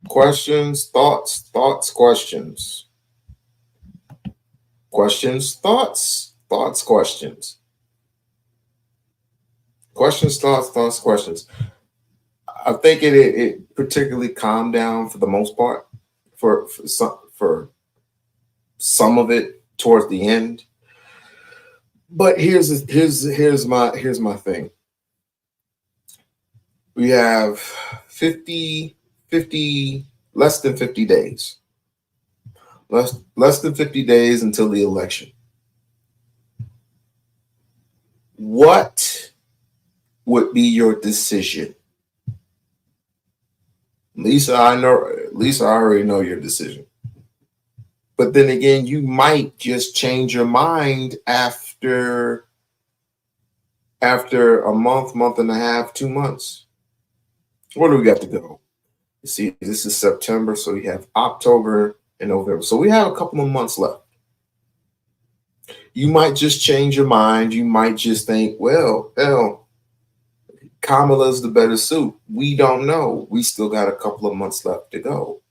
Questions, thoughts, questions. Questions, thoughts, questions. Questions, thoughts, questions. I think it particularly calmed down for the most part, for some of it towards the end. But here's my thing. We have 50 less than 50 days. Less than 50 days until the election. What would be your decision? Lisa, I already know your decision. But then again, you might just change your mind after a month and a half, 2 months. What do we got to go? You see, this is September, so we have October and November. So we have a couple of months left. You might just change your mind. You might just think, well, hell, Kamala's the better suit. We don't know. We still got a couple of months left to go.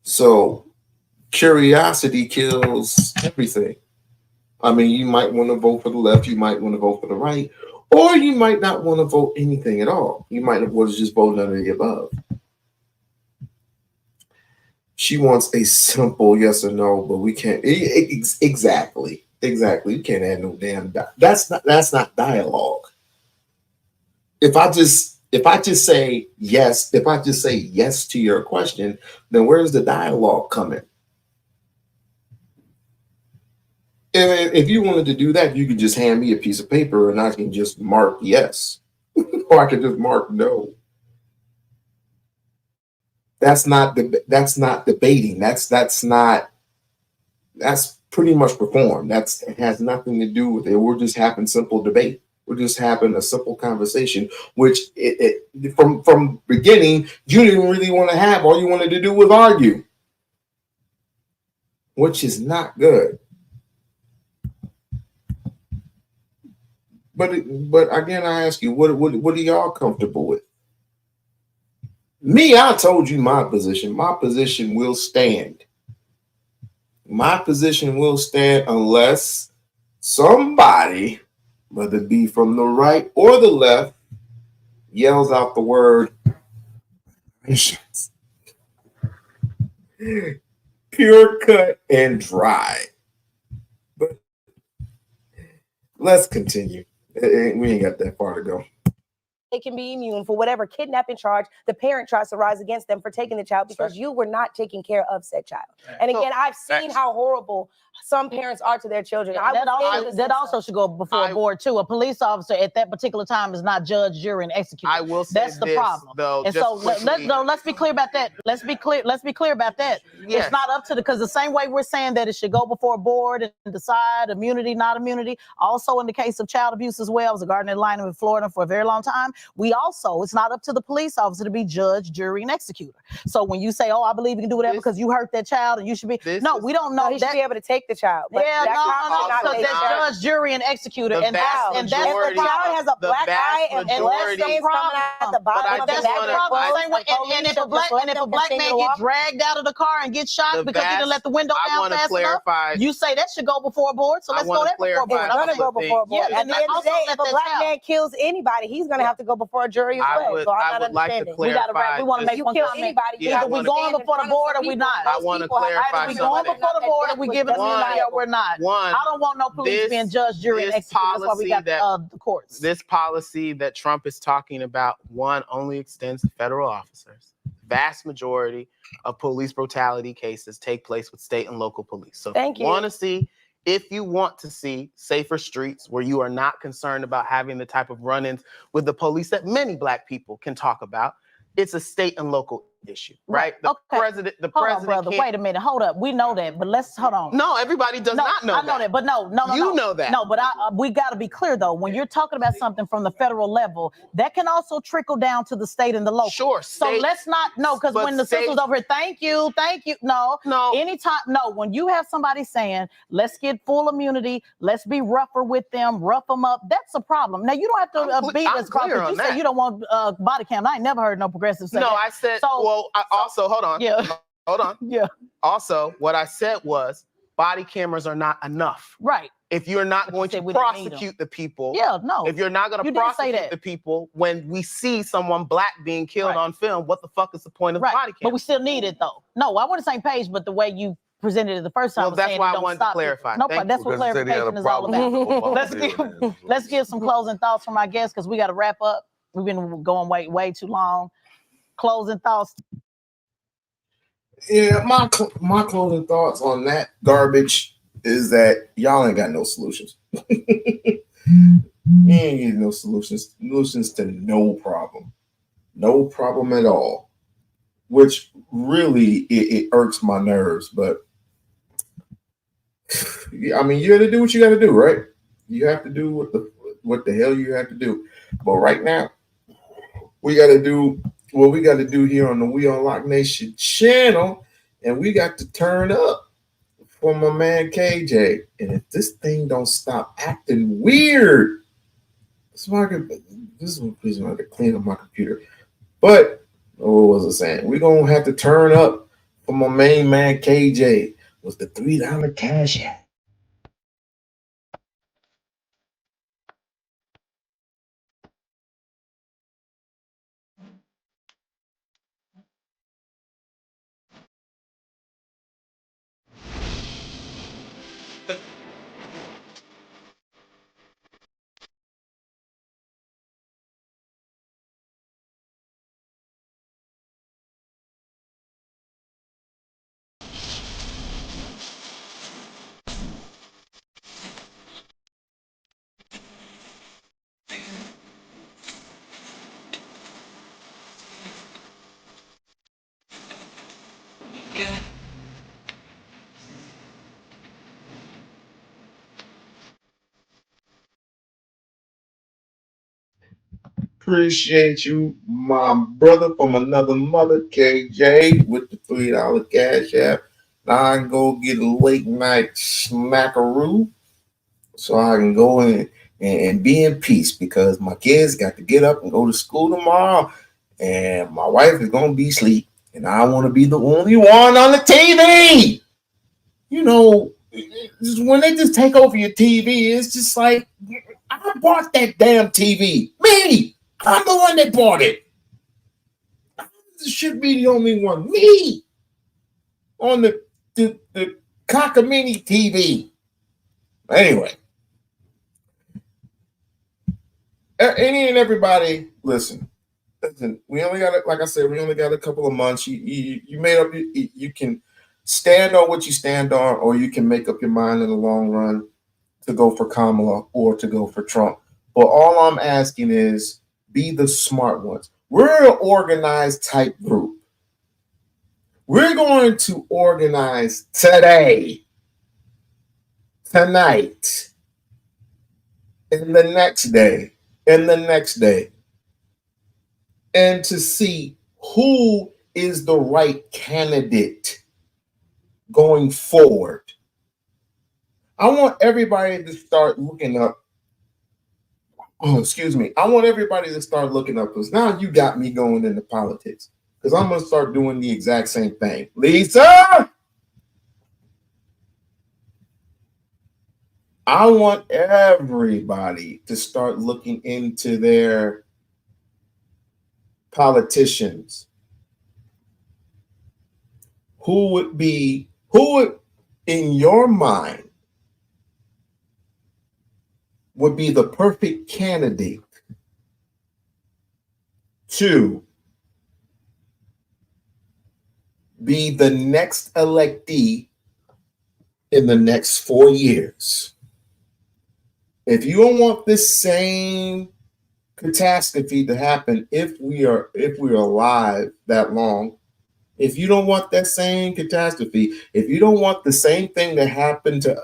So curiosity kills everything. I mean, you might want to vote for the left. You might want to vote for the right. Or you might not want to vote anything at all. You might want to just vote none of the above. She wants a simple yes or no, but we can't. Exactly. You can't add no damn. That's not dialogue. If I just say yes, to your question, then where's the dialogue coming? And if you wanted to do that, you could just hand me a piece of paper and I can just mark yes, or I can just mark no. That's not debating. That's pretty much performed. It has nothing to do with it. We're just having simple debate. We're just having a simple conversation, which from beginning, you didn't really want to have. All you wanted to do was argue, which is not good. But again, I ask you, what are y'all comfortable with? Me, I told you my position. My position will stand. My position will stand unless somebody, whether it be from the right or the left, yells out the word pure cut and dry. But let's continue. We ain't got that far to go. They can be immune for whatever kidnapping charge the parent tries to rise against them for taking the child because you were not taking care of said child. And again, I've seen how horrible some parents are to their children. That also should go before a board too. A police officer at that particular time is not judge, jury, and executor. I will say that's the this, problem. though, And just so let's be clear about that. Let's be clear about that. Yes. It's not up to because the same way we're saying that it should go before a board and decide immunity, not immunity. Also, in the case of child abuse as well, I was a guardian ad litem in Florida for a very long time. It's not up to the police officer to be judge, jury, and executor. So when you say, "Oh, I believe you can do whatever because you hurt that child and you should be," we don't know. He should be able to take the child. No, because that's judge, jury, and executor, and that's the problem. If the child has a black eye and blood stains coming at the bottom of that's the problem. And if a black man get dragged out of the car and get shot because he didn't let the window down fast enough, you say that should go before a board. So let's go there before a board. It's gonna go before a board. Yeah, At the end of the day, if a black man kills anybody, he's gonna have to go before a jury as well. So I'm not understanding. We got to wrap. We want to make one comment. Either we going before the board or we not. I want to clarify we going before the board or we giving immunity or we're not. One, I don't want no police being judge, jury, and executor. That's why we got the courts. This policy that Trump is talking about, one, only extends to federal officers. Vast majority of police brutality cases take place with state and local police. So if you want to see safer streets where you are not concerned about having the type of run-ins with the police that many Black people can talk about, it's a state and local issue, right? The president brother. Wait a minute. Hold up. We know that, but let's hold on. No, everybody does not know that. I know that, but no. You know that. No, but we got to be clear though. When you're talking about something from the federal level, that can also trickle down to the state and the local. Sure. So let's not because when the sister's over here, thank you. No. Anytime. No. When you have somebody saying, "Let's get full immunity. Let's be rougher with them, rough them up," that's a problem. Now you don't have to be as clear. You say you don't want body cam. I ain't never heard no progressive say that. No, I said. Also, hold on. Yeah. Hold on. Yeah. Also, what I said was body cameras are not enough. Right. If you're not going to prosecute the people. Yeah, no. If you're not going to prosecute the people when we see someone Black being killed on film, what the fuck is the point of body cam? But we still need it though. No, I want the same page, but the way you presented it the first time. Well, that's why I wanted to clarify. No, that's what clarification is all about. Let's give some closing thoughts from our guests because we got to wrap up. We've been going way too long. Closing thoughts. Yeah, my closing thoughts on that garbage is that y'all ain't got no solutions. You ain't getting no solutions. Solutions to no problem. No problem at all. Which really it irks my nerves, but I mean you gotta do what you gotta do, right? You have to do what the hell you have to do. But right now, we gotta do what we got to do here on the We-On-Loc Nation channel, and we got to turn up for my man KJ. And if this thing don't stop acting weird, this is one reason I have to clean up my computer. But what was I saying? We're gonna have to turn up for my main man KJ with the $3 cash app. appreciate you, my brother from another mother, KJ, with the $3 cash app. Now I can go get a late night smackaroo so I can go in and be in peace because my kids got to get up and go to school tomorrow and my wife is going to be asleep and I want to be the only one on the TV. You know, when they just take over your TV, it's just like, I bought that damn TV. Me! I'm the one that bought it. I should be the only one. Me! On the cockamini TV. Anyway. Any and everybody, listen. We only got, like I said, we only got a couple of months. You made up, you can stand on what you stand on, or you can make up your mind in the long run to go for Kamala or to go for Trump. But all I'm asking is be the smart ones. We're an organized type group. We're going to organize today, tonight, and the next day, and the next day, and to see who is the right candidate going forward. I want everybody to start looking up. Oh, excuse me. I want everybody to start looking up because now you got me going into politics because I'm going to start doing the exact same thing. Lisa! I want everybody to start looking into their politicians. Who would, in your mind, would be the perfect candidate to be the next electee in the next 4 years. If you don't want this same catastrophe to happen, if we're alive that long, if you don't want that same catastrophe, if you don't want the same thing to happen to,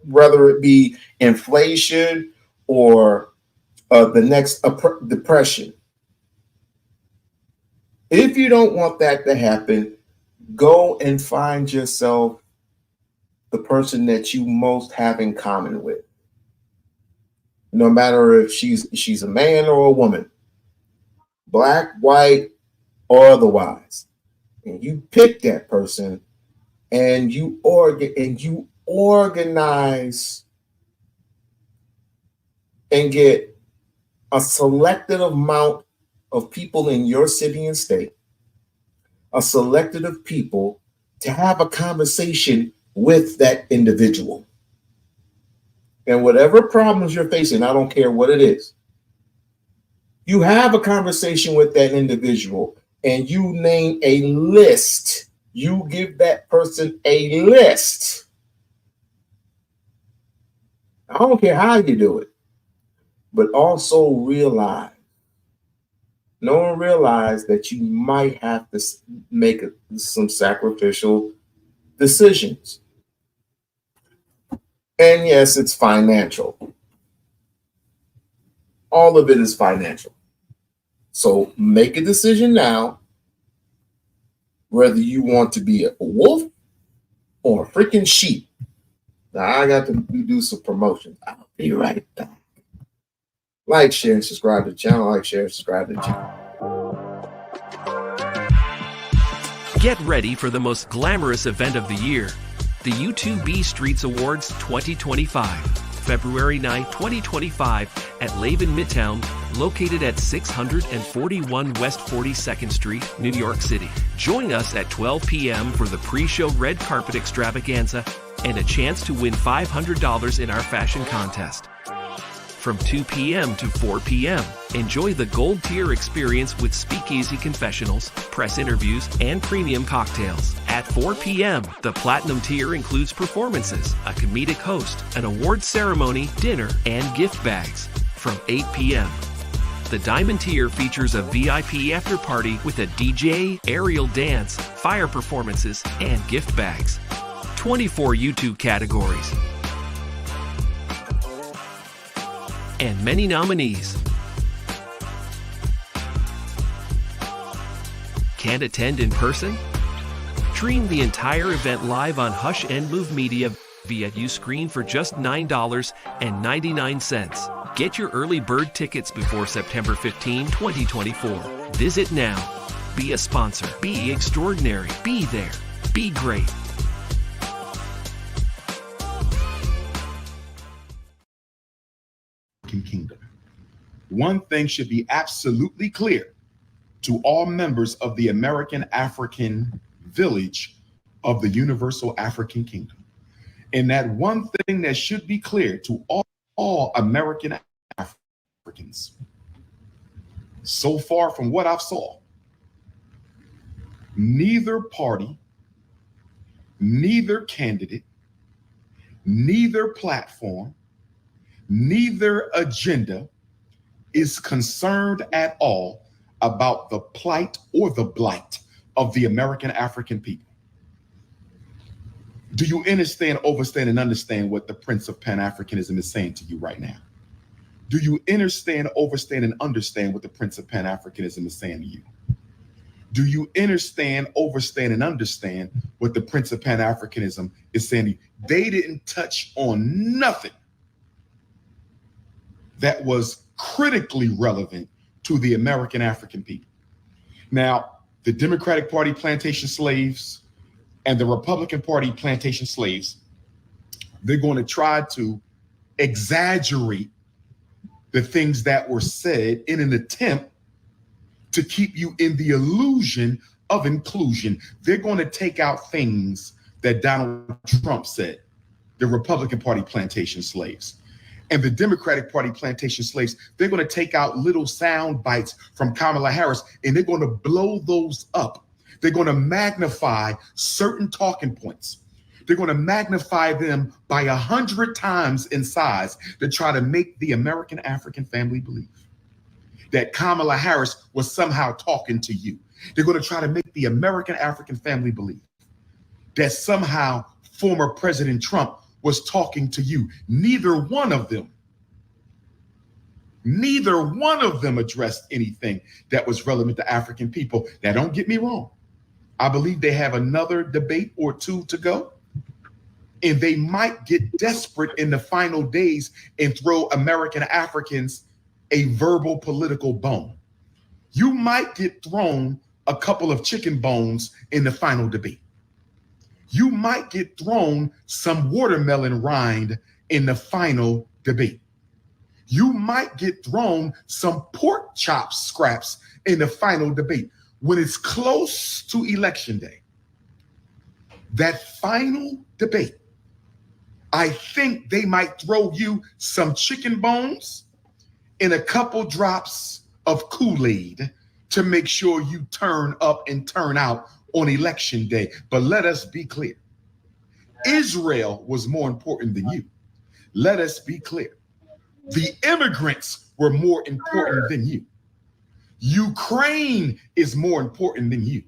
whether it be inflation or the next depression, if you don't want that to happen, go and find yourself the person that you most have in common with. No matter if she's a man or a woman, black, white, or otherwise. And you pick that person and you organize and get a selected amount of people in your city and state, a selected of people to have a conversation with that individual. And whatever problems you're facing, I don't care what it is, you have a conversation with that individual and you name a list. You give that person a list. I don't care how you do it, but also realize, no one realized that you might have to make some sacrificial decisions. And yes, it's financial. All of it is financial. So make a decision now, whether you want to be a wolf or a freaking sheep. Now I got to do some promotion. I'll be right back. Like, share, and subscribe to the channel. Like, share, subscribe to the channel. Get ready for the most glamorous event of the year, the U2B Streets Awards 2025, February 9, 2025 at Laban Midtown, located at 641 West 42nd Street, New York City. Join us at 12 p.m. for the pre-show red carpet extravaganza and a chance to win $500 in our fashion contest. From 2 p.m. to 4 p.m., enjoy the gold tier experience with speakeasy confessionals, press interviews, and premium cocktails. At 4 p.m., the platinum tier includes performances, a comedic host, an award ceremony, dinner, and gift bags. From 8 p.m., the diamond tier features a VIP after party with a DJ, aerial dance, fire performances, and gift bags. 24 YouTube categories, and many nominees. Can't attend in person? Stream the entire event live on Hush and Move Media via Uscreen for just $9.99. Get your early bird tickets before September 15, 2024. Visit now. Be a sponsor. Be extraordinary. Be there. Be great. Kingdom. One thing should be absolutely clear to all members of the American African village of the Universal African Kingdom. And that one thing that should be clear to all American Africans, so far from what I've saw, neither party, neither candidate, neither platform, neither agenda is concerned at all about the plight or the blight of the American African people. Do you understand, overstand, and understand what the Prince of Pan-Africanism is saying to you right now? Do you understand, overstand, and understand what the Prince of Pan-Africanism is saying to you? Do you understand, overstand, and understand what the Prince of Pan-Africanism is saying to you? They didn't touch on nothing that was critically relevant to the American African people. Now, the Democratic Party plantation slaves and the Republican Party plantation slaves, they're going to try to exaggerate the things that were said in an attempt to keep you in the illusion of inclusion. They're going to take out things that Donald Trump said, the Republican Party plantation slaves. And the Democratic Party plantation slaves, they're going to take out little sound bites from Kamala Harris, and they're going to blow those up. They're going to magnify certain talking points. They're going to magnify them by 100 times in size to try to make the American African family believe that Kamala Harris was somehow talking to you. They're going to try to make the American African family believe that somehow former President Trump was talking to you. Neither one of them addressed anything that was relevant to African people. Now, don't get me wrong. I believe they have another debate or two to go, and they might get desperate in the final days and throw American Africans a verbal political bone. You might get thrown a couple of chicken bones in the final debate. You might get thrown some watermelon rind in the final debate. You might get thrown some pork chop scraps in the final debate. When it's close to election day, that final debate, I think they might throw you some chicken bones and a couple drops of Kool-Aid to make sure you turn up and turn out on election day. But let us be clear. Israel was more important than you. Let us be clear. The immigrants were more important than you. Ukraine is more important than you.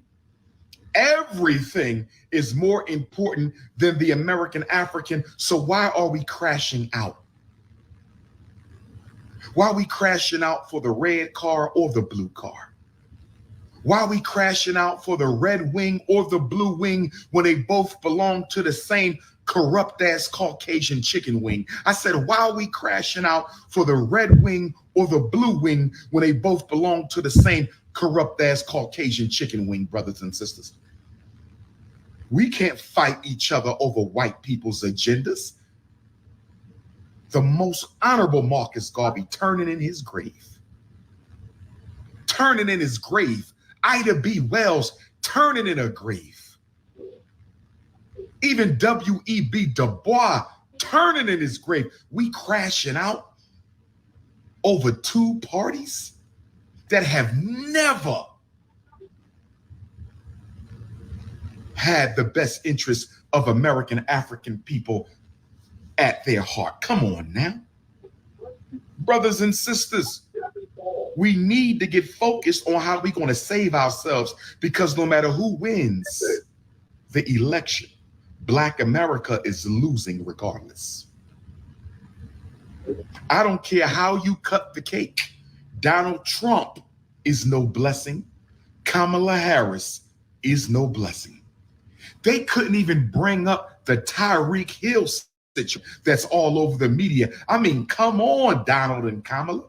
Everything is more important than the American African. So why are we crashing out? Why are we crashing out for the red car or the blue car? Why are we crashing out for the red wing or the blue wing when they both belong to the same corrupt ass Caucasian chicken wing? I said, why are we crashing out for the red wing or the blue wing when they both belong to the same corrupt ass Caucasian chicken wing, brothers and sisters? We can't fight each other over white people's agendas. The most honorable Marcus Garvey turning in his grave. Turning in his grave. Ida B. Wells turning in her grave. Even W.E.B. Du Bois turning in his grave. We crashing out over two parties that have never had the best interests of American African people at their heart. Come on now. Brothers and sisters, we need to get focused on how we're going to save ourselves, because no matter who wins the election, Black America is losing regardless. I don't care how you cut the cake. Donald Trump is no blessing. Kamala Harris is no blessing. They couldn't even bring up the Tyreek Hill situation that's all over the media. I mean, come on, Donald and Kamala.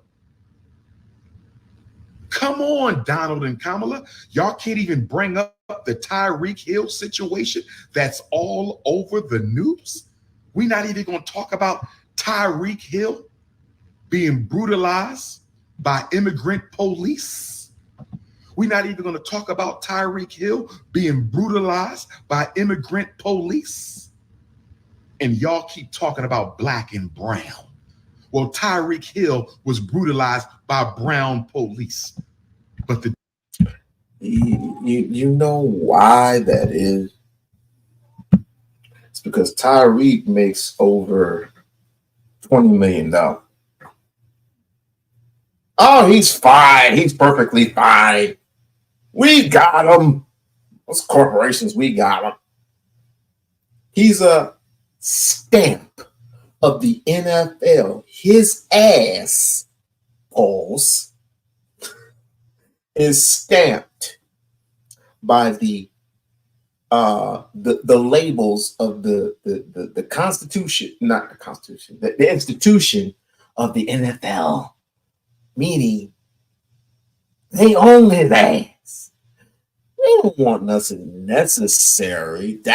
Come on, Donald and Kamala. Y'all can't even bring up the Tyreek Hill situation that's all over the news. We're not even going to talk about Tyreek Hill being brutalized by immigrant police. We're not even going to talk about Tyreek Hill being brutalized by immigrant police. And y'all keep talking about black and brown. Well, Tyreek Hill was brutalized by brown police. But you know why that is? It's because Tyreek makes over $20 million. Oh, he's fine. He's perfectly fine. We got him. Those corporations, we got him. He's a stamp of the NFL. His ass, Pauls, is stamped by the labels of the Constitution, not the Constitution, the institution of the NFL, meaning they own his ass. They don't want nothing necessary to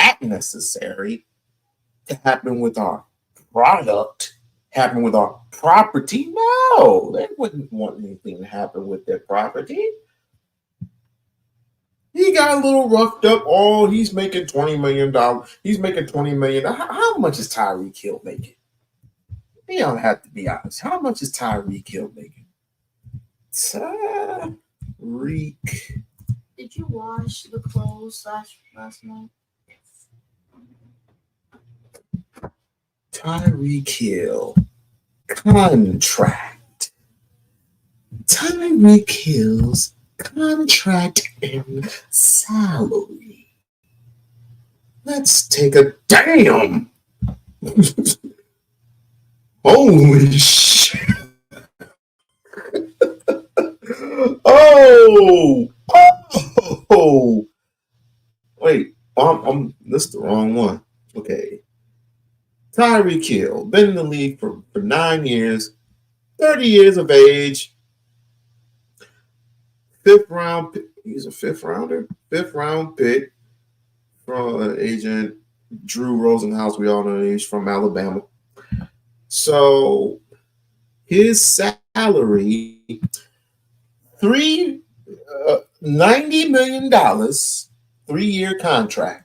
happen with our product, happen with our property. No, they wouldn't want anything to happen with their property. He got a little roughed up. Oh, he's making $20 million. He's making $20 million. How much is Tyreek Hill making? We don't have to be honest. How much is Tyreek Hill making? Tyreek. Did you wash the clothes last night? Tyreek Hill contract. Tyreek Hill's contract and salary. Let's take a damn. Holy shit. Oh. Wait, this is the wrong one. Okay. Tyreek Hill, been in the league for 9 years, 30 years of age, fifth round pick from agent Drew Rosenhaus. We all know he's from Alabama. So his salary, $90 million, 3-year contract.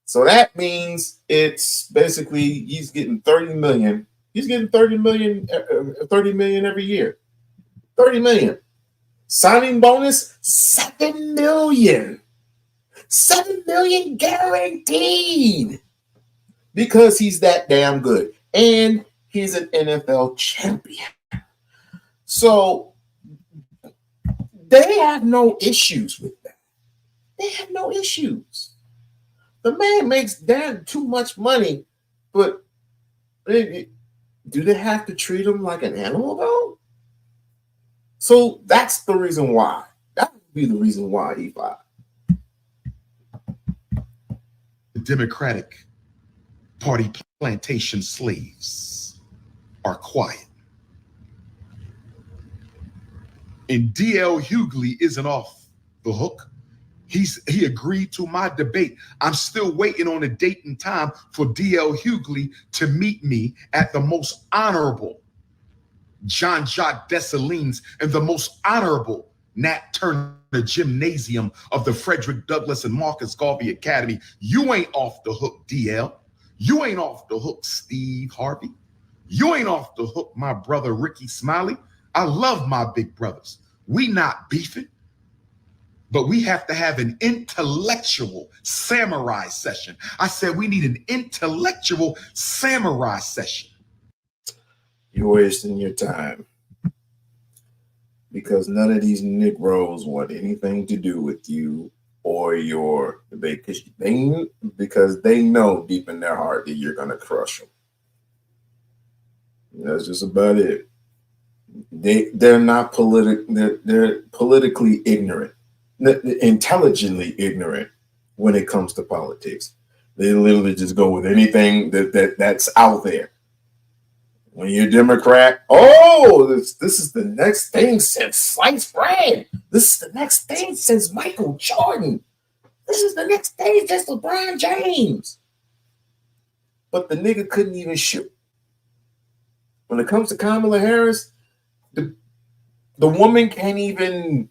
So that means it's basically he's getting 30 million. He's getting 30 million every year. 30 million. Signing bonus, 7 million. 7 million guaranteed. Because he's that damn good. And he's an NFL champion. So they have no issues with that. They have no issues. The man makes damn too much money, but do they have to treat him like an animal, though? So that's the reason why. That would be the reason why he fired. The Democratic Party plantation slaves are quiet. And D.L. Hughley isn't off the hook. He agreed to my debate. I'm still waiting on a date and time for D.L. Hughley to meet me at the most honorable Jean-Jacques Dessalines and the most honorable Nat Turner Gymnasium of the Frederick Douglass and Marcus Garvey Academy. You ain't off the hook, DL. You ain't off the hook, Steve Harvey. You ain't off the hook, my brother Ricky Smiley. I love my big brothers. We not beefing. But we have to have an intellectual samurai session. I said we need an intellectual samurai session. You're wasting your time. Because none of these Negroes want anything to do with you or your debate. Because they know deep in their heart that you're going to crush them. That's just about it. They're not they're politically ignorant. intelligently ignorant when it comes to politics. They literally just go with anything that's out there. When you're a Democrat, this is the next thing since sliced bread. This is the next thing since Michael Jordan. This is the next thing since LeBron James. But the nigga couldn't even shoot. When it comes to Kamala Harris, the woman can't even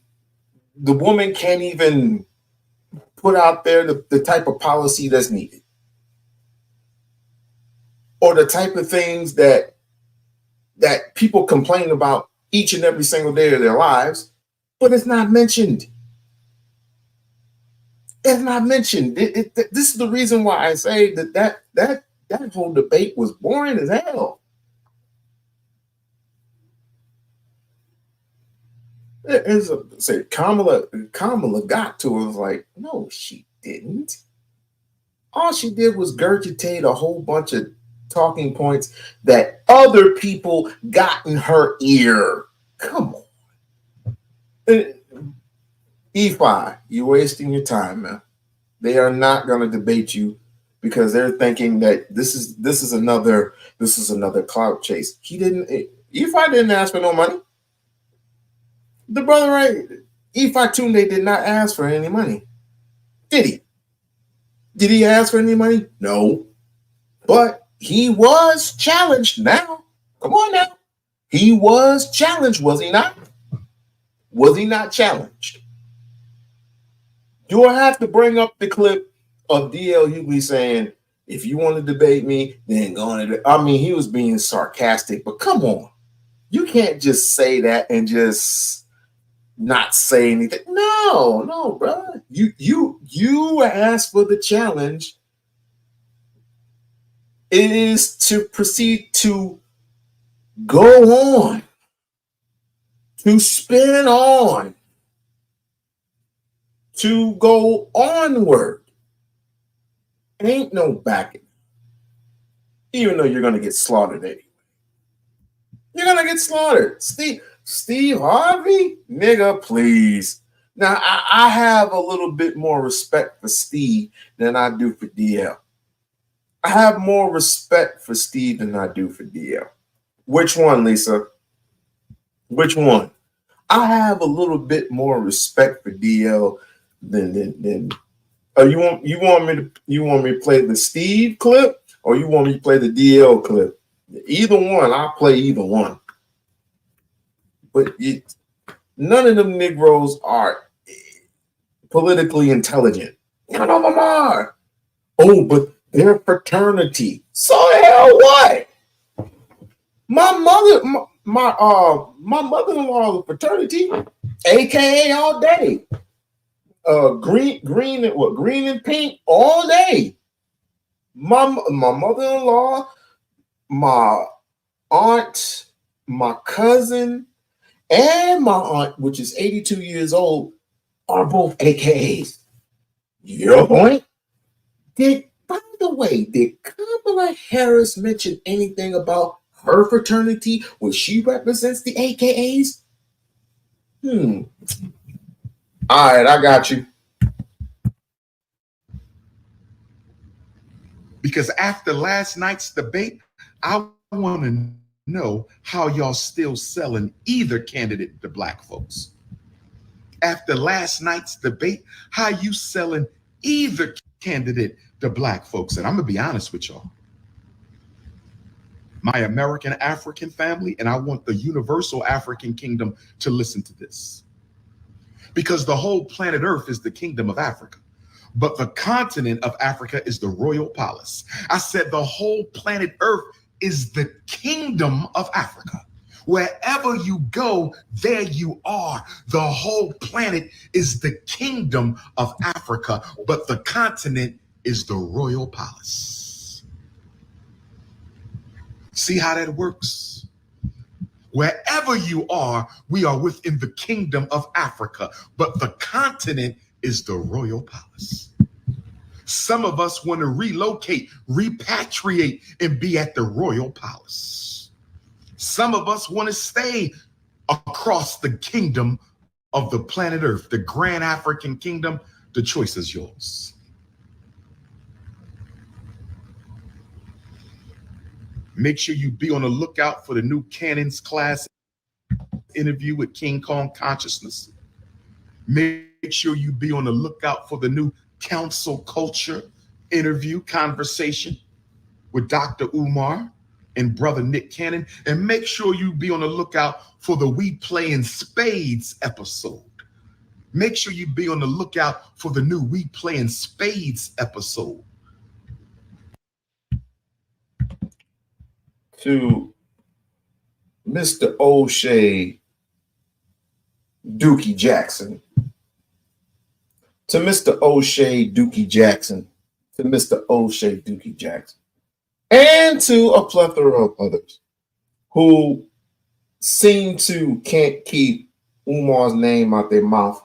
put out there the type of policy that's needed, or the type of things that people complain about each and every single day of their lives, but it's not mentioned. It's not mentioned. This is the reason why I say that whole debate was boring as hell. Kamala got to it. Was like, no, she didn't. All she did was regurgitate a whole bunch of talking points that other people got in her ear. Come on. Ifa, you're wasting your time, man. They are not going to debate you because they're thinking that this is another clout chase. Ifa didn't ask for no money. The brother, right? Ifatunde did not ask for any money. Did he? Did he ask for any money? No. But he was challenged now. Come on now. He was challenged, was he not? Was he not challenged? Do I have to bring up the clip of D.L. Hughley saying, if you want to debate me, then go on. I mean, he was being sarcastic, but come on. You can't just say that and just not say anything. No, bro. You asked for the challenge. It is to proceed to go on, to spin on, to go onward. Ain't no backing. Even though you're gonna get slaughtered anyway. You're gonna get slaughtered. Steve Harvey? Nigga, please. Now, I have a little bit more respect for Steve than I do for DL. I have more respect for Steve than I do for DL. Which one, Lisa? Which one? I have a little bit more respect for DL than you want me to play the Steve clip, or you want me to play the DL clip? Either one, I'll play either one. But none of them Negroes are politically intelligent. None of them are. Oh, but they're fraternity. So the hell what? My mother-in-law is a fraternity, AKA all day. Green and pink all day. My mother-in-law, my aunt, my cousin, and my aunt, which is 82 years old, are both AKAs. Your point? By the way, did Kamala Harris mention anything about her fraternity when she represents the AKAs? All right, I got you. Because after last night's debate, I want to know how y'all still selling either candidate to black folks. After last night's debate, how you selling either candidate to black folks? And I'm gonna be honest with y'all. My American African family, and I want the universal African kingdom to listen to this. Because the whole planet Earth is the kingdom of Africa. But the continent of Africa is the royal palace. I said the whole planet Earth is the kingdom of Africa. Wherever you go, there you are. The whole planet is the kingdom of Africa, but the continent is the royal palace. See how that works? Wherever you are, we are within the kingdom of Africa, but the continent is the royal palace. Some of us want to relocate, repatriate, and be at the royal palace. Some of us want to stay across the kingdom of the planet Earth, the grand African kingdom, the choice is yours. Make sure you be on the lookout for the new Cannon's Class interview with King Kong Consciousness. Make sure you be on the lookout for the new Council Culture interview conversation with Dr. Umar and Brother Nick Cannon. And make sure you be on the lookout for the We Play in Spades episode. Make sure you be on the lookout for the new We Play in Spades episode. To Mr. O'Shea Dookie Jackson. To Mr. O'Shea Dookie Jackson. To Mr. O'Shea Dookie Jackson. And to a plethora of others who seem to can't keep Umar's name out their mouth.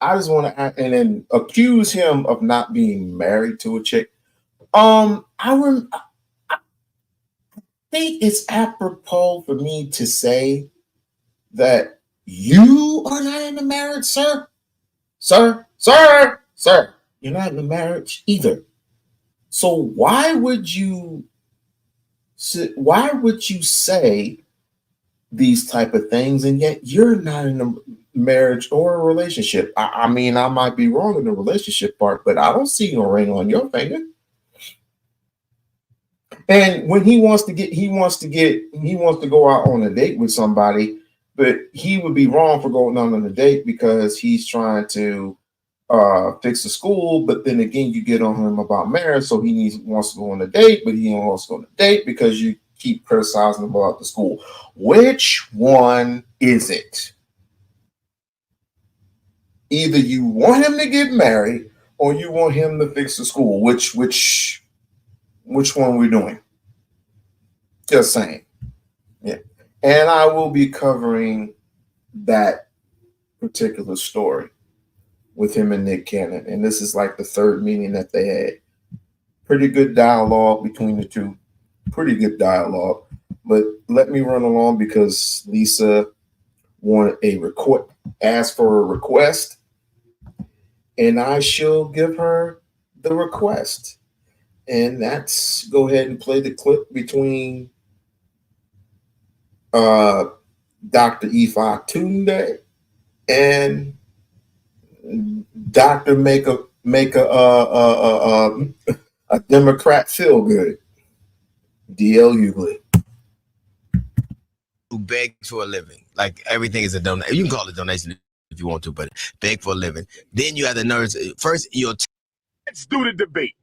I just want to act and then accuse him of not being married to a chick. I think it's apropos for me to say that you are not in a marriage, sir. Sir. You're not in a marriage either. So why would you say these type of things, and yet you're not in a marriage or a relationship? I mean, I might be wrong in the relationship part, but I don't see no ring on your finger. And when he wants to go out on a date with somebody, but he would be wrong for going out on a date because he's trying to fix the school. But then again, you get on him about marriage, so he wants to go on a date, but he don't want to go on a date because you keep criticizing him about the school. Which one is it? Either you want him to get married or you want him to fix the school. Which one we're doing? Just saying. Yeah. And I will be covering that particular story with him and Nick Cannon. And this is like the third meeting that they had. Pretty good dialogue between the two. Pretty good dialogue. But let me run along because Lisa wanted asked for a request. And I shall give her the request. And that's go ahead and play the clip between Dr. Ifatunde and Dr. Make a Democrat feel good. DL Hughley. Who begs for a living. Like everything is a donation. You can call it donation if you want to, but beg for a living. Then you have the nerves. First, let's do the debate.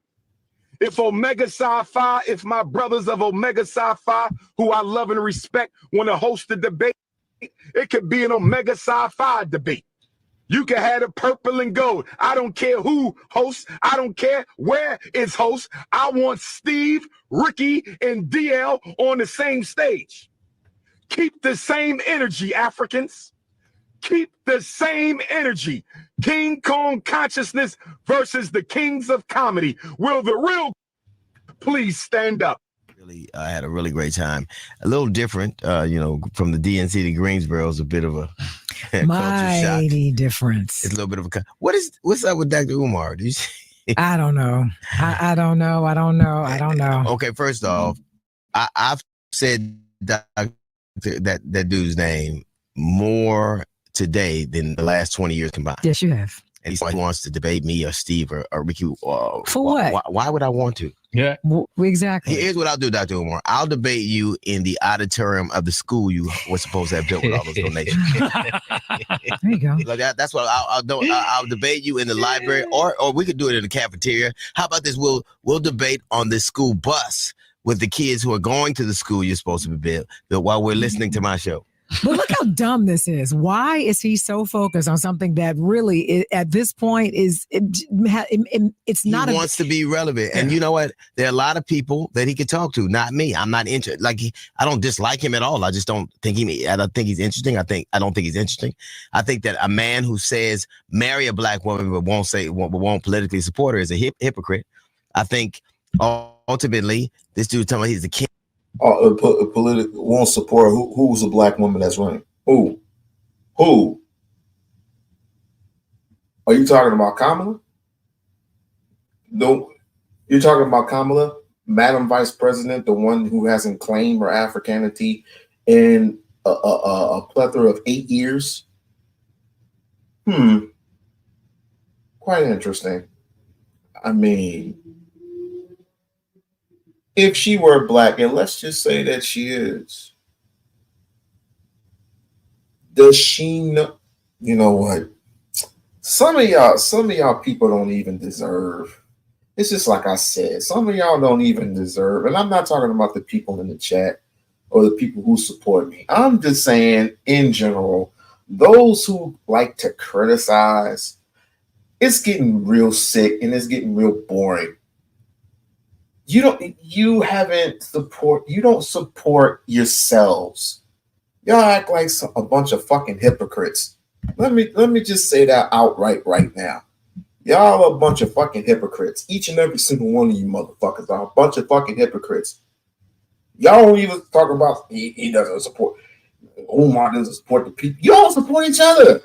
If Omega Sci-Fi, if my brothers of Omega Sci-Fi, who I love and respect, want to host the debate, it could be an Omega Sci-Fi debate. You can have the purple and gold. I don't care who hosts. I don't care where it's host. I want Steve, Ricky, and DL on the same stage. Keep the same energy, Africans. Keep the same energy. King Kong Consciousness versus the Kings of Comedy. Will the real please stand up? Really, I had a really great time. A little different, from the DNC to Greensboro is a bit of a mighty difference. It's a little bit of a what's up with Dr. Umar? Do you see? I don't know. I don't know. Okay, first off, I've said that dude's name more today than the last 20 years combined. Yes, you have. And he wants to debate me or Steve or Ricky. For what? Why would I want to? Yeah. Exactly. Here's what I'll do, Dr. Umar. I'll debate you in the auditorium of the school you were supposed to have built with all those donations. There you go. Like that's what I'll debate you in the library, or we could do it in the cafeteria. How about this? We'll debate on this school bus with the kids who are going to the school you're supposed to be built while we're listening to my show. But look how dumb this is. Why is he so focused on something that really, at this point, it's not? He wants to be relevant, and you know what? There are a lot of people that he could talk to. Not me. I'm not interested. I don't dislike him at all. I just don't think I don't think he's interesting. I don't think he's interesting. I think that a man who says marry a black woman but won't politically support her is a hypocrite. I think ultimately this dude telling me he's the king. Political won't support who's a black woman that's running? Who? Are you talking about Kamala? No, you're talking about Kamala, Madam Vice President, the one who hasn't claimed her Africanity in a plethora of 8 years. Quite interesting. I mean, if she were black, and let's just say that she is, does she know? You know what? Some of y'all people don't even deserve. It's just like I said, some of y'all don't even deserve, and I'm not talking about the people in the chat or the people who support me. I'm just saying in general, those who like to criticize, it's getting real sick and it's getting real boring. You don't support yourselves. Y'all act like a bunch of fucking hypocrites. Let me just say that outright right now. Y'all are a bunch of fucking hypocrites. Each and every single one of you motherfuckers are a bunch of fucking hypocrites. Y'all don't even talk about he doesn't support. Umar doesn't support the people. Y'all support each other.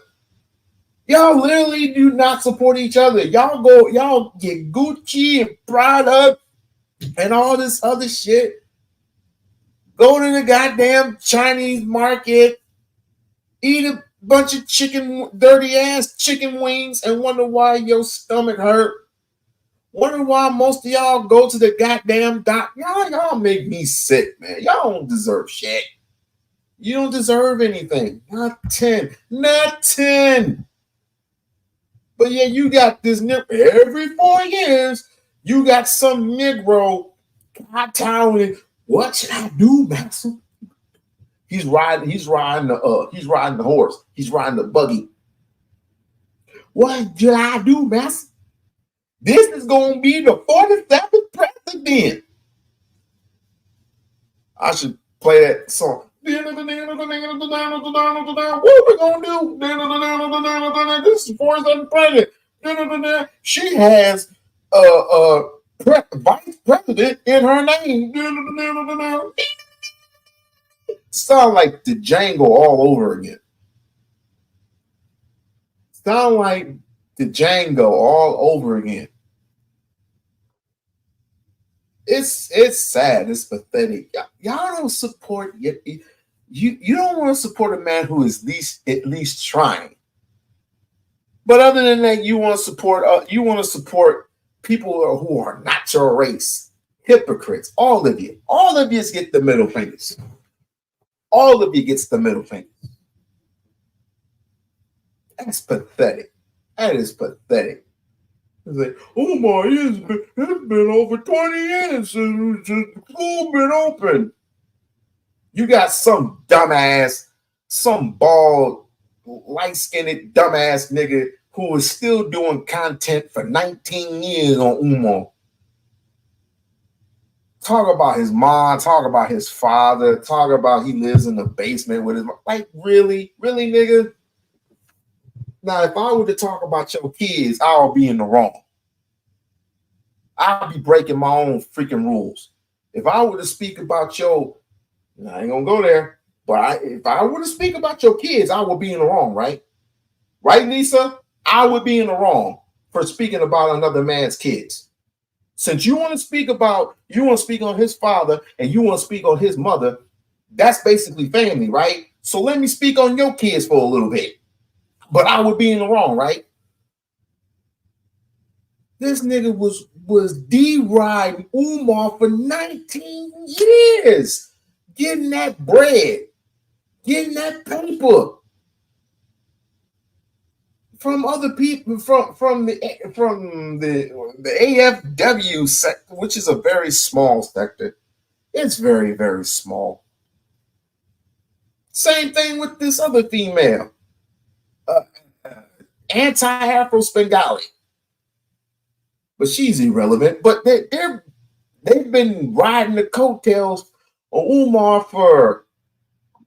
Y'all literally do not support each other. Y'all get Gucci and Prada and all this other shit. Go to the goddamn Chinese market, eat a bunch of dirty ass chicken wings, and wonder why your stomach hurt. Wonder why most of y'all go to the goddamn doc. Y'all make me sick, man. Y'all don't deserve shit. You don't deserve anything. Nothing. But yeah, you got this every 4 years, you got some Negro telling, what should I do, master? He's riding the horse. He's riding the buggy. What should I do, master? This is gonna be the 47th president. I should play that song. What we gonna do? This is 47th president. She has vice president in her name. Sound like the Django all over again. Sound like the Django all over again. It's sad. It's pathetic. Y'all don't support you don't want to support a man who is at least trying. But other than that, you want to support people who are not your race. Hypocrites. All of you get the middle fingers. All of you gets the middle finger. That's pathetic. That is pathetic. It's like, Umar, it's been over 20 years since the school been open. You got some dumbass, some bald, light-skinned dumbass nigga who is still doing content for 19 years on Umar. Talk about his mom, talk about his father, talk about he lives in the basement with his mom. Like, really, nigga? Now, if I were to talk about your kids, I'll be in the wrong. I'll be breaking my own freaking rules. If I were to speak about I ain't gonna go there, but if I were to speak about your kids, I would be in the wrong, right? Right, Nisa? I would be in the wrong for speaking about another man's kids. Since you want to speak on his father and you want to speak on his mother, that's basically family, right? So let me speak on your kids for a little bit. But I would be in the wrong, right? This nigga was D-riding Umar for 19 years, getting that bread, getting that paper from other people, from the AFW sector, which is a very small sector. It's very, very small. Same thing with this other female, anti-Afro Spengali. But she's irrelevant. But they've been riding the coattails of Umar for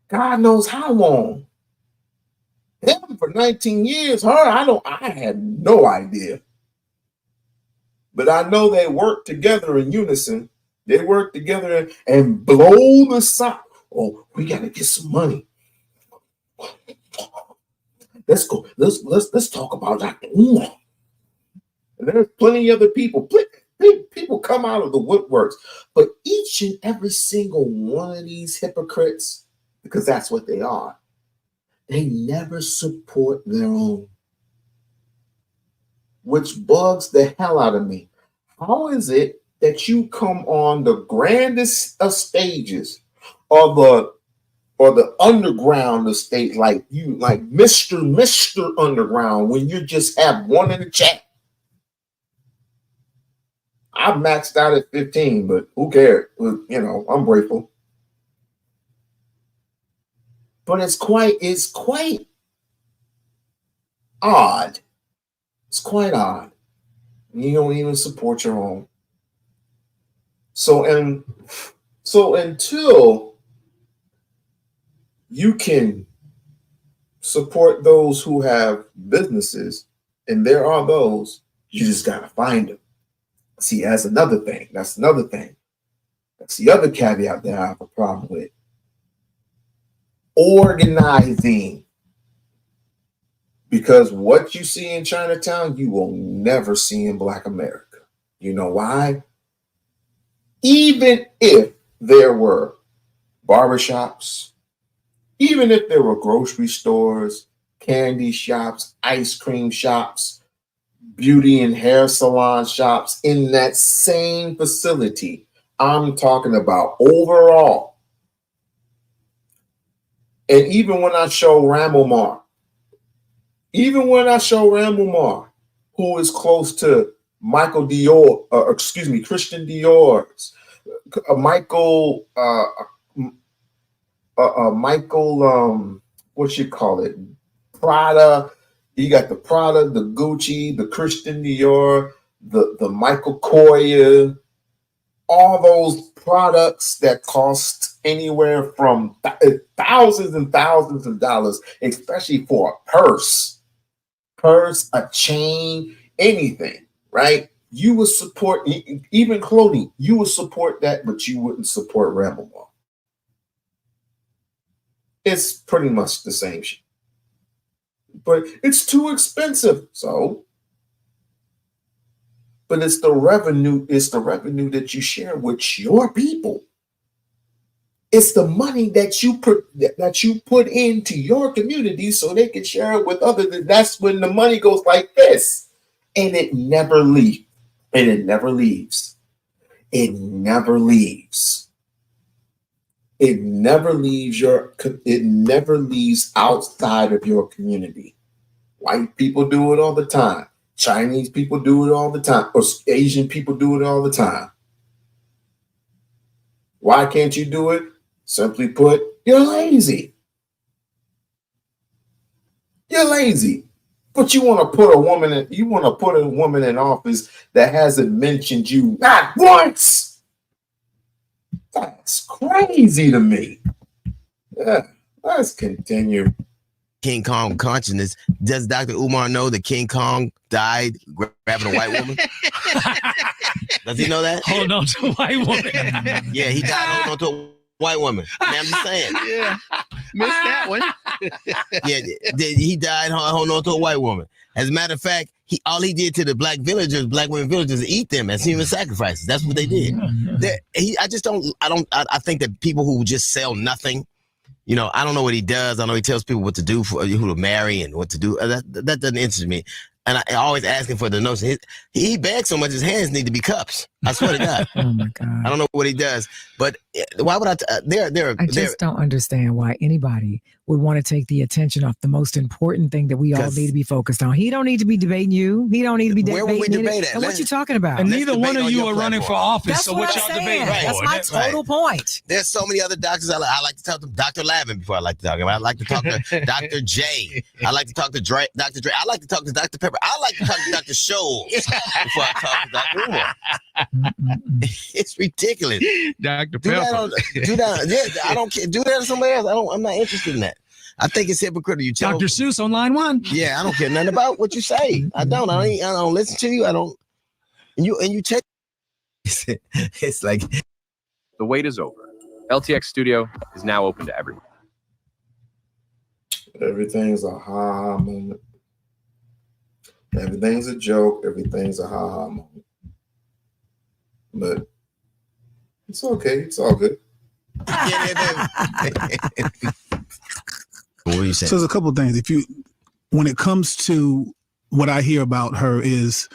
God knows how long. Him for 19 years. Her, I had no idea. But I know they work together in unison. They work together and blow the sock. Oh, we gotta get some money. Let's go. Let's talk about Dr. Umar. And there's plenty of other people. People come out of the woodworks, but each and every single one of these hypocrites, because that's what they are, they never support their own, which bugs the hell out of me. How is it that you come on the grandest of stages or the underground estate like Mr. Underground when you just have one in the chat? I maxed out at 15, but who cares? I'm grateful. But it's quite odd. It's quite odd. You don't even support your own. So until you can support those who have businesses, and there are those, you just gotta find them. See, that's another thing. That's the other caveat that I have a problem with. Organizing. Because what you see in Chinatown, you will never see in Black America. You know why? Even if there were barbershops, even if there were grocery stores, candy shops, ice cream shops, beauty and hair salon shops in that same facility, I'm talking about overall. And even when I show Umar, who is close to Christian Dior's, Prada. You got the Prada, the Gucci, the Christian Dior, the Michael Kors, all those products that cost anywhere from thousands and thousands of dollars, especially for a purse, a chain, anything, right? You would support, even clothing, you would support that, but you wouldn't support Umar. It's pretty much the same shit. But it's too expensive. But it's the revenue that you share with your people. It's the money that you put into your community so they can share it with others. And that's when the money goes like this. And it never leaves. And it never leaves. It never leaves. It never leaves outside of your community. White people do it all the time. Chinese people do it all the time. Or Asian people do it all the time. Why can't you do it? Simply put, you're lazy. You're lazy. But you want to put a woman in office that hasn't mentioned you not once. That's crazy to me. Yeah, let's continue. King Kong consciousness. Does Dr. Umar know that King Kong died grabbing a white woman? Does he know that? Hold on to a white woman. Yeah, he died holding on to a white woman. I mean, I'm just saying. Yeah, missed that one. Yeah, he died holding on to a white woman. As a matter of fact, all he did to the black women villagers, eat them as human sacrifices. That's what they did. I think that people who just sell nothing, I don't know what he does. I know he tells people what to do, for who to marry and what to do. That doesn't interest me. And I always ask him for the notes. He bags so much, his hands need to be cups. I swear to God. Oh my God. I don't know what he does, but why would I just don't understand why anybody would want to take the attention off the most important thing that we all need to be focused on. He don't need to be debating you. He don't need to be debating. Where would we debate at? And what you talking about? And neither one of you are running for office. That's so what y'all I'm saying. debating? That's my total point. There's so many other doctors. I like to talk to Dr. Lavin before I like to talk about. I like to talk to Dr. J. I like to talk to Dr. Dre. I like to talk to Dr. Pepper. I like to talk to Dr. Scholes before I talk to Dr. Umar. It's ridiculous. Dr. Do Pepper. I don't care. Do that to somebody else. I'm not interested in that. I think it's hypocritical. You tell Dr. Seuss on line 1. Yeah, I don't care nothing about what you say. I don't listen to you. I don't. And you check. It's like the wait is over. LTX Studio is now open to everyone. Everything's a ha-ha moment. Everything's a joke. Everything's a ha-ha moment. But it's okay. It's all good. What are you saying? So there's a couple of things. When it comes to what I hear about her is,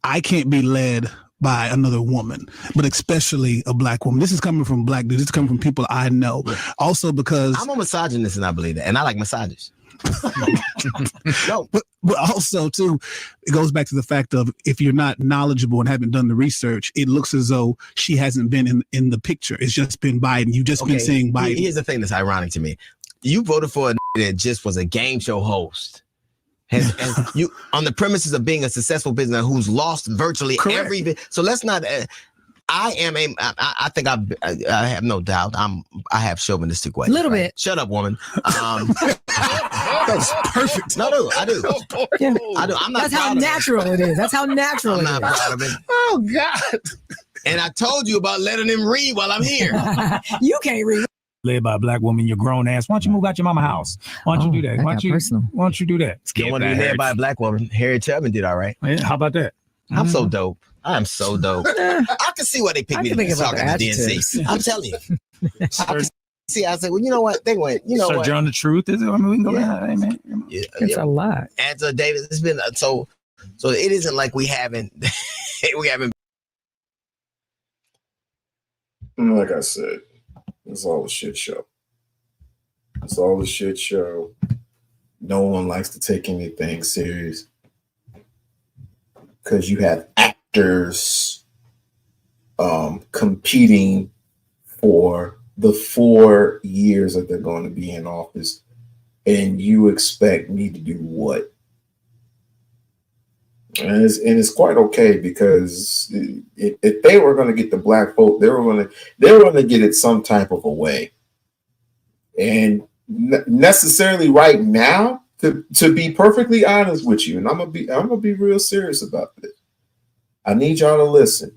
I can't be led by another woman, but especially a black woman. This is coming from black dudes. This is coming from people I know. Yeah. Also because I'm a misogynist and I believe that, and I like misogynists. No, but also too, it goes back to the fact of, if you're not knowledgeable and haven't done the research, it looks as though she hasn't been in the picture. It's just been Biden. You've just been saying Biden. Here's the thing that's ironic to me. You voted for a that just was a game show host. And you on the premises of being a successful businessman who's lost virtually every. So let's not. I think I have no doubt. I have chauvinistic ways. A little bit. Shut up, woman. That's perfect. No, I do. Yeah. I do. I'm not. That's how natural it is. That's how natural I'm it is. not proud of it. Oh God. And I told you about letting him read while I'm here. You can't read. Led by a black woman, your grown ass. Why don't you move out your mama house? Why don't you do that? Why don't you do that? Don't want to be led by a black woman. Harriet Tubman did all right. Yeah, how about that? I'm so dope. I'm so dope. I can see why they picked me to be talking to DNC. I'm telling you. I can see. I said, well, you know what? They went. You know Sir what? John, the truth is. I mean, we can go down. Hey, man. It's a lot. Angela Davis. It's been so. It isn't like we haven't. Like I said, it's all a shit show. It's all a shit show. No one likes to take anything serious because you have actors competing for the 4 years that they're going to be in office, and you expect me to do what? And it's quite okay, because if they were going to get the black vote, they were going to get it some type of a way. And necessarily right now, to be perfectly honest with you, and I'm gonna be real serious about this. I need y'all to listen.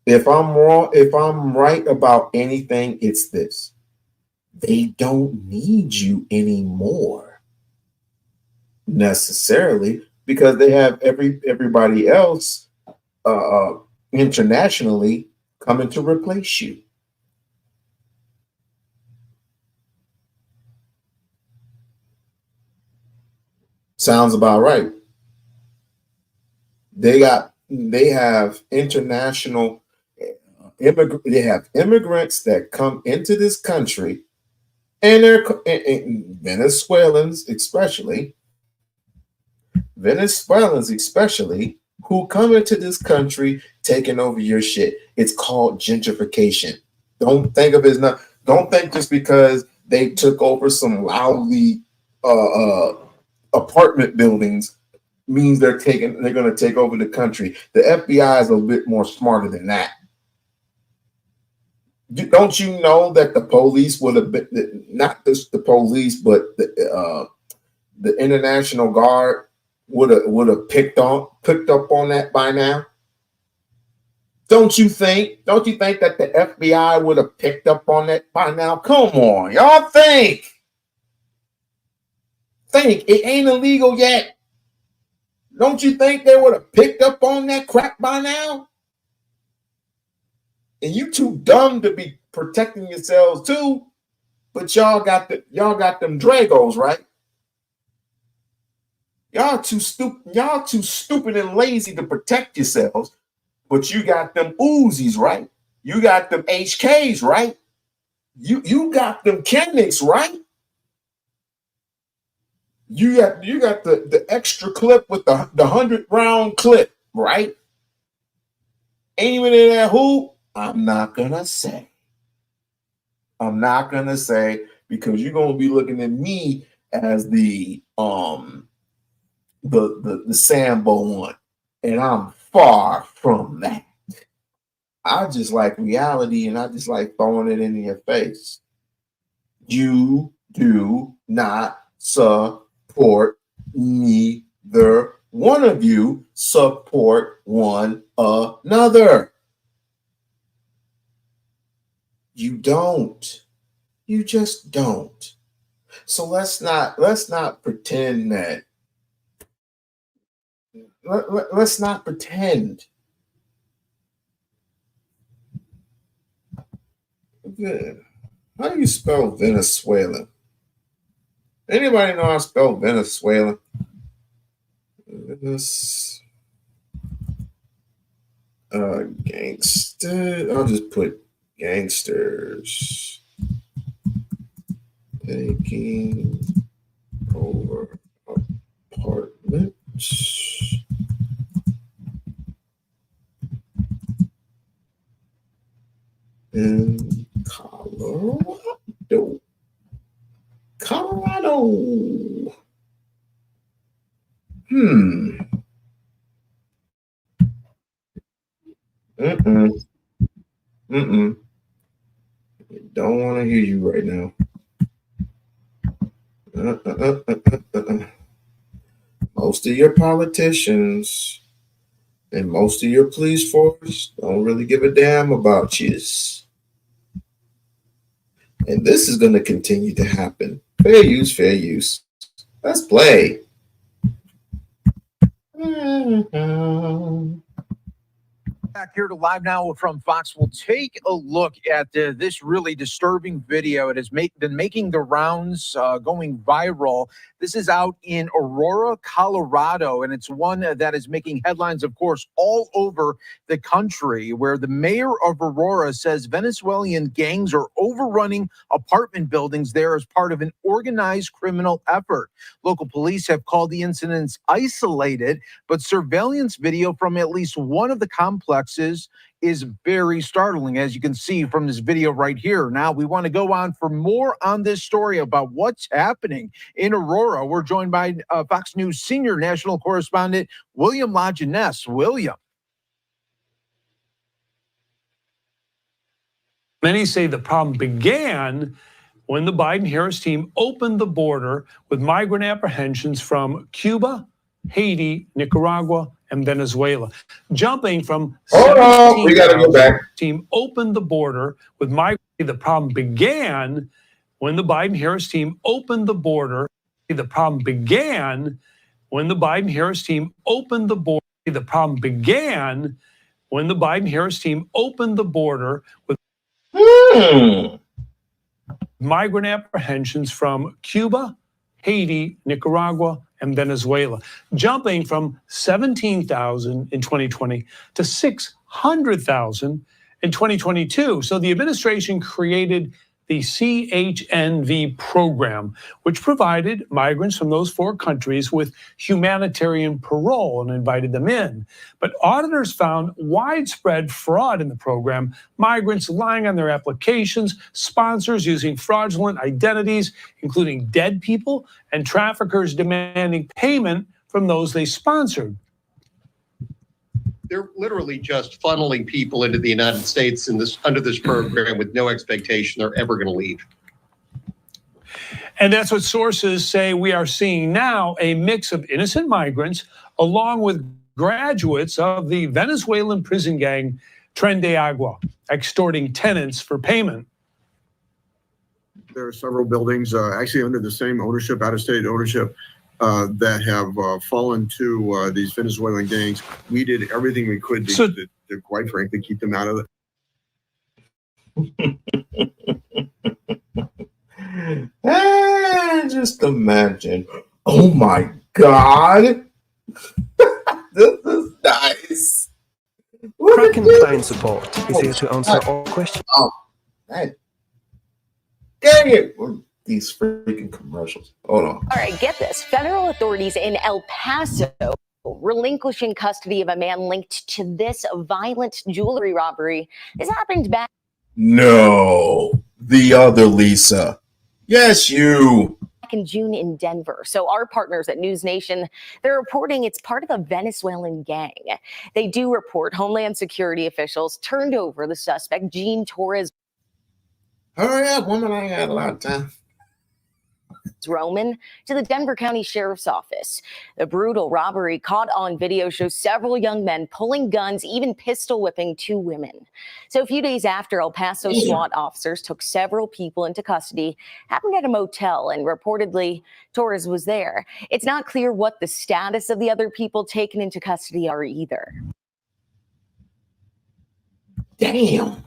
If I'm wrong, if I'm right about anything, it's this: they don't need you anymore necessarily, because they have everybody else internationally coming to replace you. Sounds about right. They have international they have immigrants that come into this country, and they're Venezuelans especially, who come into this country taking over your shit. It's called gentrification. Don't think just because they took over some lousy apartment buildings means they're going to take over the country. The FBI is a bit more smarter than that. Don't you know that the police would have been, not just the police, but the International Guard would have picked up on that by now? Don't you think that the FBI would have picked up on that by now? Come on, y'all think. It ain't illegal yet. Don't you think they would have picked up on that crap by now? And you too dumb to be protecting yourselves too, but y'all got them Dragos, right? Y'all too stupid and lazy to protect yourselves, but you got them Uzis, right? You got them HKs, right? You got them Chemics, right? You got the extra clip with the 100-round clip, right? Ain't even in that hoop. I'm not gonna say, because you're gonna be looking at me as the Sambo one, and I'm far from that. I just like reality, and I just like throwing it in your face. You do not support neither one of you. Support one another. You don't. You just don't. So let's not pretend that. Let's not pretend. How do you spell Venezuela? Anybody know how to spell Venezuela? Gangster. I'll just put gangsters taking over apartments in Colorado. Don't want to hear you right now. Most of your politicians and most of your police force don't really give a damn about you. And this is going to continue to happen. Fair use, fair use. Let's play. Back here to Live Now from Fox. We'll take a look at this really disturbing video. It has been making the rounds, going viral. This is out in Aurora, Colorado, and it's one that is making headlines, of course, all over the country, where the mayor of Aurora says Venezuelan gangs are overrunning apartment buildings there as part of an organized criminal effort. Local police have called the incidents isolated, but surveillance video from at least one of the complexes is very startling, as you can see from this video right here. Now, we want to go on for more on this story about what's happening in Aurora. We're joined by Fox News senior national correspondent William Lajeunesse. William. Many say the problem began when the Biden-Harris team opened the border with migrant apprehensions from Cuba, Haiti, Nicaragua, and Venezuela, jumping from 17,000. We got to go back. Team opened the border with migrant. The problem began when the Biden-Harris team opened the border. The problem began when the Biden-Harris team opened the border. The problem began when the Biden-Harris team opened the border with migrant apprehensions from Cuba, Haiti, Nicaragua, and Venezuela, jumping from 17,000 in 2020 to 600,000 in 2022. So the administration created the CHNV program, which provided migrants from those four countries with humanitarian parole and invited them in. But auditors found widespread fraud in the program, migrants lying on their applications, sponsors using fraudulent identities, including dead people, and traffickers demanding payment from those they sponsored. They're literally just funneling people into the United States under this program with no expectation they're ever going to leave. And that's what sources say we are seeing now, a mix of innocent migrants along with graduates of the Venezuelan prison gang Tren de Agua, extorting tenants for payment. There are several buildings actually under the same ownership, out-of-state ownership, that have fallen to these Venezuelan gangs. We did everything we could to quite frankly, keep them out of it. Just imagine. Oh my God. This is nice. Kraken Client Support is here to answer all questions. Oh, man. Dang it. These freaking commercials. Hold on. All right, get this. Federal authorities in El Paso relinquishing custody of a man linked to this violent jewelry robbery. This happened back. No, the other Lisa. Yes, you. Back in June in Denver. So our partners at News Nation, they're reporting it's part of a Venezuelan gang. They do report Homeland Security officials turned over the suspect, Jean Torres. Hurry up, woman. I ain't got a lot of time. Roman to the Denver County Sheriff's Office. The brutal robbery caught on video shows several young men pulling guns, even pistol whipping 2 women. So a few days after, El Paso SWAT officers took several people into custody, happened at a motel, and reportedly Torres was there. It's not clear what the status of the other people taken into custody are either. Damn.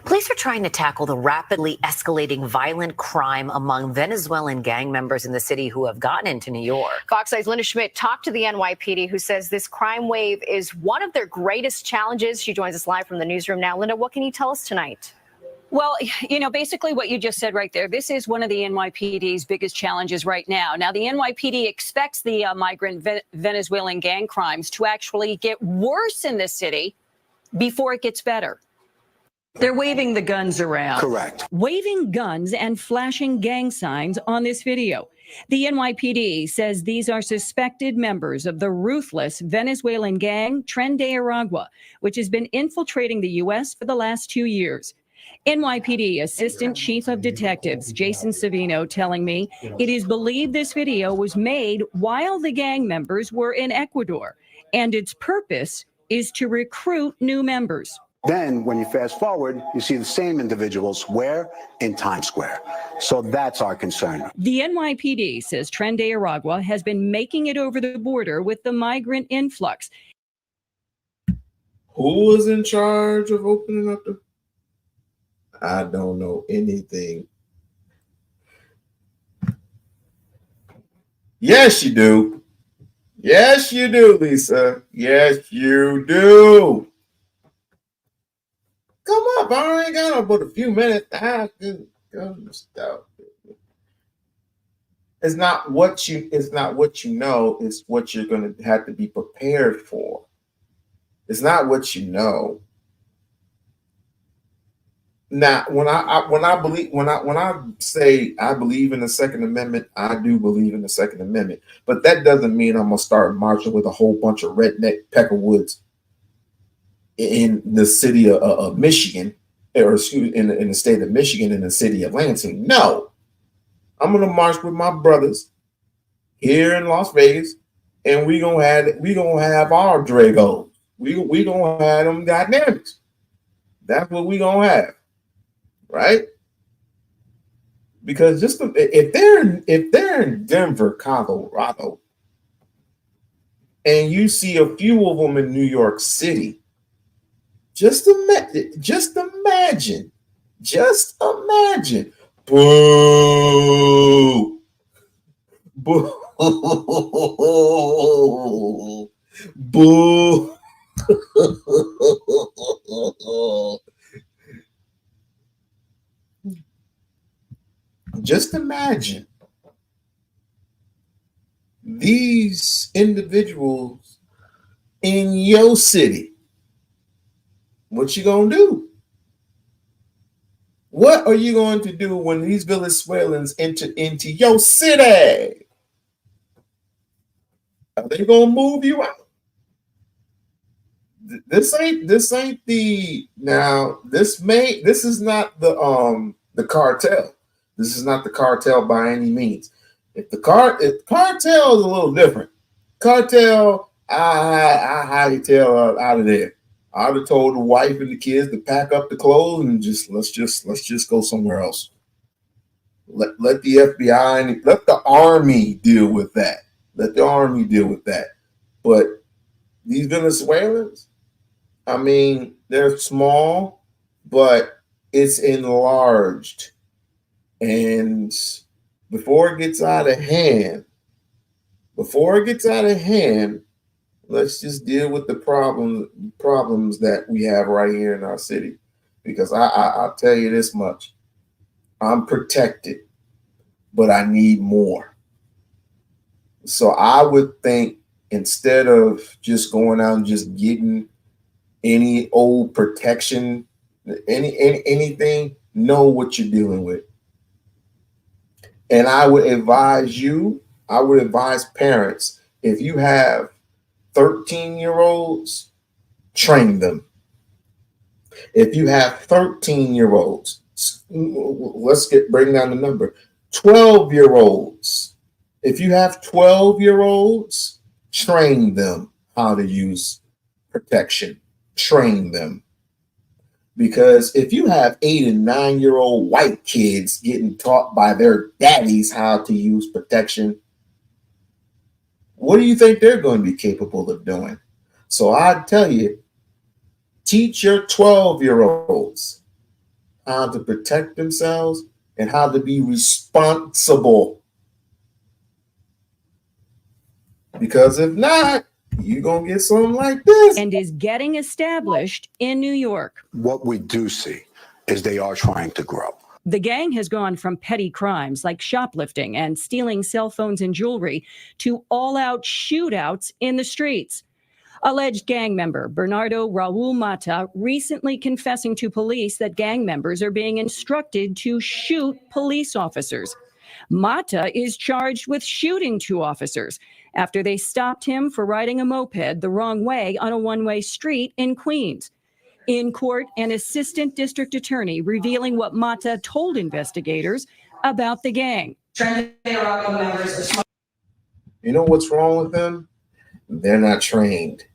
Police are trying to tackle the rapidly escalating violent crime among Venezuelan gang members in the city who have gotten into New York. Fox 8's Linda Schmidt talked to the NYPD, who says this crime wave is one of their greatest challenges. She joins us live from the newsroom now. Linda, what can you tell us tonight? Well, you know, basically what you just said right there, this is one of the NYPD's biggest challenges right now. Now, the NYPD expects the migrant Venezuelan gang crimes to actually get worse in this city before it gets better. They're waving the guns around. Correct. Waving guns and flashing gang signs on this video. The NYPD says these are suspected members of the ruthless Venezuelan gang Tren de Aragua, which has been infiltrating the U.S. for the last 2 years. NYPD Assistant Chief of Detectives Jason Savino telling me it is believed this video was made while the gang members were in Ecuador, and its purpose is to recruit new members. Then, when you fast forward, you see the same individuals where? In Times Square. So that's our concern. The NYPD says Tren de Aragua has been making it over the border with the migrant influx. Who was in charge of opening up the... I don't know anything. Yes, you do. Yes, you do, Lisa. Yes, you do. Come up. I ain't got no but a few minutes. It's not what you know, it's what you're gonna have to be prepared for. It's not what you know. Now, when I say I believe in the Second Amendment, I do believe in the Second Amendment. But that doesn't mean I'm gonna start marching with a whole bunch of redneck peckerwoods in the city of Michigan, or excuse me, in the state of Michigan, in the city of Lansing. No, I'm gonna march with my brothers here in Las Vegas, and we gonna have our Dragos. We gonna have them dynamics. That's what we gonna have. Right? Because just if they're in Denver, Colorado, and you see a few of them in New York City, just imagine, boo, boo, boo. Just imagine these individuals in your city. What you gonna do? What are you going to do when these Venezuelans enter into your city? Are they gonna move you out? This ain't the now. This is not the cartel. This is not the cartel by any means. If cartel is a little different. Cartel, I hightail out of there. I would have told the wife and the kids to pack up the clothes and let's just go somewhere else. Let the FBI and let the army deal with that. Let the army deal with that. But these Venezuelans, I mean, they're small, but it's enlarged. And before it gets out of hand, let's just deal with the problems that we have right here in our city. Because I'll tell you this much. I'm protected, but I need more. So I would think instead of just going out and just getting any old protection, anything, know what you're dealing with. And I would advise parents, if you have 13-year-olds, train them. If you have 13-year-olds, let's bring down the number. 12-year-olds. If you have 12-year-olds, train them how to use protection. Train them. Because if you have 8 and 9-year-old white kids getting taught by their daddies how to use protection, what do you think they're going to be capable of doing? So I tell you, teach your 12-year-olds how to protect themselves and how to be responsible. Because if not, you're going to get something like this. And is getting established in New York. What we do see is they are trying to grow. The gang has gone from petty crimes like shoplifting and stealing cell phones and jewelry to all-out shootouts in the streets. Alleged gang member Bernardo Raul Mata recently confessing to police that gang members are being instructed to shoot police officers. Mata is charged with shooting 2 officers after they stopped him for riding a moped the wrong way on a one-way street in Queens. In court, an assistant district attorney revealing what Mata told investigators about the gang. You know what's wrong with them? They're not trained.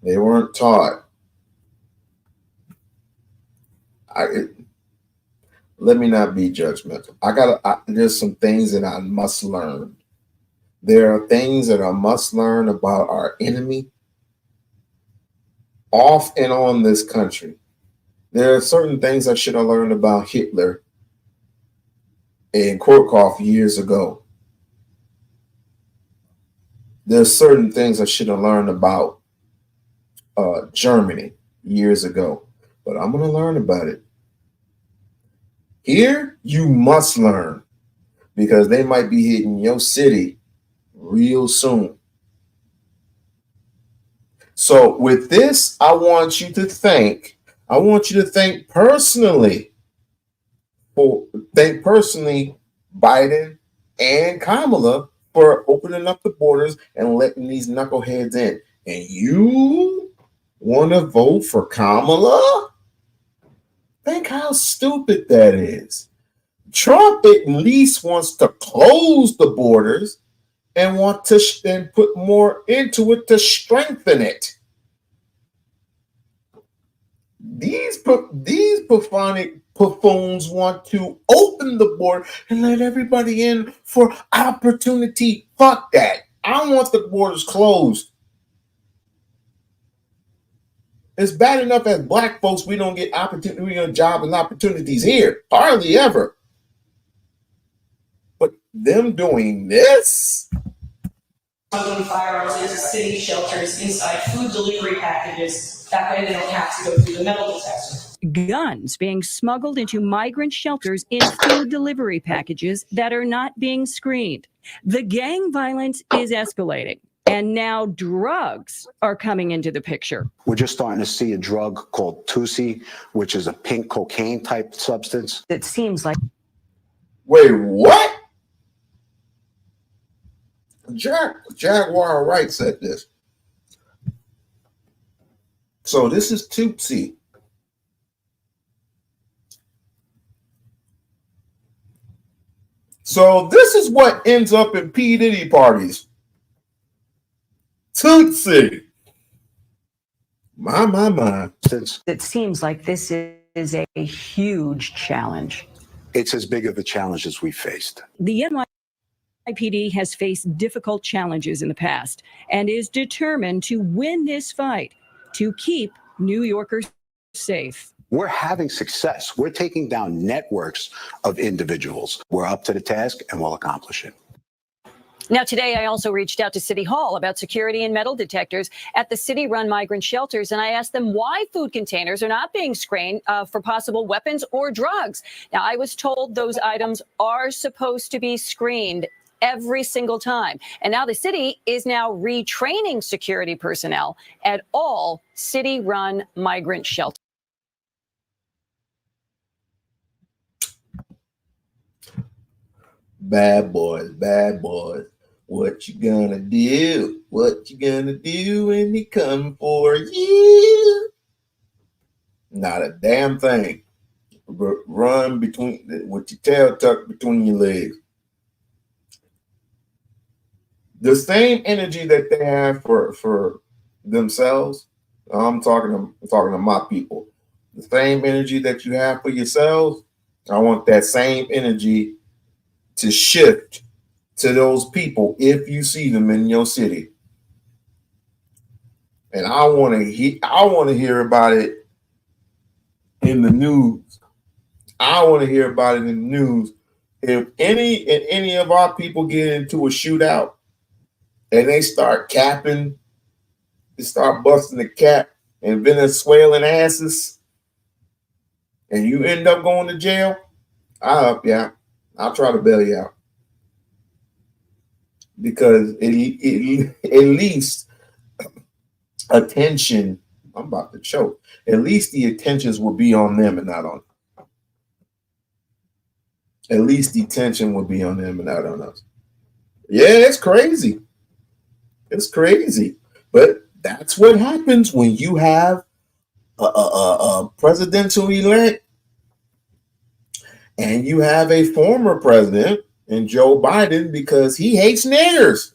They weren't taught. Let me not be judgmental. There's some things that I must learn. There are things that I must learn about our enemy off and on this country. There are certain things I should have learned about Hitler and Korkhoff years ago. There's certain things I should have learned about Germany years ago, but I'm going to learn about it. Here, you must learn because they might be hitting your city real soon. So with this, I want you to think personally Biden and Kamala for opening up the borders and letting these knuckleheads in. And you want to vote for Kamala? Think how stupid that is. Trump at least wants to close the borders and want to put more into it to strengthen it. These buffoons want to open the border and let everybody in for opportunity. Fuck that. I want the borders closed. It's bad enough as black folks we don't get jobs and opportunities here. Hardly ever. But them doing this? Smuggling firearms into city shelters inside food delivery packages. That way they don't have to go through the metal detector. Guns being smuggled into migrant shelters in food delivery packages that are not being screened. The gang violence is escalating. And now drugs are coming into the picture. We're just starting to see a drug called Tusi, which is a pink cocaine type substance. It seems like. Wait, what? Jaguar Wright said this. So this is Tusi. So this is what ends up in P. Diddy parties. Tootsie. My. It seems like this is a huge challenge. It's as big of a challenge as we faced. The NYPD has faced difficult challenges in the past and is determined to win this fight to keep New Yorkers safe. We're having success. We're taking down networks of individuals. We're up to the task and we'll accomplish it. Now, today, I also reached out to City Hall about security and metal detectors at the city-run migrant shelters, and I asked them why food containers are not being screened for possible weapons or drugs. Now, I was told those items are supposed to be screened every single time. And now the city is now retraining security personnel at all city-run migrant shelters. Bad boys. What you gonna do? What you gonna do when they come for you? Not a damn thing. run between with your tail tucked between your legs. The same energy that they have for themselves, I'm talking to my people. The same energy that you have for yourselves, I want that same energy to shift to those people if you see them in your city. And I want to hear about it in the news. I want to hear about it in the news. If any of our people get into a shootout and they start capping, they start busting the cap in Venezuelan asses, and you end up going to jail, I'll help you out. I'll try to bail you out. Because at least attention, I'm about to choke. At least the attentions will be on them and not on. At least the attention will be on them and not on us. Yeah, it's crazy. It's crazy. But that's what happens when you have a presidential elect and you have a former president in Joe Biden, because he hates niggers.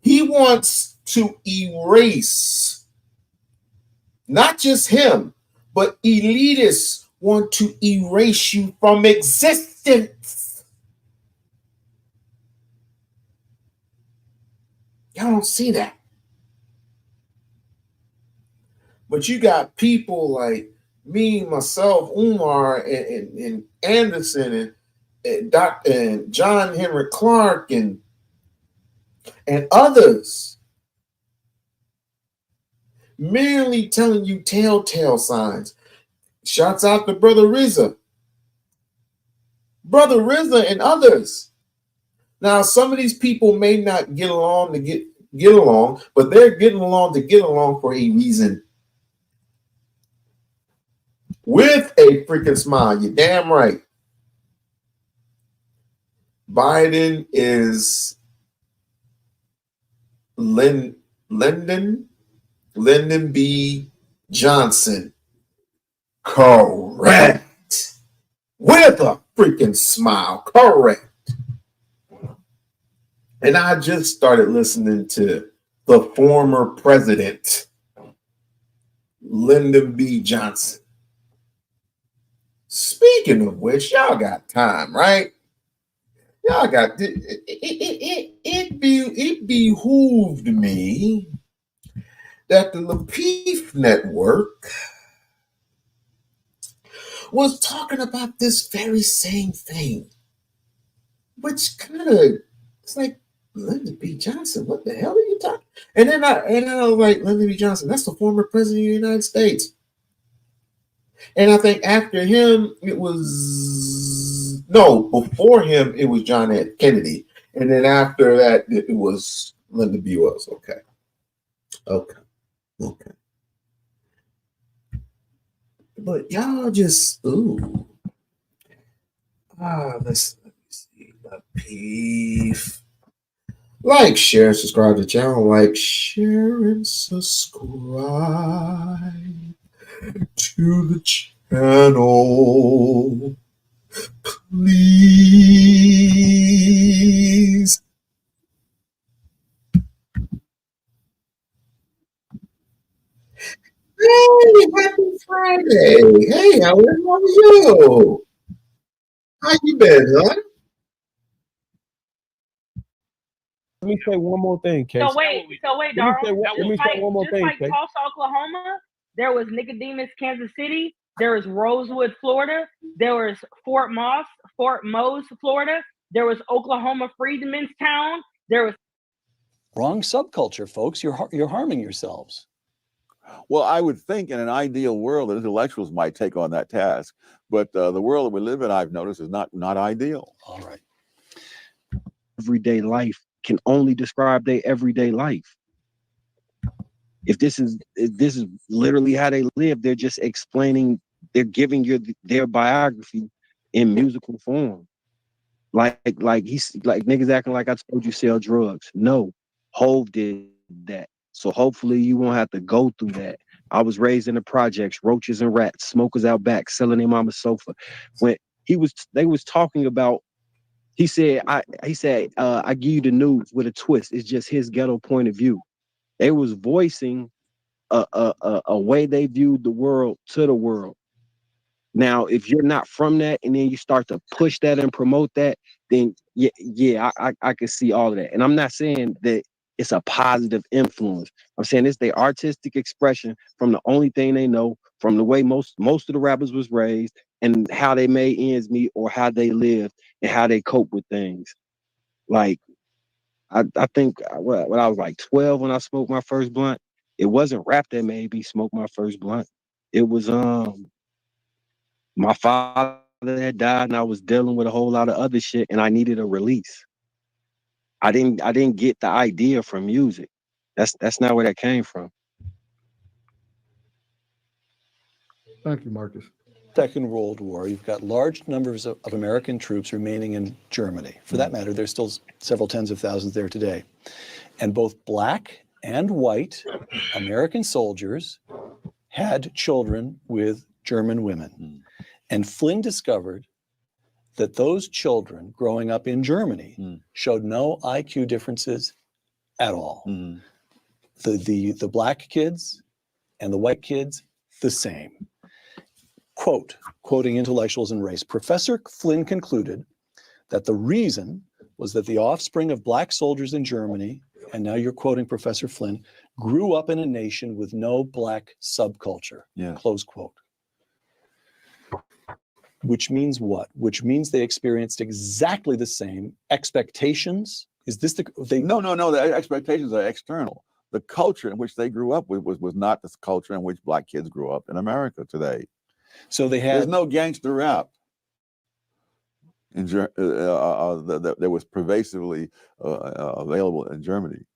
He wants to erase not just him, but elitists want to erase you from existence. Y'all don't see that. But you got people like me, myself, Umar, and Anderson, and Dr. and John Henry Clark, and others, merely telling you telltale signs. Shouts out to Brother Rizza and others. Now, some of these people may not get along to get along, but they're getting along to get along for a reason. With a freaking smile. You're damn right. Biden is Lyndon B. Johnson. Correct. With a freaking smile. Correct. And I just started listening to the former president, Lyndon B. Johnson. Speaking of which, y'all got time, right? Y'all got it behooved me that the Lapeef Network was talking about this very same thing, which kind of, it's like, Lyndon B. Johnson, what the hell are you talking? And then I was like, Lyndon B. Johnson, that's the former president of the United States. And I think after him, before him, it was John F. Kennedy. And then after that, it was Lyndon B. Wells. Okay. But y'all just, let me see. Lapeef. Like, share, subscribe to the channel. Like, share, and subscribe to the channel, please. Hey, happy Friday. Hey, how are you? How you been, huh? Let me say one more thing, Case. So wait, Darryl. Let me say one more thing, like Case. Tulsa, Oklahoma, there was Nicodemus, Kansas City. There was Rosewood, Florida. There was Fort Mose, Florida. There was Oklahoma, Freedmanstown. There was Wrong subculture, folks. You're harming yourselves. Well, I would think in an ideal world that intellectuals might take on that task, but the world that we live in, I've noticed, is not ideal. All right. Everyday life can only describe their everyday life. If this is literally how they live, they're just explaining, they're giving you their biography in musical form. Like niggas acting like I told you sell drugs. No, Hov did that. So hopefully you won't have to go through that. I was raised in the projects, roaches and rats, smokers out back, selling their mama's sofa. When they was talking about, he said, I give you the news with a twist. It's just his ghetto point of view. They was voicing a way they viewed the world to the world. Now, if you're not from that, and then you start to push that and promote that, then I can see all of that. And I'm not saying that it's a positive influence. I'm saying it's their artistic expression from the only thing they know, from the way most of the rappers was raised, and how they made ends meet, or how they lived and how they cope with things. Like, I think when I was like 12, when I smoked my first blunt, it wasn't rap that made me smoke my first blunt. It was my father had died, and I was dealing with a whole lot of other shit, and I needed a release. I didn't get the idea from music. That's not where that came from. Thank you, Marcus. Second World War, you've got large numbers of American troops remaining in Germany. For that matter, there's still several tens of thousands there today. And both black and white American soldiers had children with German women. And Flynn discovered that those children growing up in Germany showed no IQ differences at all. The black kids and the white kids, the same. Quoting intellectuals and race, Professor Flynn concluded that the reason was that the offspring of black soldiers in Germany, and now you're quoting Professor Flynn, grew up in a nation with no black subculture, close quote. Which means what? Which means they experienced exactly the same expectations. Is this No, the expectations are external. The culture in which they grew up with was not the culture in which black kids grew up in America today. So there's no gangster rap in that was pervasively available in Germany.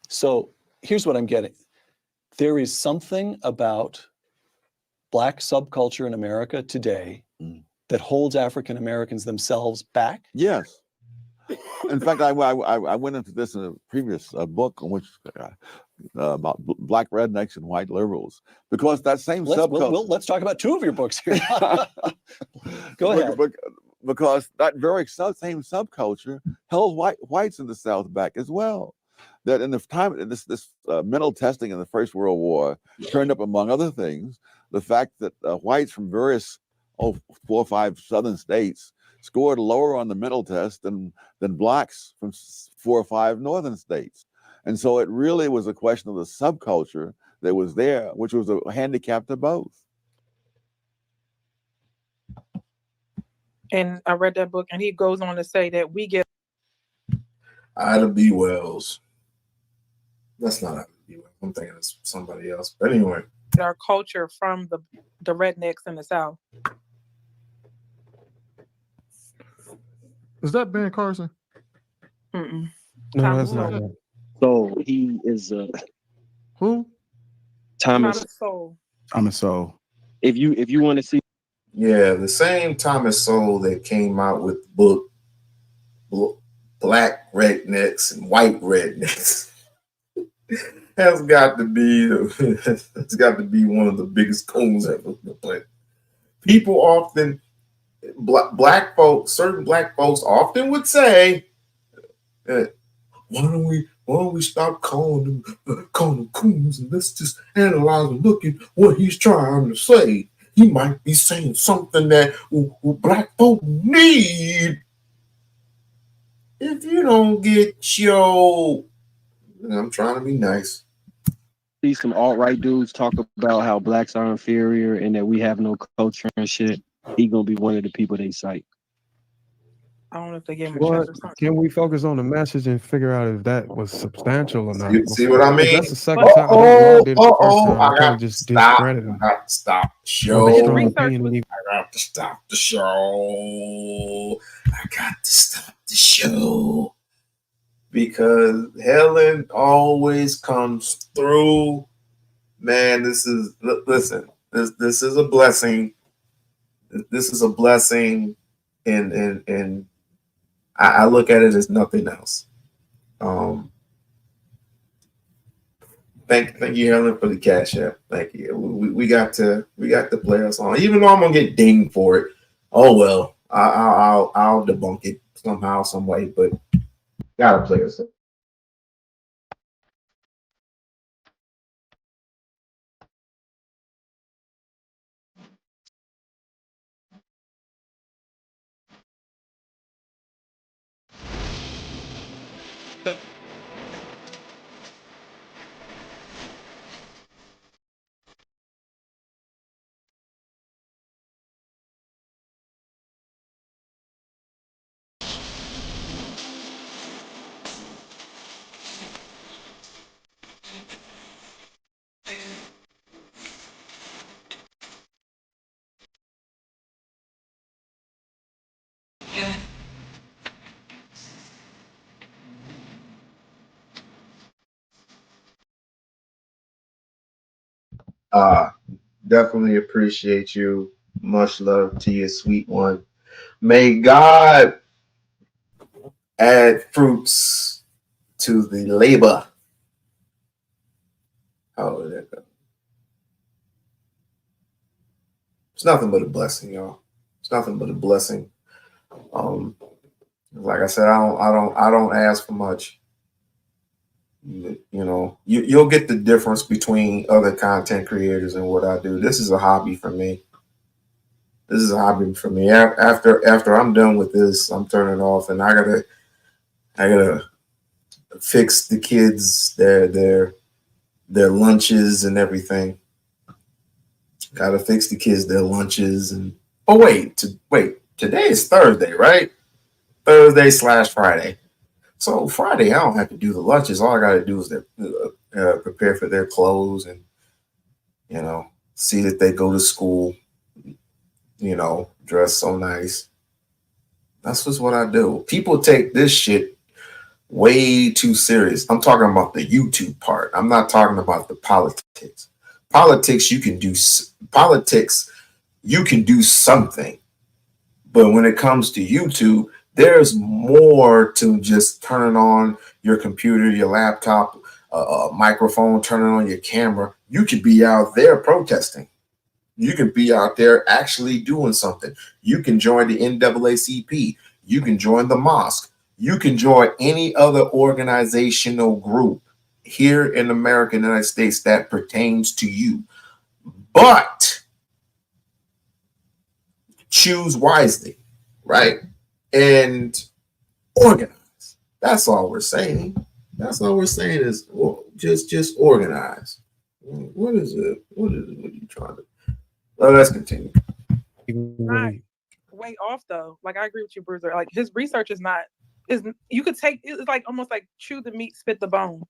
So here's what I'm getting. There is something about black subculture in America today that holds African Americans themselves back? Yes. In fact, I went into this in a previous book on which about black rednecks and white liberals, because that same subculture. Let's talk about two of your books here. Go ahead. Because that very same subculture held whites in the South back as well. That in the time this mental testing in the First World War turned up, among other things, the fact that whites from various 4 or 5 southern states scored lower on the mental test than blacks from 4 or 5 northern states. And so it really was a question of the subculture that was there, which was a handicap to both. And I read that book, and he goes on to say that we get Ida B. Wells. That's not Ida B. Wells. I'm thinking it's somebody else. But anyway, our culture from the rednecks in the South. Is that Ben Carson? Mm-mm. No, that's not him. So he is who? Thomas Sowell. Thomas Sowell. If you want to see, yeah, the same Thomas Sowell that came out with the book Black Rednecks and White Rednecks has got to be one of the biggest coons ever. But people often, black folks, certain black folks often would say, why don't we stop calling them coons, and let's just analyze and look at what he's trying to say. He might be saying something that black folk need. If you don't get I'm trying to be nice. See some alt-right dudes talk about how blacks are inferior and that we have no culture and shit. He gonna be one of the people they cite. I don't know if they gave him a What? check or something. Can we focus on the message and figure out if that was substantial or not? See what I mean? That's the second time. I did it the first time. I can't just discredit him. I got to stop the show. I got to stop the show. I got to stop the show. Because Helen always comes through. Man, this is a blessing. This is a blessing, and I look at it as nothing else. Thank you, Helen, for the cash app. Thank you. We got to play us on, even though I'm gonna get dinged for it. Oh well, I'll debunk it somehow, some way, but gotta play us. Definitely appreciate you. Much love to you, sweet one. May God add fruits to the labor. Oh, there go. It's nothing but a blessing, y'all. It's nothing but a blessing. Like I said, I don't ask for much. You'll get the difference between other content creators and what I do. This is a hobby for me. This is a hobby for me. After I'm done with this, I'm turning off, and I gotta fix the kids their lunches and everything. Gotta fix the kids their lunches and wait, today is Thursday, right? Thursday/Friday. So Friday, I don't have to do the lunches. All I got to do is prepare for their clothes and, see that they go to school, dress so nice. That's just what I do. People take this shit way too serious. I'm talking about the YouTube part. I'm not talking about the politics. Politics, you can do something. But when it comes to YouTube, there's more to just turning on your computer, your laptop, microphone, turning on your camera. You could be out there protesting. You can be out there actually doing something. You can join the NAACP. You can join the mosque. You can join any other organizational group here in America, United States, that pertains to you. But choose wisely, right? And organize. That's all we're saying. That's all we're saying is just organize. What is it? What are you trying to? Well, let's continue. Not way off though. Like I agree with you, Bruiser. Like his research is you could take it's like almost like chew the meat, spit the bone.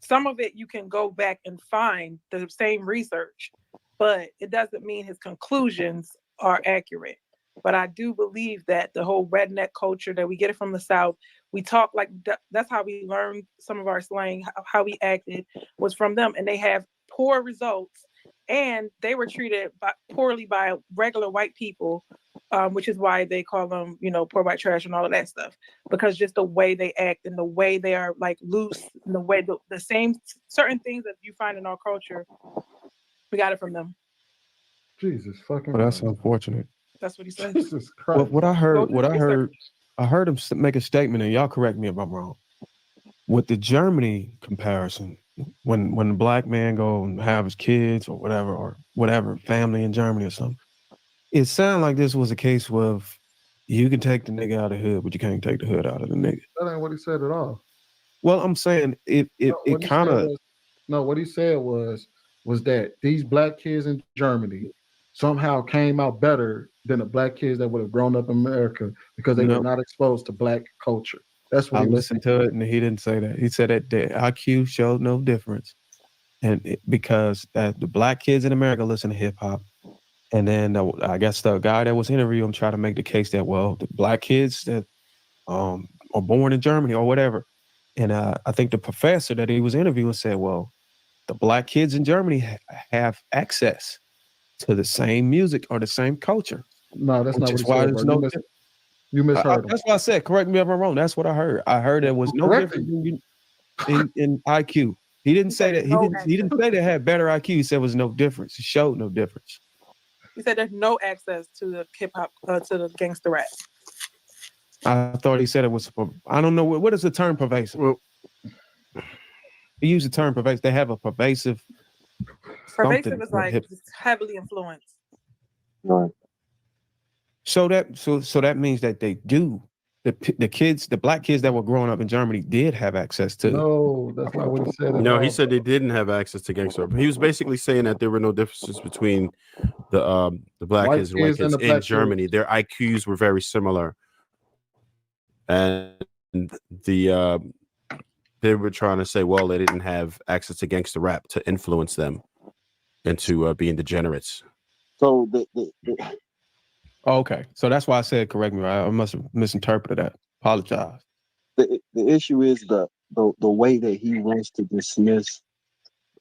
Some of it you can go back and find the same research, but it doesn't mean his conclusions are accurate. But I do believe that the whole redneck culture that we get it from the South, we talk like that's how we learned some of our slang, how we acted was from them, and they have poor results, and they were treated poorly by regular white people, which is why they call them, poor white trash and all of that stuff, because just the way they act and the way they are like loose, and the way the same certain things that you find in our culture, we got it from them. Jesus fucking. Well, that's unfortunate. That's what he said. Jesus Christ. What I heard him make a statement, and y'all correct me if I'm wrong. With the Germany comparison, when the black man go and have his kids or whatever family in Germany or something, it sounded like this was a case of you can take the nigga out of the hood, but you can't take the hood out of the nigga. That ain't what he said at all. Well, I'm saying it kind of. No, what he said was that these black kids in Germany somehow came out better than the black kids that would have grown up in America because they were not exposed to black culture. That's what I listened to it, and he didn't say that. He said that the IQ showed no difference, and because the black kids in America listen to hip hop, and then I guess the guy that was interviewing him tried to make the case that the black kids that are born in Germany or whatever, and I think the professor that he was interviewing said, the black kids in Germany have access to the same music or the same culture. No, that's not what he said. You misheard him. That's what I said. Correct me if I'm wrong. That's what I heard. I heard there was no difference in IQ. He didn't say that. no He didn't say they had better IQ. He said it was no difference. It showed no difference. He said there's no access to the hip hop, to the gangster rap. I thought he said it was. I don't know what is the term pervasive. Well, he used the term pervasive. They have a pervasive. Pervasive is like just heavily influenced. Right. So that means that they do. The kids, the black kids that were growing up in Germany did have access to. No, that's not what he said. No, he said they didn't have access to gangster rap. He was basically saying that there were no differences between the black White kids and white kids and kids the in black Germany. kids. Their IQs were very similar, and they were trying to say, well, they didn't have access to gangster rap to influence them into being degenerates. So Okay, so that's why I said correct me. I must have misinterpreted that. Apologize. the issue is the way that he wants to dismiss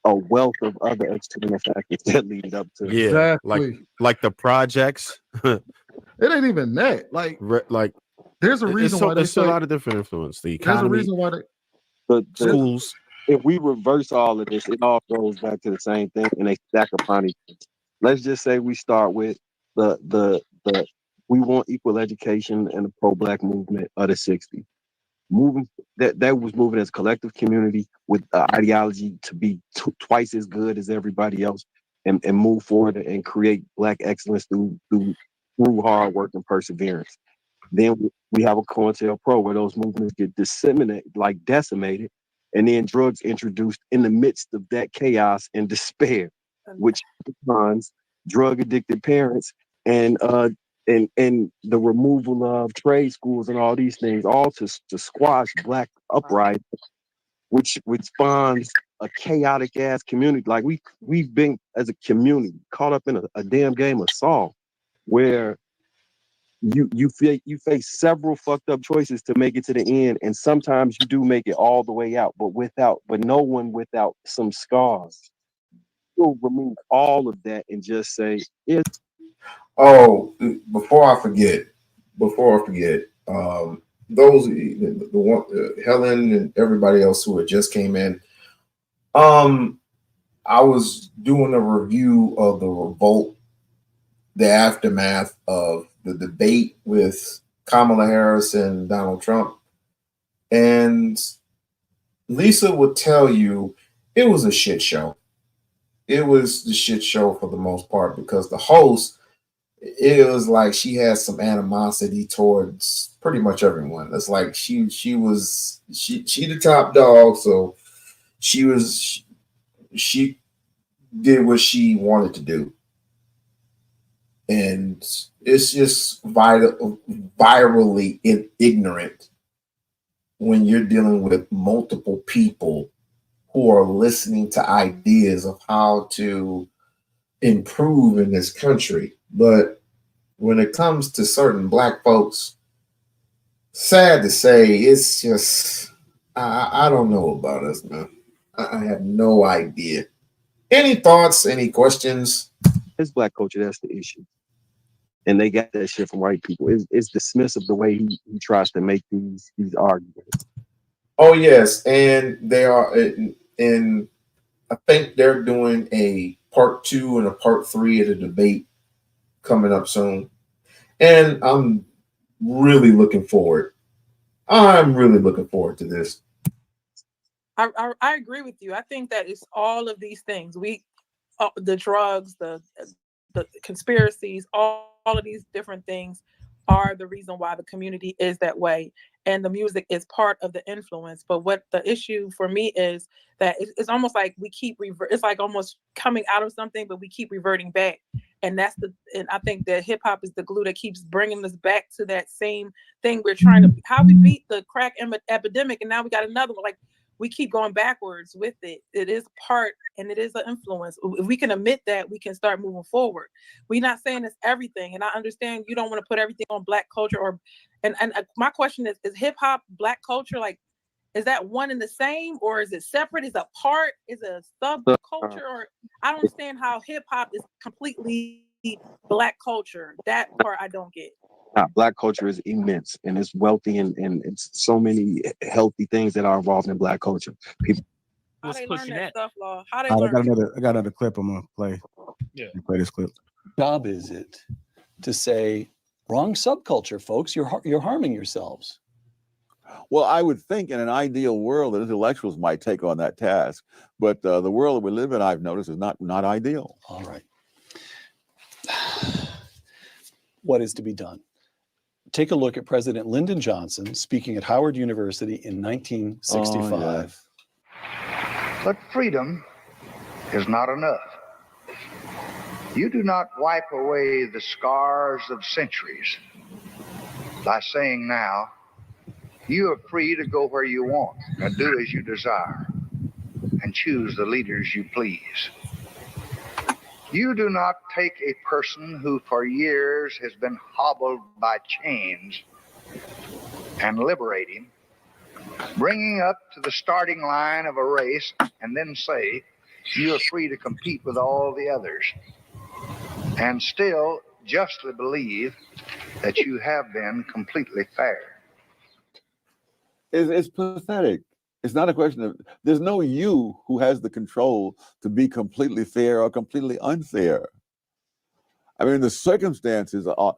a wealth of other external factors that lead up to. Yeah, Exactly. like the projects. It ain't even that. Like there's a reason why they it's say a lot of different influence. The there's a economy, reason why they schools. If we reverse all of this, it all goes back to the same thing, and they stack upon each other. Let's just say we start with the we want equal education and the pro-black movement of the '60s. Moving that was moving as a collective community with ideology to be twice as good as everybody else, and move forward and create black excellence through hard work and perseverance. Then we have a COINTELPRO where those movements get decimated, and then drugs introduced in the midst of that chaos and despair, which funds drug addicted parents and the removal of trade schools and all these things, all to squash black uprising, which spawns a chaotic ass community. Like we've been as a community caught up in a damn game of Saw, where you face several fucked up choices to make it to the end, and sometimes you do make it all the way out, but no one without some scars. You'll remove all of that and just say it's. Oh, before I forget, those the one Helen and everybody else who had just came in, I was doing a review of the revolt, the aftermath of the debate with Kamala Harris and Donald Trump, and Lisa would tell you it was a shit show. It was the shit show for the most part because the host, it was like she had some animosity towards pretty much everyone. It's like she the top dog, so she did what she wanted to do, and it's just virally ignorant when you're dealing with multiple people who are listening to ideas of how to improve in this country. But when it comes to certain black folks, sad to say, it's just, I don't know about us, man. I have no idea. Any thoughts, any questions? It's black culture, that's the issue. And they got that shit from white people. It's dismissive the way he tries to make these arguments. Oh, yes. And they are, and I think they're doing a part 2 and a part 3 of the debate coming up soon. And I'm really looking forward. To this. I agree with you. I think that it's all of these things. The drugs, the conspiracies, all of these different things are the reason why the community is that way. And the music is part of the influence. But what the issue for me is that it's almost like we keep it's like almost coming out of something, but we keep reverting back. And and I think that hip hop is the glue that keeps bringing us back to that same thing. We're trying to, how we beat the crack epidemic, and now we got another one. Like, we keep going backwards with it. It is part and it is an influence. If we can admit that, we can start moving forward. We're not saying it's everything. And I understand you don't want to put everything on black culture and my question is hip hop black culture? Like, is that one and the same, or is it separate? Is it a part? Is it a subculture? Or I don't understand how hip hop is completely black culture. That part I don't get. Black culture is immense, and it's wealthy, and it's so many healthy things that are involved in black culture. People How was they learn pushing that that. stuff, Law? How they All right, learn? I got another clip I'm gonna play. Yeah. Play this clip. Job is it to say wrong subculture, folks? You're harming yourselves. Well, I would think in an ideal world that intellectuals might take on that task, but the world that we live in, I've noticed, is not ideal. All right. What is to be done? Take a look at President Lyndon Johnson speaking at Howard University in 1965. Oh, yes. But freedom is not enough. You do not wipe away the scars of centuries by saying now, you are free to go where you want and do as you desire and choose the leaders you please. You do not take a person who for years has been hobbled by chains and liberate him, bringing up to the starting line of a race and then say, you are free to compete with all the others, and still justly believe that you have been completely fair. It's pathetic. It's not a question of, there's no you who has the control to be completely fair or completely unfair. I mean, the circumstances are,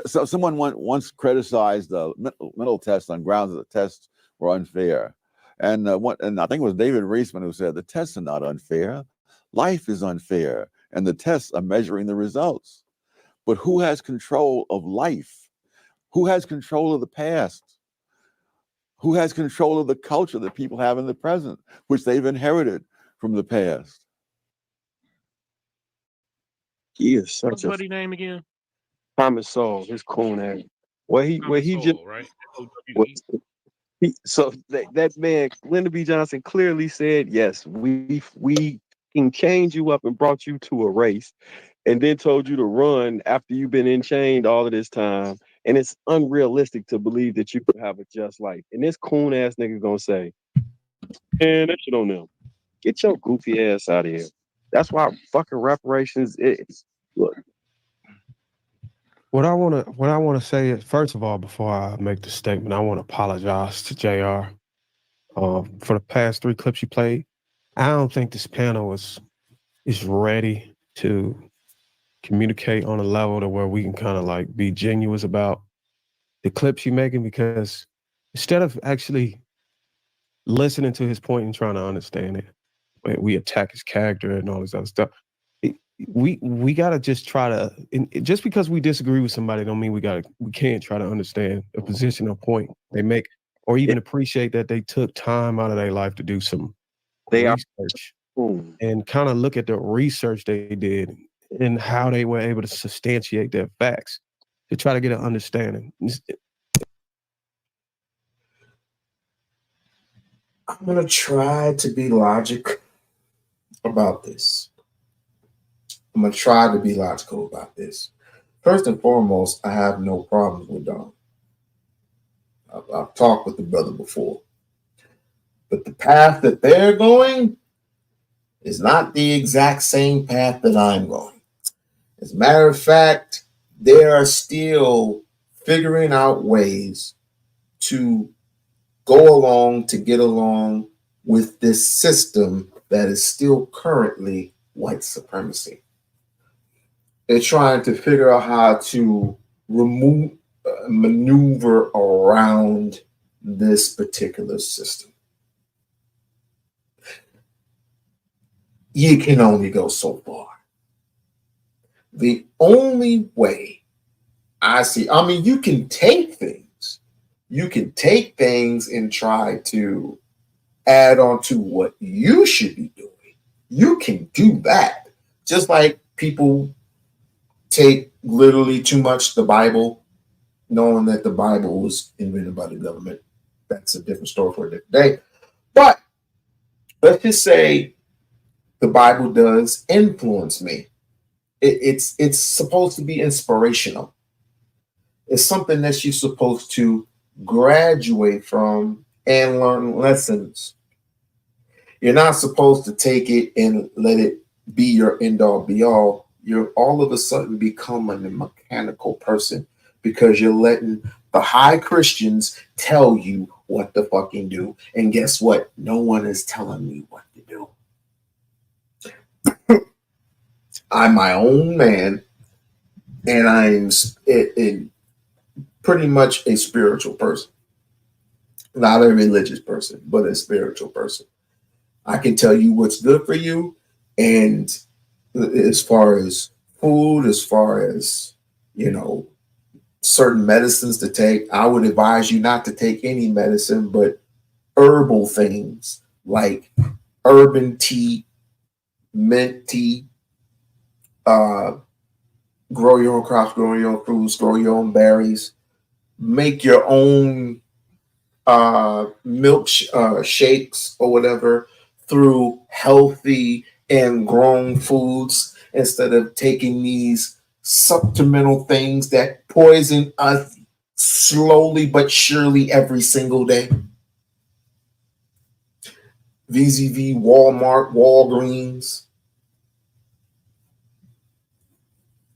so someone once criticized the mental tests on grounds that the tests were unfair. And I think it was David Reisman who said, the tests are not unfair. Life is unfair, and the tests are measuring the results. But who has control of life? Who has control of the past? Who has control of the culture that people have in the present, which they've inherited from the past? He is such What's a buddy name again? Thomas Sowell, his coon ass. Where he Thomas just Sowell, right? OWE. so that man, Lyndon B. Johnson, clearly said, yes, we can change you up and brought you to a race, and then told you to run after you've been enchained all of this time. And it's unrealistic to believe that you could have a just life. And this coon ass nigga gonna say, man, that shit on them. Get your goofy ass out of here. That's why fucking reparations is. Look, What I wanna say is, first of all, before I make the statement, I want to apologize to JR for the past 3 clips you played. I don't think this panel is ready to communicate on a level to where we can kind of like be genuine about the clips you're making, because instead of actually listening to his point and trying to understand it, we attack his character and all this other stuff. We gotta just try to, just because we disagree with somebody don't mean we can't try to understand a position or point they make, or even appreciate that they took time out of their life to do some research and kind of look at the research they did and how they were able to substantiate their facts to try to get an understanding. I'm going to try to be logic about this. I'm going to try to be logical about this. First and foremost, I have no problems with Don. I've talked with the brother before. But the path that they're going is not the exact same path that I'm going. As a matter of fact, they are still figuring out ways to go along, to get along with this system that is still currently white supremacy. They're trying to figure out how to maneuver around this particular system. You can only go so far. The only way I see, I mean, you can take things and try to add on to what you should be doing. You can do that. Just like people take literally too much the Bible, knowing that the Bible was invented by the government. That's a different story for a different day. But let's just say the Bible does influence me. It's supposed to be inspirational. It's something that you're supposed to graduate from and learn lessons. You're not supposed to take it and let it be your end all be all. You're all of a sudden becoming a mechanical person because you're letting the high Christians tell you what to fucking do. And guess what? No one is telling me what to do. I'm my own man, and I'm pretty much a spiritual person. Not a religious person, but a spiritual person. I can tell you what's good for you, and as far as food, as far as, certain medicines to take, I would advise you not to take any medicine, but herbal things like urban tea, mint tea, grow your own crops, grow your own fruits, grow your own berries, make your own milk shakes or whatever through healthy and grown foods instead of taking these supplemental things that poison us slowly but surely every single day. VZV, Walmart, Walgreens.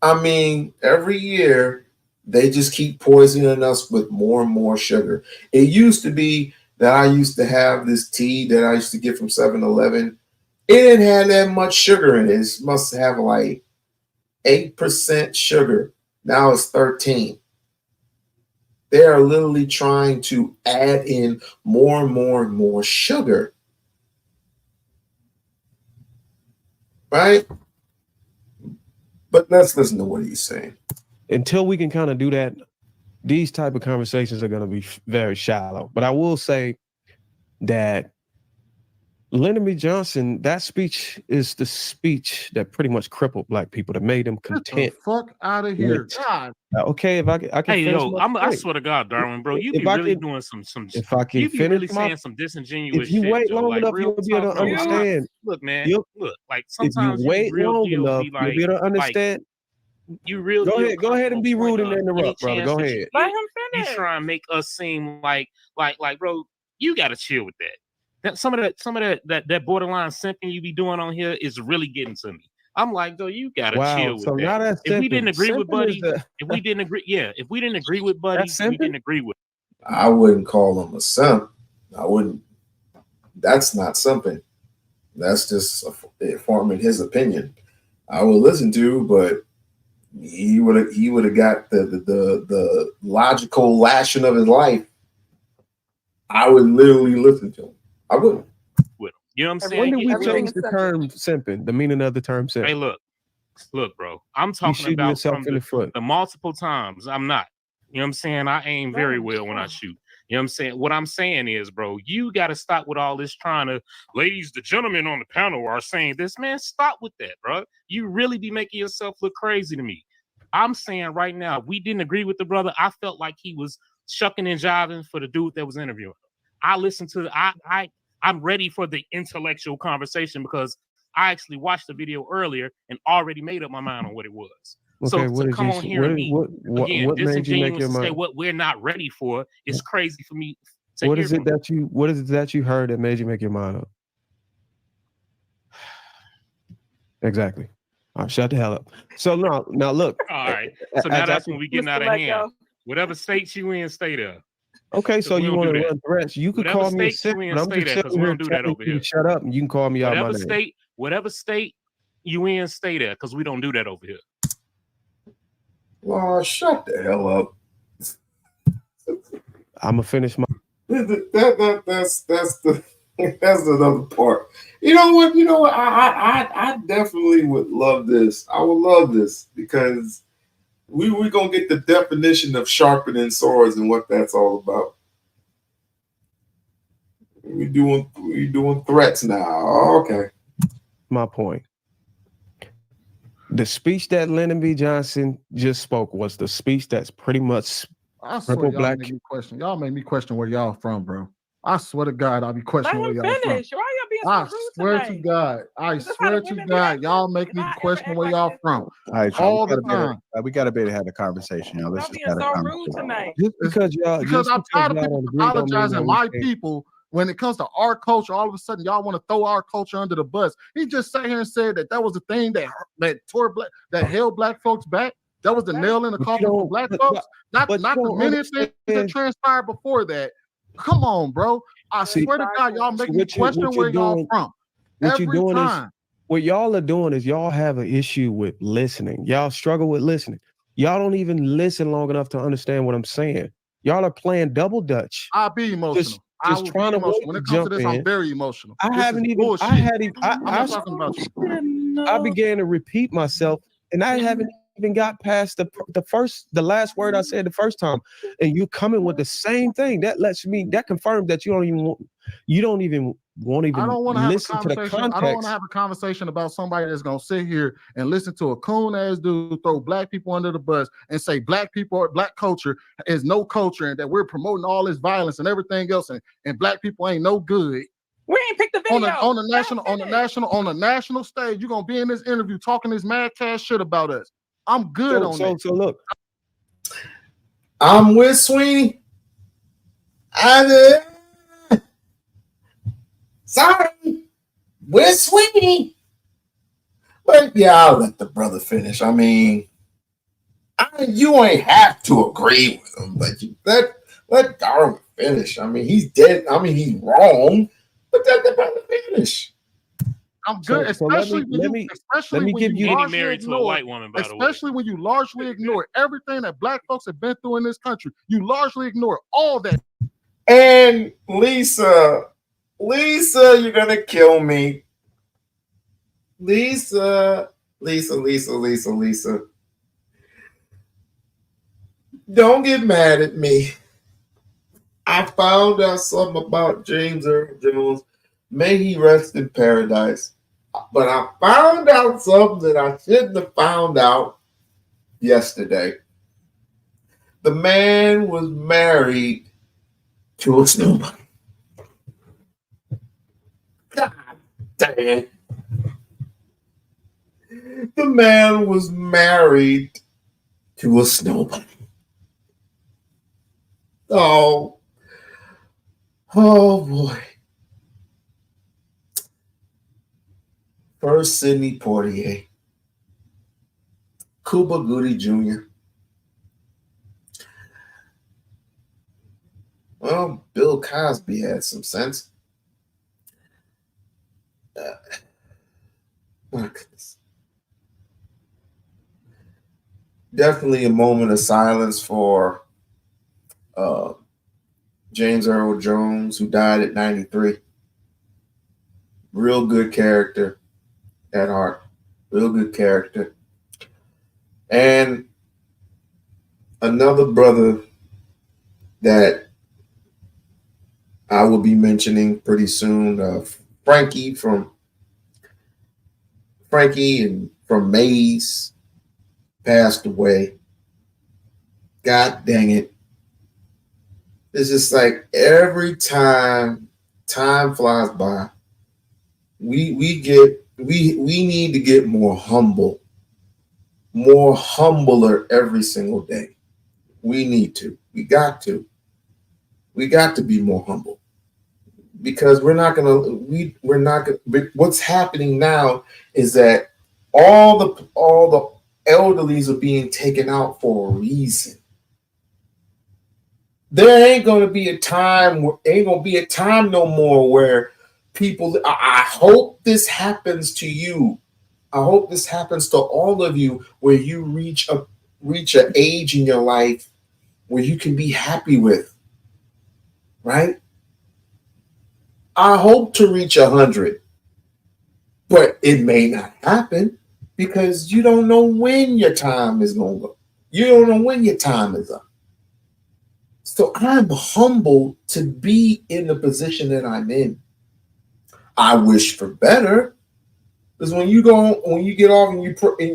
I mean, every year they just keep poisoning us with more and more sugar. It used to be that I used to have this tea that I used to get from 7-Eleven. It didn't have that much sugar in it. It must have like 8% sugar. Now it's 13. They are literally trying to add in more and more and more sugar. Right? But let's listen to what he's saying. Until we can kind of do that, these type of conversations are going to be very shallow. But I will say that Lyndon B. Johnson, that speech is the speech that pretty much crippled Black people, that made them content. Get the fuck out of here. God. Okay, if I can Hey, finish yo, my I point. swear to God, Darwin, bro, you If be I really can- doing some If I can you be finish really my, saying some disingenuous if you shit, wait Joe. long Like, enough, real you'll be able talk, to no, understand. look, man, You'll- look, like If you sometimes wait real long deal enough, be you'll like, be able to understand. you real Go deal ahead, go come ahead from and a be point rude and of any interrupt, brother. chance Go that ahead. you Let get, him you finish. try and make us seem like, bro, you got to chill with that. Some of that borderline simping you be doing on here is really getting to me. I'm like, though, you gotta Wow, chill with so that. now that's If we simping. didn't agree with Simping is Buddy, the- if we didn't agree with Buddy, That's we simping? didn't agree with. I wouldn't call him a simp. I wouldn't. That's not something. That's just forming his opinion. I would listen to, but he would have got the logical lashing of his life. I would literally listen to him. I wouldn't. With him. You know what I'm saying? When did we Everything change is the simple. term simping? The meaning of the term simping? Hey, look, bro. I'm You talking shooting about yourself from in the foot. the multiple times. I'm not. You know what I'm saying? I aim very Damn, well when I sure. shoot. You know what I'm saying? What I'm saying is, bro, you got to stop with all this trying to, ladies, the gentlemen on the panel are saying this. Man, stop with that, bro. You really be making yourself look crazy to me. I'm saying right now, we didn't agree with the brother. I felt like he was shucking and jiving for the dude that was interviewing him. I listened to, I'm ready for the intellectual conversation because I actually watched the video earlier and already made up my mind on what it was. So Okay, what to did come you? on here and be again What made you make disingenuous your to say mind? what we're not ready for is crazy for me to What hear is it from. that you? What is it that you heard that made you make your mind up? Exactly. All right, shut the hell up. So now look. All right. So as now I that's can- when we getting out of Let hand. go. Whatever state you in, stay there. Okay, so We you don't want do to that. run threats? You could Whatever call me a state simp, you in, but I'm stay just there because sitting we here don't do that telling over you here. to shut up, and you can call me out my name. Whatever state you in, stay there because we don't do that over here. Oh, shut the hell up. I'm gonna finish my. That's that's another part. You know what? I definitely would love this. I would love this because we're gonna get the definition of sharpening swords and what that's all about. We doing threats now. Okay. My point. The speech that Lyndon B. Johnson just spoke was the speech that's pretty much I swear crippled y'all Black. make me question. Y'all make me question where y'all from, bro. I swear to God, I'll be Let questioning where him y'all from. finish. Why y'all being I so rude swear tonight? to God, I Is this how the swear to women be God, acting? y'all make me Y'all ever question act where like y'all this? from. All right, y'all, All the time. we got a bit ahead of conversation, y'all. Let's Y'all just being have a so conversation. rude tonight. Just because y'all, Because I'm tired of people don't agree, don't mean apologizing. that My we can't. people, when it comes to our culture, all of a sudden y'all want to throw our culture under the bus. He just sat here and said that was the thing that held Black folks back. That was the nail in the But you coffin for don't- Black but- folks. but Not you the don't many things that understand. transpired before that. Come on, bro. I See, swear to God, y'all make me what question where you're y'all doing, from. what you're Every doing is time. what y'all are doing is y'all have an issue with listening. Y'all struggle with listening. Y'all don't even listen long enough to understand what I'm saying. Y'all are playing double dutch. I'll be emotional. I Just will trying be to wait emotional. When to it comes to jump this, I'm in. very emotional. I This is haven't even. bullshit. I had. I'm not talking about you. I began to repeat myself, and I haven't even got past the last word I said the first time, and you coming with the same thing. That confirms that you don't even won't I even don't want to have a listen to the conversation. I don't want to context. have a conversation about somebody that's gonna sit here and listen to a coon ass dude throw black people under the bus and say black people or black culture is no culture and that we're promoting all this violence and everything else and black people ain't no good. We ain't picked the video. On the national stage, you're gonna be in this interview talking this mad cash shit about us. I'm good on that. So look. I'm with Sweeney. Sorry. With Sweeney. But yeah, I'll let the brother finish. I mean, you ain't have to agree with him, but you let Darwin finish. I mean, he's dead. I mean, he's wrong, but let the brother finish. I'm good, especially when you largely ignore everything that black folks have been through in this country. You largely ignore all that. And Lisa, you're gonna kill me. Lisa. Don't get mad at me. I found out something about James Earl Jones. May he rest in paradise. But I found out something that I shouldn't have found out yesterday. The man was married to a snowman. God damn. The man was married to a snowman. Oh boy. First Sidney Poitier. Cuba Goody Jr. Well, Bill Cosby had some sense. My goodness. Definitely a moment of silence for James Earl Jones, who died at 93. Real good character at heart. Real good character. And another brother that I will be mentioning pretty soon, Frankie and from Maze passed away. God dang it. It's just like every time flies by, we need to get more humbler every single day. We need to. We got to be more humble. Because we're not gonna what's happening now is that all the elderlies are being taken out for a reason. There ain't gonna be a time no more where people. I hope this happens to you. I hope this happens to all of you, where you reach an age in your life where you can be happy with, right? I hope to reach 100, but it may not happen because you don't know when your time is going to go. You don't know when your time is up. So I'm humbled to be in the position that I'm in. I wish for better, because when you get off and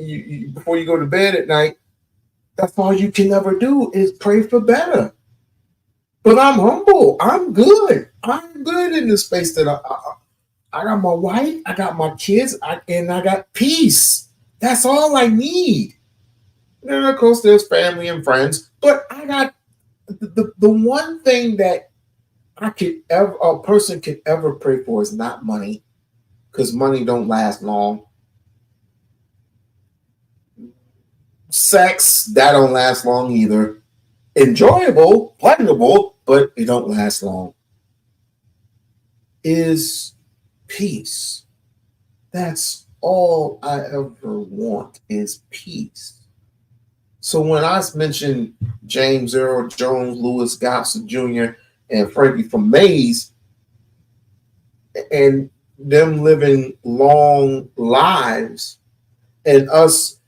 you before you go to bed at night, that's all you can ever do is pray for better. But I'm humble. I'm good. I'm good in the space that I got my wife, I got my kids, and I got peace. That's all I need. And of course, there's family and friends, but I got the one thing that a person could ever pray for is not money, because money don't last long. Sex, that don't last long either. Enjoyable, pleasurable, but it don't last long, is peace. That's all I ever want is peace. So when I mentioned James Earl Jones, Louis Gossett Jr., and Frankie from Maze, and them living long lives, and us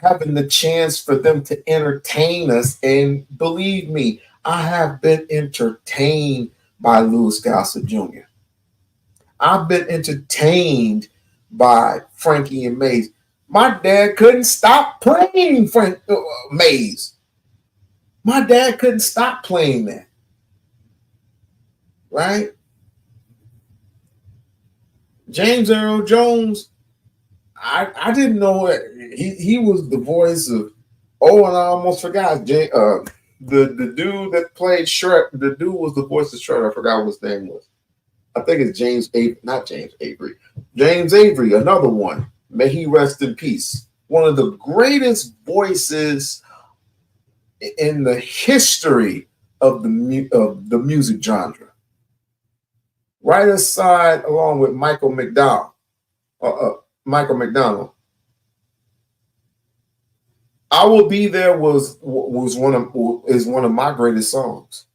having the chance for them to entertain us, and believe me, I have been entertained by Louis Gossett Jr. I've been entertained by Frankie and Maze. My dad couldn't stop playing Maze. My dad couldn't stop playing that. Right? James Earl Jones, I didn't know it. He was the voice of, and I almost forgot. The dude that played Shrek, the dude was the voice of Shrek. I forgot what his name was. I think it's James Avery, another one. May he rest in peace. One of the greatest voices in the history of the music genre. Right aside, along with Michael McDonald. I Will Be There is one of my greatest songs.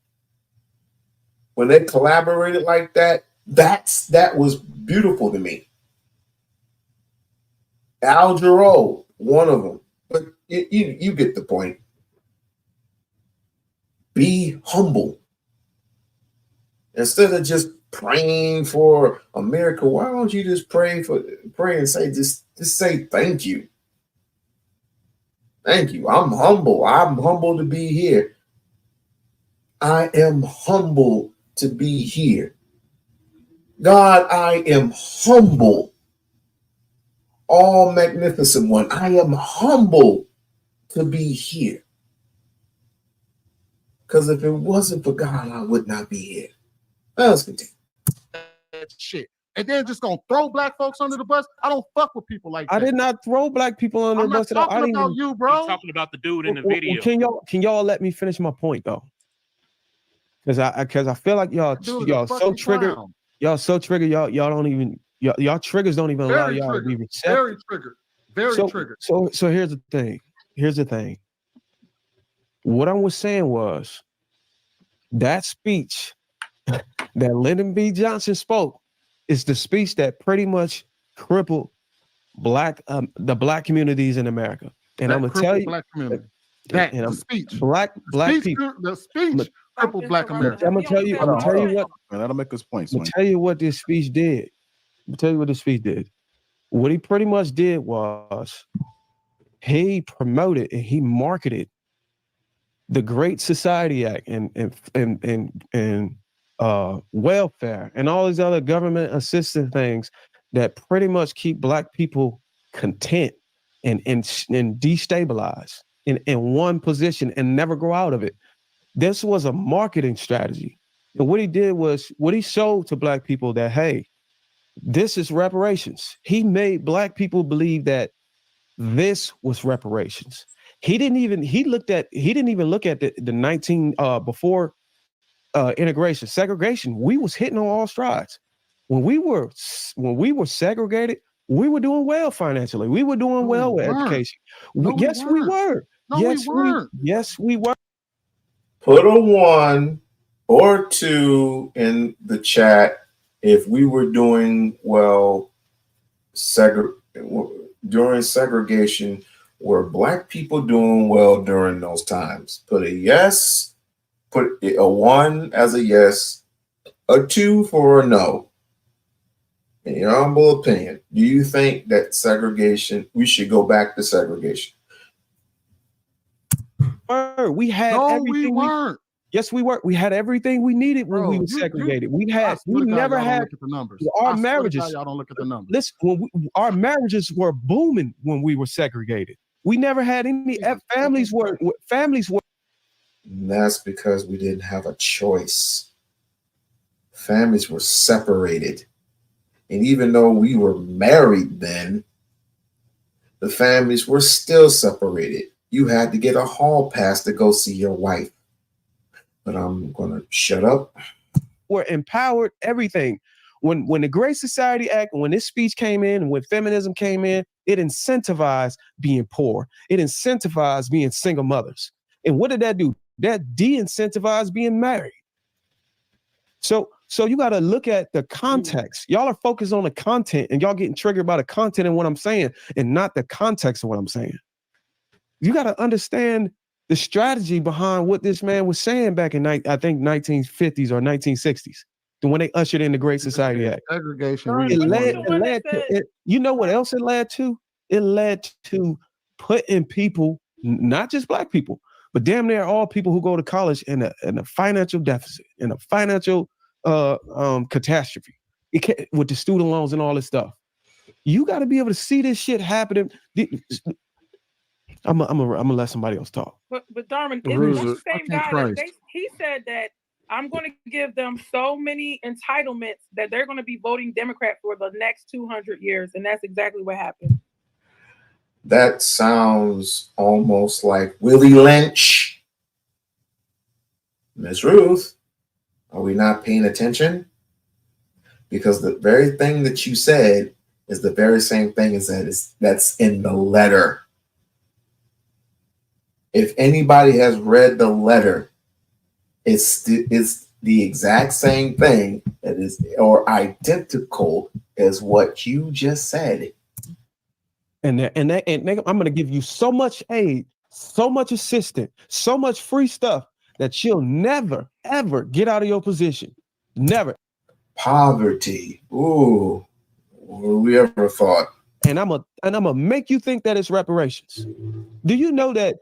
When they collaborated like that, that was beautiful to me. Al Jarreau, one of them. But you get the point. Be humble. Instead of just praying for a miracle, why don't you just pray and say, just say thank you. Thank you. I'm humble. I'm humble to be here. I am humble to be here. God, I am humble. All magnificent one. I am humble to be here. Because if it wasn't for God, I would not be here. Let's continue. Shit. And then just gonna throw black folks under the bus. I don't fuck with people like that. I did not throw black people under the bus. I'm not talking about you, bro. He's talking about the dude in the video. Can y'all let me finish my point though? Because I feel like y'all so triggered. Clown. Y'all so triggered. Y'all don't even y'all triggers don't even allow y'all to be receptive. Very triggered. Very triggered. So here's the thing. Here's the thing. What I was saying was that speech that Lyndon B. Johnson spoke is the speech that pretty much crippled the black communities in America. And I'm gonna tell you, black community. The speech. Black people. The speech crippled black America. I'm gonna tell you what. Man, that'll make this point. I'm gonna tell you what this speech did. What he pretty much did was he promoted and he marketed the Great Society Act and welfare and all these other government assistance things that pretty much keep black people content and destabilized in one position and never grow out of it. This was a marketing strategy. And what he did was what he showed to black people that, hey, this is reparations. He made black people believe that this was reparations. He didn't even look at the 19 before integration, segregation. We was hitting on all strides. When we were segregated, we were doing well financially. We were doing well with education. Yes, we were. Yes, we were. Put a 1 or 2 in the chat if we were doing well during segregation. Were black people doing well during those times? Put a yes, put a 1 as a yes, a 2 for a no. In your humble opinion, do you think that we should go back to segregation? We had everything. We weren't. Yes, we were. We had everything we needed when we were segregated. We never had our marriages. Y'all don't look at the numbers. Listen, our marriages were booming when we were segregated. We never had any families were. And that's because we didn't have a choice. Families were separated. And even though we were married then, the families were still separated. You had to get a hall pass to go see your wife. but I'm gonna shut up. Were empowered everything. When the Great Society Act, when this speech came in, when feminism came in, it incentivized being poor. It incentivized being single mothers. And what did that do? That de-incentivized being married. So you got to look at the context. Y'all are focused on the content, and y'all getting triggered by the content and what I'm saying, and not the context of what I'm saying. You got to understand the strategy behind what this man was saying back in, I think, 1950s or 1960s, when they ushered in the Great Society Act. Segregation. It led to, you know what else it led to? It led to putting people, not just black people, but damn near all people who go to college in a financial deficit, in a financial catastrophe, with the student loans and all this stuff. You got to be able to see this shit happening. I'm gonna let somebody else talk. But Darwin, it's the same guy he said that I'm going to give them so many entitlements that they're going to be voting Democrat for the next 200 years, and that's exactly what happened. That sounds almost like Willie Lynch. Miss Ruth, are we not paying attention? Because the very thing that you said is the very same thing that's in the letter. If anybody has read the letter, it's the exact same thing that is, or identical as what you just said. And I'm going to give you so much aid, so much assistance, so much free stuff that you'll never, ever get out of your position. Never. Poverty. Ooh, what we ever thought. And I'm gonna make you think that it's reparations. Do you know that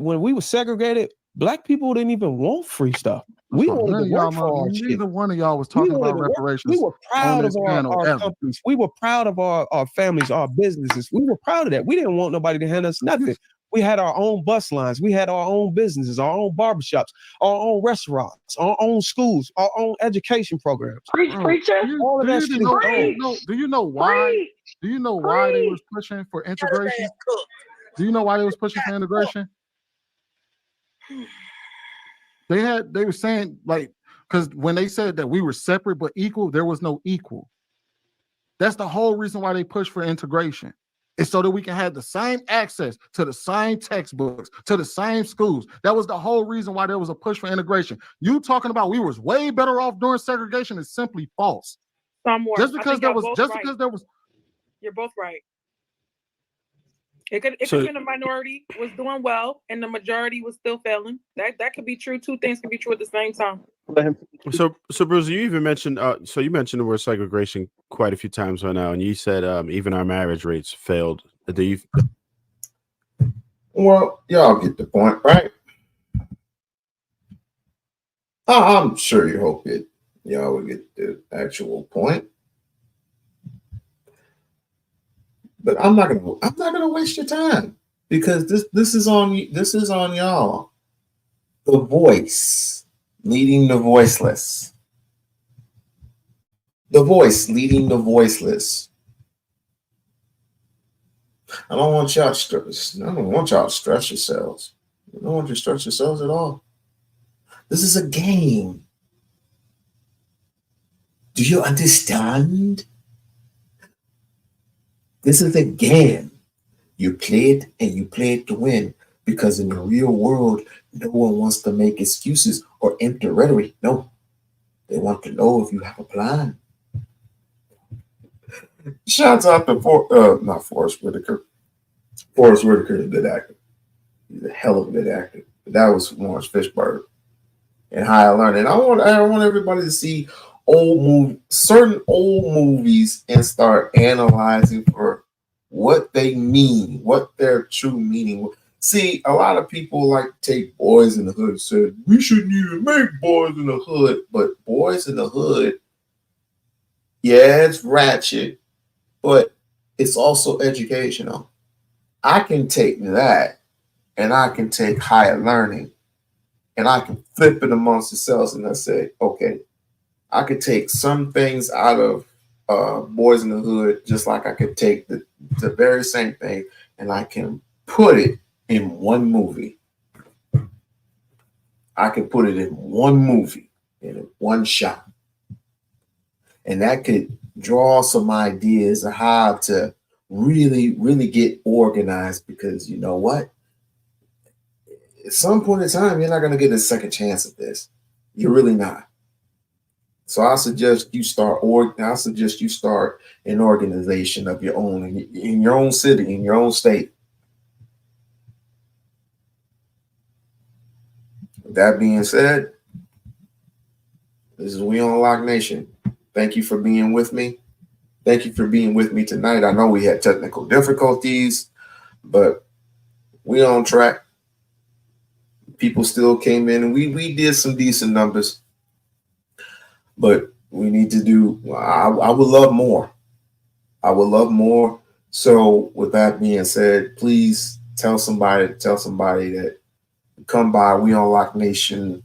when we were segregated, black people didn't even want free stuff? We wanted to work for our shit. Neither one of y'all was talking about reparations. We were proud of our companies. We were proud of our families, our businesses. We were proud of that. We didn't want nobody to hand us nothing. We had our own bus lines. We had our own businesses, our own barbershops, our own restaurants, our own schools, our own education programs. Preacher. All of that shit is gone. Do you know why? Do you know why they was pushing for integration? Do you know why they was pushing for integration? They were saying, like, because when they said that we were separate but equal, there was no equal. That's the whole reason why they pushed for integration. It's so that we can have the same access to the same textbooks, to the same schools. That was the whole reason why there was a push for integration. You talking about we was way better off during segregation is simply false. Somewhat. Just because there was. You're both right. It could have been a minority was doing well and the majority was still failing. That could be true. Two things can be true at the same time. So Bruce, you even mentioned you mentioned the word segregation quite a few times right now, and you said even our marriage rates failed. Do you? Well, y'all get the point, right? I'm sure you hope y'all will get the actual point. But I'm not gonna waste your time because this is on y'all. The voice leading the voiceless. The voice leading the voiceless. I don't want y'all to stress yourselves. I don't want you to stress yourselves at all. This is a game. Do you understand? This is a game. You play it and you play it to win. Because in the real world, no one wants to make excuses or empty rhetoric. No. They want to know if you have a plan. Shouts out to not Forrest Whitaker. Forrest Whitaker is a good actor. He's a hell of a good actor. But that was Lawrence Fishburne and How I Learned. And I want everybody to see certain old movies and start analyzing for what they mean, what their true meaning was. See, a lot of people like to take Boys in the Hood and say, we shouldn't even make Boys in the Hood. But Boys in the Hood, yeah, it's ratchet, but it's also educational. I can take that and I can take Higher Learning and I can flip it amongst yourselves and I say, okay, I could take some things out of Boys in the Hood, just like I could take the very same thing and I can put it in one movie. I can put it in one movie, in one shot. And that could draw some ideas of how to really, really get organized, because you know what? At some point in time, you're not going to get a second chance at this. You're really not. So I suggest you start an organization of your own in your own city, in your own state. With that being said, this is We-On-Loc Nation. Thank you for being with me. Thank you for being with me tonight. I know we had technical difficulties, but we on track. People still came in, and we did some decent numbers, but we need to do. I would love more. I would love more. So with that being said, please tell somebody that come by We-On-Loc Nation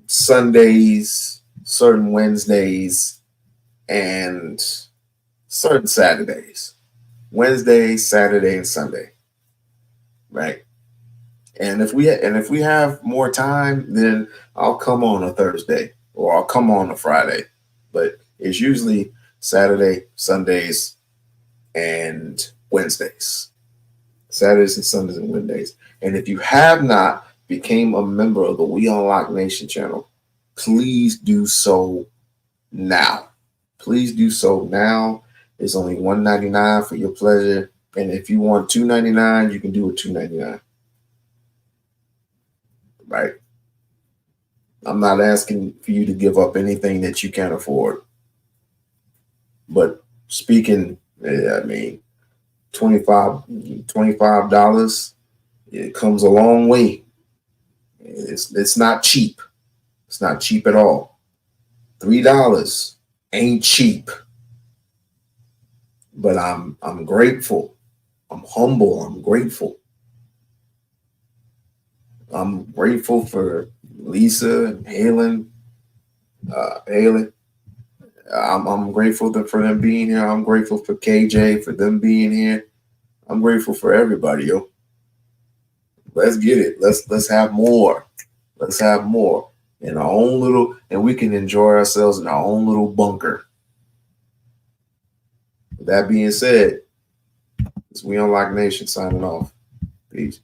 Sundays, certain Wednesdays, and certain Saturdays. Wednesday, Saturday, and Sunday. Right? And if we have more time, then I'll come on a Thursday or I'll come on a Friday. But it's usually Saturday, Sundays, and Wednesdays. Saturdays and Sundays and Wednesdays. And if you have not became a member of the We-On-Loc Nation channel, please do so now. Please do so now. It's only $1.99 for your pleasure. And if you want $2.99, you can do it $2.99. Right? I'm not asking for you to give up anything that you can't afford. But speaking, I mean, $25, it comes a long way. It's not cheap. It's not cheap at all. $3 ain't cheap. But I'm grateful. I'm humble. I'm grateful. I'm grateful for Lisa and Haley. I'm grateful for them being here. I'm grateful for KJ for them being here. I'm grateful for everybody, yo. Let's get it. Let's have more. Let's have more in our own little, and we can enjoy ourselves in our own little bunker. With that being said, it's We-On-Loc Nation signing off. Peace.